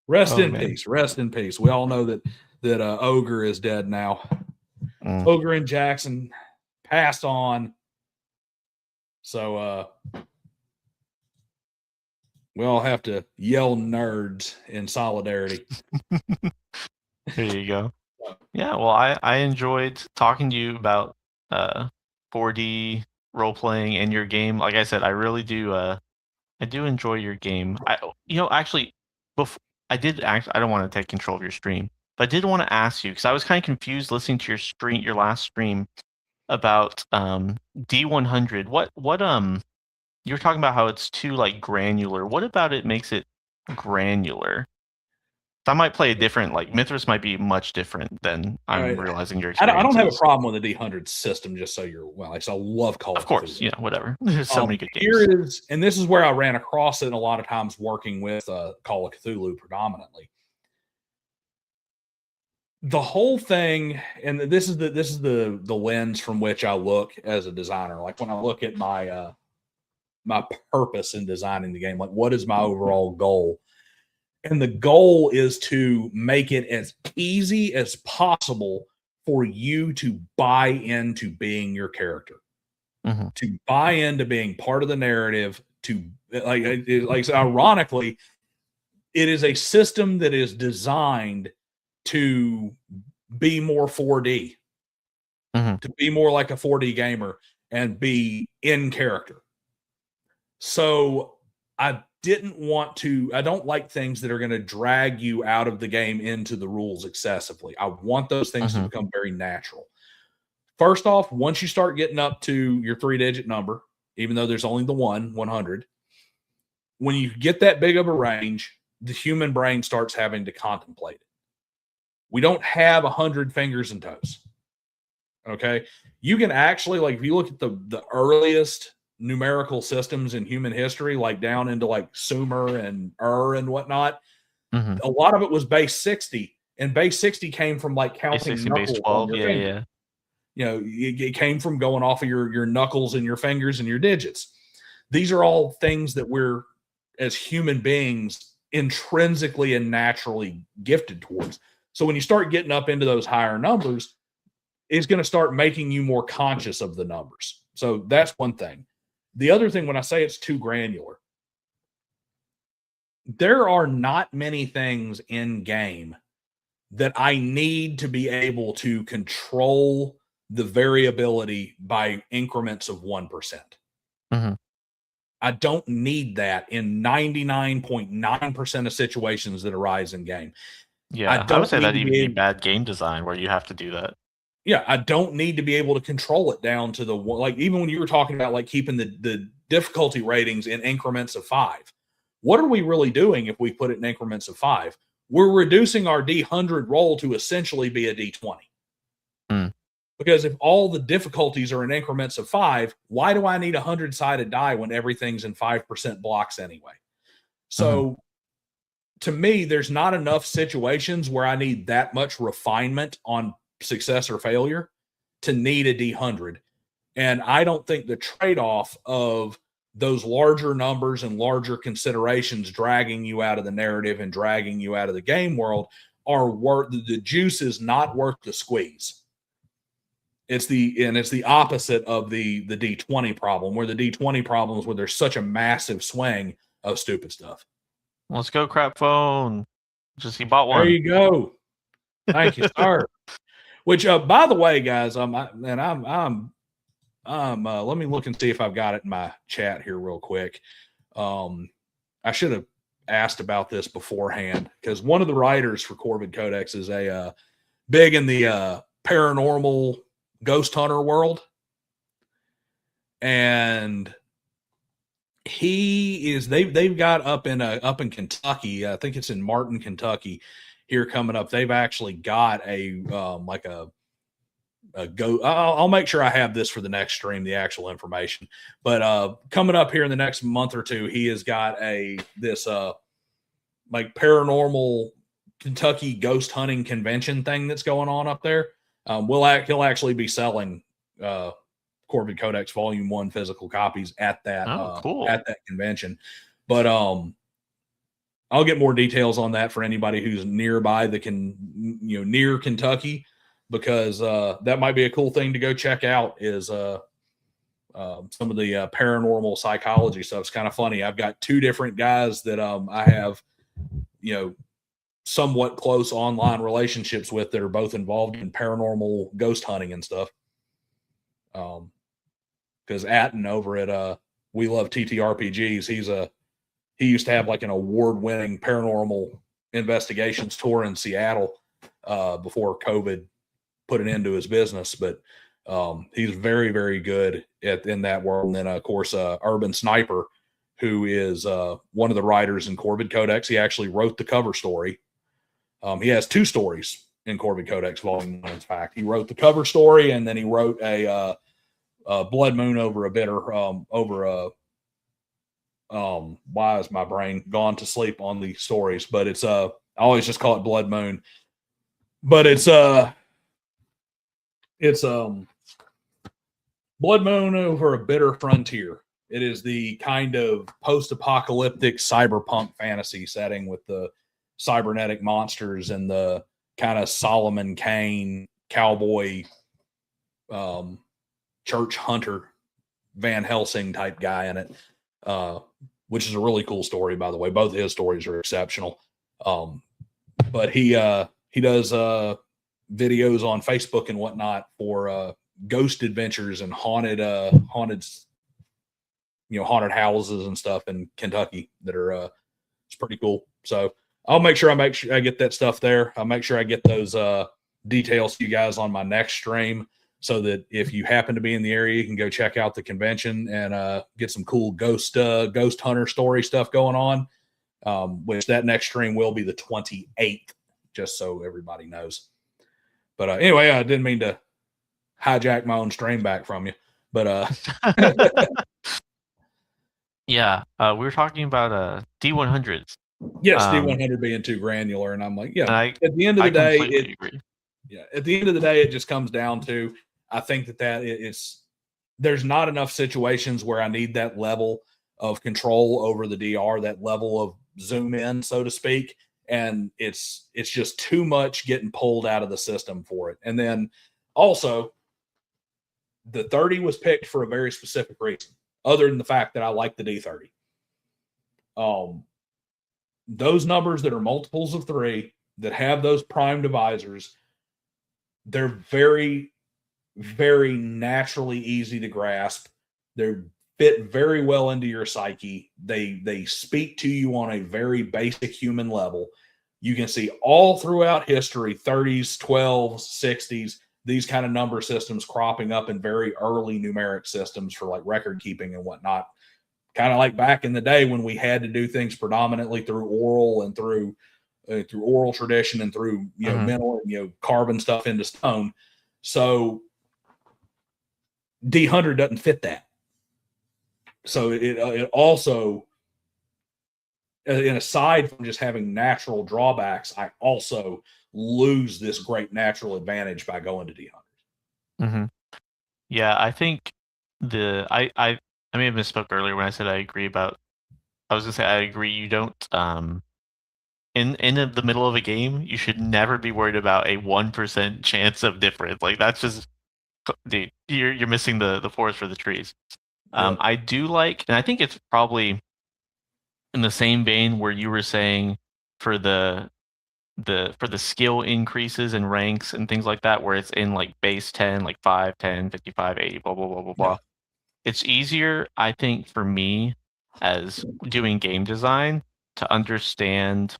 Rest in peace. Rest in peace. We all know that Ogre is dead now. Ogre and Jackson passed on. So we all have to yell nerds in solidarity. There you go. Yeah, well, I enjoyed talking to you about 4D role-playing and your game. Like I said, I really do I do enjoy your game. Actually, before I don't want to take control of your stream, but I did want to ask you, because I was kind of confused listening to your last stream about D100. What you were talking about how it's too like granular. What about it makes it granular? I might play a different, like Mithras might be much different than I'm realizing your experience. I don't have a problem with the D100 system, just so you're well. I love Call of course, Cthulhu. Whatever. There's so many good games. Here is, and this is where I ran across it a lot of times working with Call of Cthulhu predominantly. The whole thing, and this is the lens from which I look as a designer. Like when I look at my my purpose in designing the game, like what is my overall goal? And the goal is to make it as easy as possible for you to buy into being your character, to buy into being part of the narrative. To like ironically, it is a system that is designed to be more 4D, to be more like a 4D gamer and be in character. So I don't like things that are going to drag you out of the game into the rules excessively. I want those things to become very natural. First off, once you start getting up to your 3-digit number, even though there's only the 100, when you get that big of a range, the human brain starts having to contemplate it. We don't have 100 fingers and toes. Okay. You can actually, like, if you look at the earliest numerical systems in human history, like down into like Sumer and and whatnot, a lot of it was base 60, and base 60 came from like counting base knuckles 12, on your finger. It came from going off of your knuckles and your fingers and your digits. These are all things that we're, as human beings, intrinsically and naturally gifted towards. So when you start getting up into those higher numbers, it's going to start making you more conscious of the numbers. So that's one thing. The other thing, when I say it's too granular, there are not many things in game that I need to be able to control the variability by increments of 1%. I don't need that in 99.9% of situations that arise in game. Yeah, I would say that even be bad game design where you have to do that. Yeah, I don't need to be able to control it down to the one. Like, even when you were talking about like keeping the difficulty ratings in increments of 5, what are we really doing if we put it in increments of 5? We're reducing our D100 roll to essentially be a D20. Because if all the difficulties are in increments of 5, why do I need a 100-sided die when everything's in 5% blocks anyway? So to me, there's not enough situations where I need that much refinement on success or failure to need a D100. And I don't think the trade-off of those larger numbers and larger considerations dragging you out of the narrative and dragging you out of the game world are worth, the juice is not worth the squeeze. It's the opposite of the D20 problem, where the D20 problem is where there's such a massive swing of stupid stuff. Let's go, crap phone. He bought one. There you go. Thank you, sir. Which, by the way, guys, I'm let me look and see if I've got it in my chat here real quick. I should have asked about this beforehand because one of the writers for Corvid Codex is a big in the paranormal ghost hunter world, and they've got up in Kentucky. I think it's in Martin, Kentucky. Here coming up, they've actually got a go. I'll make sure I have this for the next stream, the actual information. But coming up here in the next month or two, he has got this like paranormal Kentucky ghost hunting convention thing that's going on up there. He'll actually be selling Corvid Codex Volume 1 physical copies at that cool. at that convention. But I'll get more details on that for anybody who's nearby that near Kentucky, because that might be a cool thing to go check out is some of the paranormal psychology stuff. It's kind of funny. I've got two different guys that I have, somewhat close online relationships with that are both involved in paranormal ghost hunting and stuff. Because Atten over at We Love TTRPGs, he used to have like an award-winning paranormal investigations tour in Seattle before COVID put an end to his business. But he's very, very good in that world. And then, of course, Urban Sniper, who is one of the writers in Corvid Codex. He actually wrote the cover story. He has two stories in Corvid Codex Volume 1, in fact. He wrote the cover story, and then he wrote a Blood Moon over a bitter why is my brain gone to sleep on the stories? But it's I always just call it Blood Moon. But it's Blood Moon over a bitter frontier. It is the kind of post-apocalyptic cyberpunk fantasy setting with the cybernetic monsters and the kind of Solomon Kane cowboy church hunter Van Helsing type guy in it. Which is a really cool story, by the way. Both of his stories are exceptional. But he does videos on Facebook and whatnot for ghost adventures and haunted houses and stuff in Kentucky that are it's pretty cool. So I'll make sure I get that stuff there. I'll make sure I get those details to you guys on my next stream, so that if you happen to be in the area, you can go check out the convention and get some cool ghost hunter story stuff going on, which that next stream will be the 28th, just so everybody knows. But anyway, I didn't mean to hijack my own stream back from you. But yeah, we were talking about D100s. Yes, D100 being too granular, and I'm like, at the end of the day, agree. Yeah, at the end of the day, it just comes down to, I think there's not enough situations where I need that level of control over the DR, that level of zoom in, so to speak. And it's just too much getting pulled out of the system for it. And then also, the 30 was picked for a very specific reason, other than the fact that I like the D30. Those numbers that are multiples of 3 that have those prime divisors, they're very, very naturally easy to grasp. They fit very well into your psyche. They speak to you on a very basic human level. You can see all throughout history, 30s, 12s, 60s, these kind of number systems cropping up in very early numeric systems for like record keeping and whatnot. Kind of like back in the day when we had to do things predominantly through oral and through oral tradition and through mental carving stuff into stone. So D100 doesn't fit that. So it also, and aside from just having natural drawbacks, I also lose this great natural advantage by going to D100. Mm-hmm. Yeah, I think I may have misspoke earlier when I said I agree about. I was gonna say I agree. You don't in the middle of a game, you should never be worried about a 1% chance of difference. Like that's just, dude, you're missing the forest for the trees. Yep. I do like, and I think it's probably in the same vein where you were saying for the skill increases and ranks and things like that, where it's in like base 10, like 5, 10, 55, 80, blah, blah, blah, blah, blah. Yeah. It's easier, I think, for me as doing game design to understand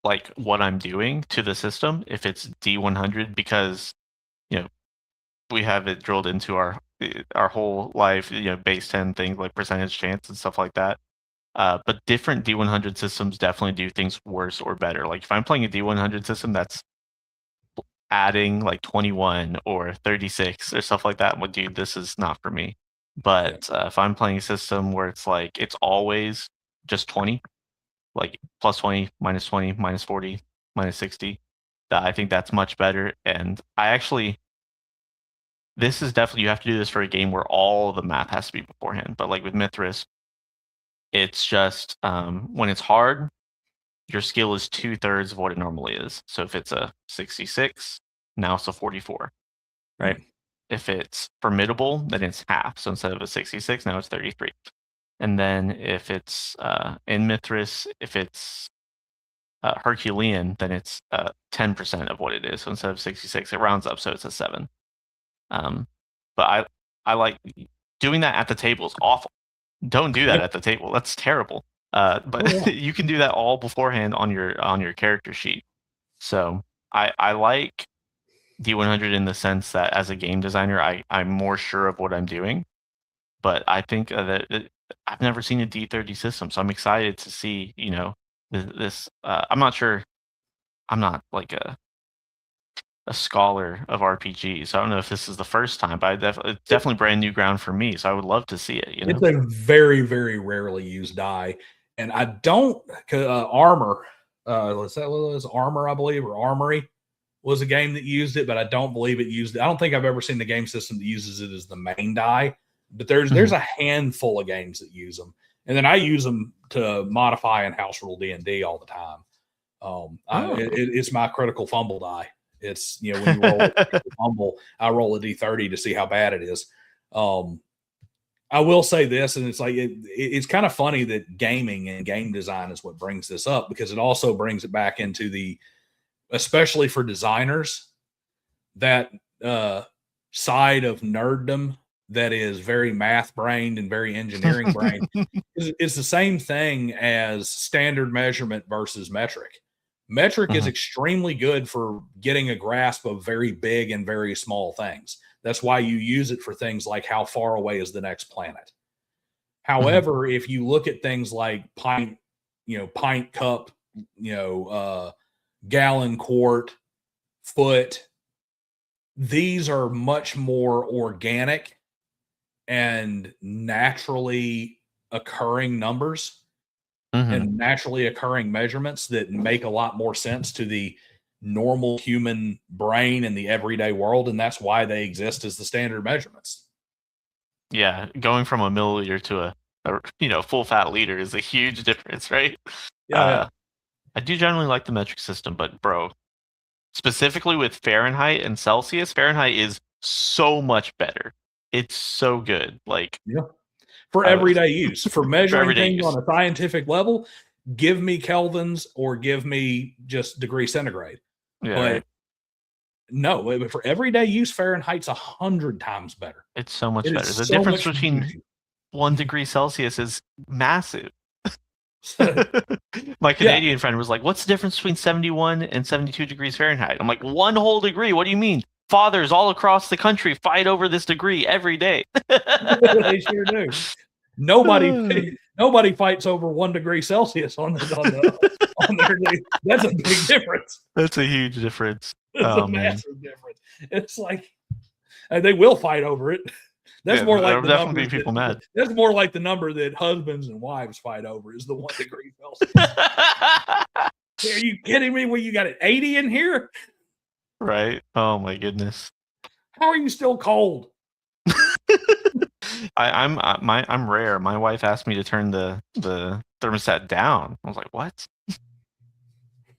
like what I'm doing to the system if it's D100, because we have it drilled into our whole life, base 10 things like percentage chance and stuff like that. But different D100 systems definitely do things worse or better. Like if I'm playing a D100 system that's adding like 21 or 36 or stuff like that, well, dude, this is not for me. But if I'm playing a system where it's like it's always just 20, like plus 20, minus 20, minus 40, minus 60, I think that's much better. And this is definitely, you have to do this for a game where all the math has to be beforehand. But like with Mithras, it's just when it's hard, your skill is 2/3 of what it normally is. So if it's a 66, now it's a 44, right? If it's formidable, then it's half. So instead of a 66, now it's 33. And then if it's in Mithras, if it's Herculean, then it's 10% of what it is. So instead of 66, it rounds up, so it's a 7. But I like doing that at the table is awful. Don't do that at the table. That's terrible. But you can do that all beforehand on your character sheet. So I like D100 in the sense that as a game designer, I'm more sure of what I'm doing. But I think that I've never seen a D30 system, so I'm excited to see this. I'm not sure. I'm not like a scholar of RPGs, so I don't know if this is the first time, but it's definitely brand new ground for me. So I would love to see it. It's a very, very rarely used die, and I don't Armor. Was that what it was? Armor, I believe, or Armory was a game that used it, but I don't believe it used it. I don't think I've ever seen the game system that uses it as the main die, but there's a handful of games that use them, and then I use them to modify and house rule D&D all the time. It's my critical fumble die. It's when you roll a fumble, I roll a D30 to see how bad it is. I will say this, and it's like it's kind of funny that gaming and game design is what brings this up, because it also brings it back into especially for designers, that side of nerddom that is very math brained and very engineering brained. It's the same thing as standard measurement versus metric. Metric is extremely good for getting a grasp of very big and very small things. That's why you use it for things like how far away is the next planet. However, if you look at things like pint cup, gallon, quart, foot, these are much more organic and naturally occurring numbers and naturally occurring measurements that make a lot more sense to the normal human brain in the everyday world, and that's why they exist as the standard measurements. Yeah, going from a milliliter to a full fat liter is a huge difference, right? Yeah. I do generally like the metric system, but bro, specifically with Fahrenheit and Celsius, Fahrenheit is so much better. It's so good. Like, for everyday use, for measuring things use on a scientific level, give me kelvins or give me just degree centigrade. Yeah, but right. No, for everyday use, Fahrenheit's 100 times better. It's so much better. The difference between 1 degree Celsius is massive. My Canadian friend was like, "What's the difference between 71 and 72 degrees Fahrenheit?" I'm like, 1 whole degree. What do you mean? Fathers all across the country fight over this degree every day. They sure do. Nobody fights over 1 degree Celsius on their day. That's a big difference. That's a huge difference. It's a massive difference. It's like they will fight over it. That's more like the definitely people mad. That's more like the number that husbands and wives fight over is the 1 degree Celsius. Are you kidding me? Well, you got an 80 in here, right? Oh my goodness! How are you still cold? I'm rare. My wife asked me to turn the thermostat down. I was like, what?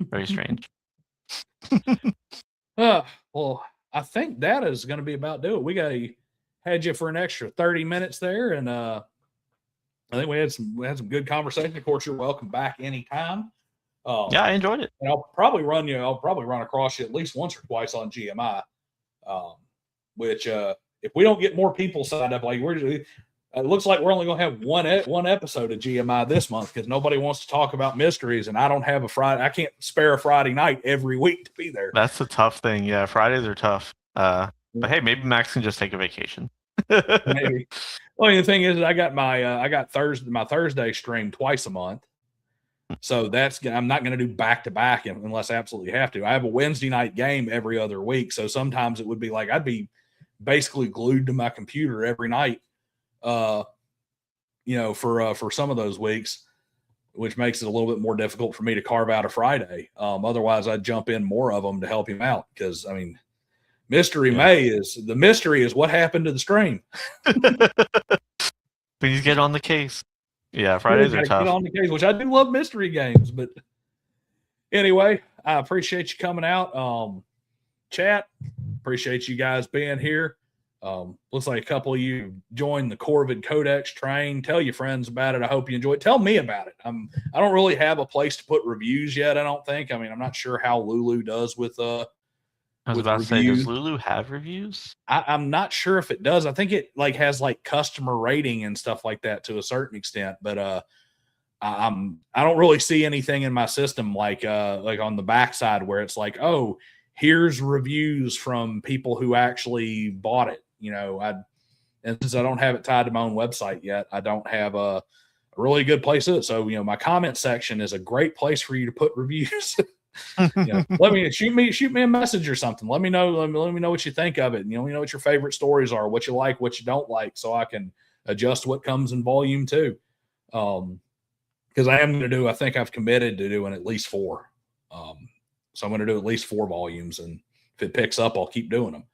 Very strange. Well, I think that is going to be about do it. We had you for an extra 30 minutes there, and I think we had some good conversation. Of course, you're welcome back anytime. Yeah, I enjoyed it. And I'll probably run across you at least once or twice on GMI. Which if we don't get more people signed up, like it looks like we're only going to have one episode of GMI this month because nobody wants to talk about mysteries, and I don't have a Friday. I can't spare a Friday night every week to be there. That's the tough thing. Yeah, Fridays are tough. But hey, maybe Max can just take a vacation. Maybe. Well, the thing is, I got my Thursday stream twice a month. So I'm not going to do back to back unless I absolutely have to. I have a Wednesday night game every other week. So sometimes it would be like I'd be basically glued to my computer every night, for some of those weeks, which makes it a little bit more difficult for me to carve out a Friday. Otherwise, I'd jump in more of them to help him out because, I mean, mystery is what happened to the stream. Please get on the case. Yeah, Fridays are tough. Get on the case, which I do love mystery games. But anyway, I appreciate you coming out. Chat, appreciate you guys being here. Looks like a couple of you joined the Corvid Codex train. Tell your friends about it. I hope you enjoy it. Tell me about it. I don't really have a place to put reviews yet, I don't think. I mean, I'm not sure how Lulu does with I was about to say, does Lulu have reviews? I'm not sure if it does. I think it has customer rating and stuff like that to a certain extent, but I don't really see anything in my system like on the backside where it's like, oh, here's reviews from people who actually bought it. And since I don't have it tied to my own website yet, I don't have a really good place to it. So, my comment section is a great place for you to put reviews. Let me shoot me a message or something. Let me know what you think of it. Let me know what your favorite stories are, what you like, what you don't like, so I can adjust what comes in volume 2. Because I think I've committed to doing at least 4. So I'm going to do at least 4 volumes, and if it picks up, I'll keep doing them.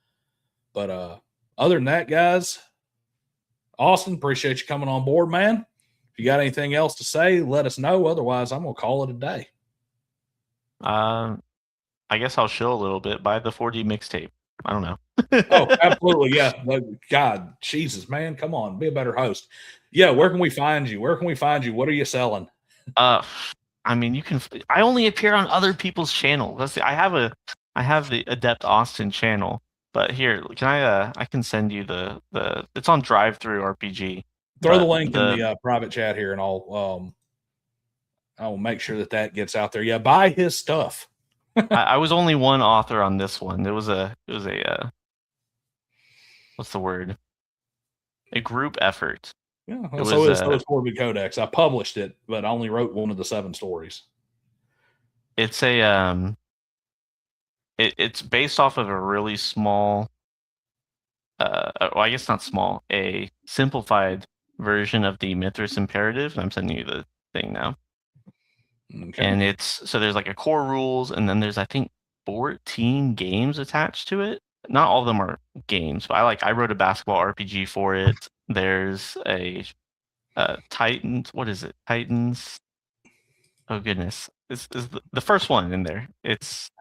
But other than that, guys, Austin, appreciate you coming on board, man. If you got anything else to say, let us know. Otherwise, I'm going to call it a day. I guess I'll chill a little bit. Buy the 4D mixtape. I don't know. Oh, absolutely. Yeah. God, Jesus, man. Come on. Be a better host. Yeah. Where can we find you? What are you selling? I mean, I only appear on other people's channels. Let's see. I have the Adept Austin channel, but here, I can send you it's on Drive-Thru RPG. Throw the link in the private chat here, and I will make sure that gets out there. Yeah, buy his stuff. I was only one author on this one. It was a what's the word? A group effort. Yeah, so is Corvid Codex. I published it, but I only wrote one of the 7 stories. It's it's based off of a really small, I guess not small, a simplified version of the Mithras Imperative. I'm sending you the thing now. Okay. And there's a core rules, and then there's I think 14 games attached to it. Not all of them are games, but I wrote a basketball RPG for it. There's a Titans. What is it? Titans. Oh goodness, this is the first one in there. It's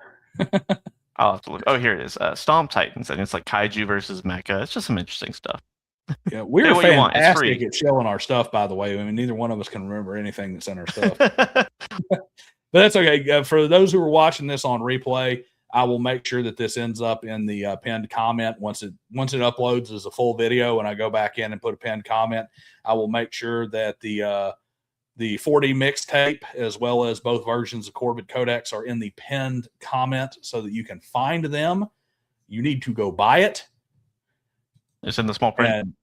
I'll have to look. Oh, here it is. Stomp Titans, and it's like kaiju versus mecha. It's just some interesting stuff. Yeah, we're fantastic at showing our stuff, by the way. I mean, neither one of us can remember anything that's in our stuff. But that's okay. For those who are watching this on replay, I will make sure that this ends up in the pinned comment once it uploads as a full video, and I go back in and put a pinned comment. I will make sure that the 4D mixtape, as well as both versions of Corvid Codex, are in the pinned comment so that you can find them. You need to go buy it. It's in the small print.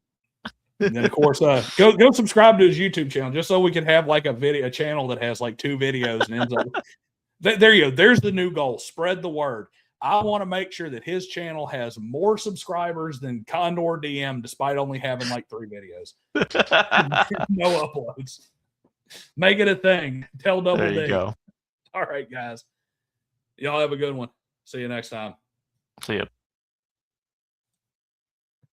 And then, of course, go subscribe to his YouTube channel just so we can have a channel that has 2 videos and ends up. There you go. There's the new goal. Spread the word. I want to make sure that his channel has more subscribers than Condor DM, despite only having 3 videos. No uploads. Make it a thing. Tell Double D. There you go. All right, guys. Y'all have a good one. See you next time. See you.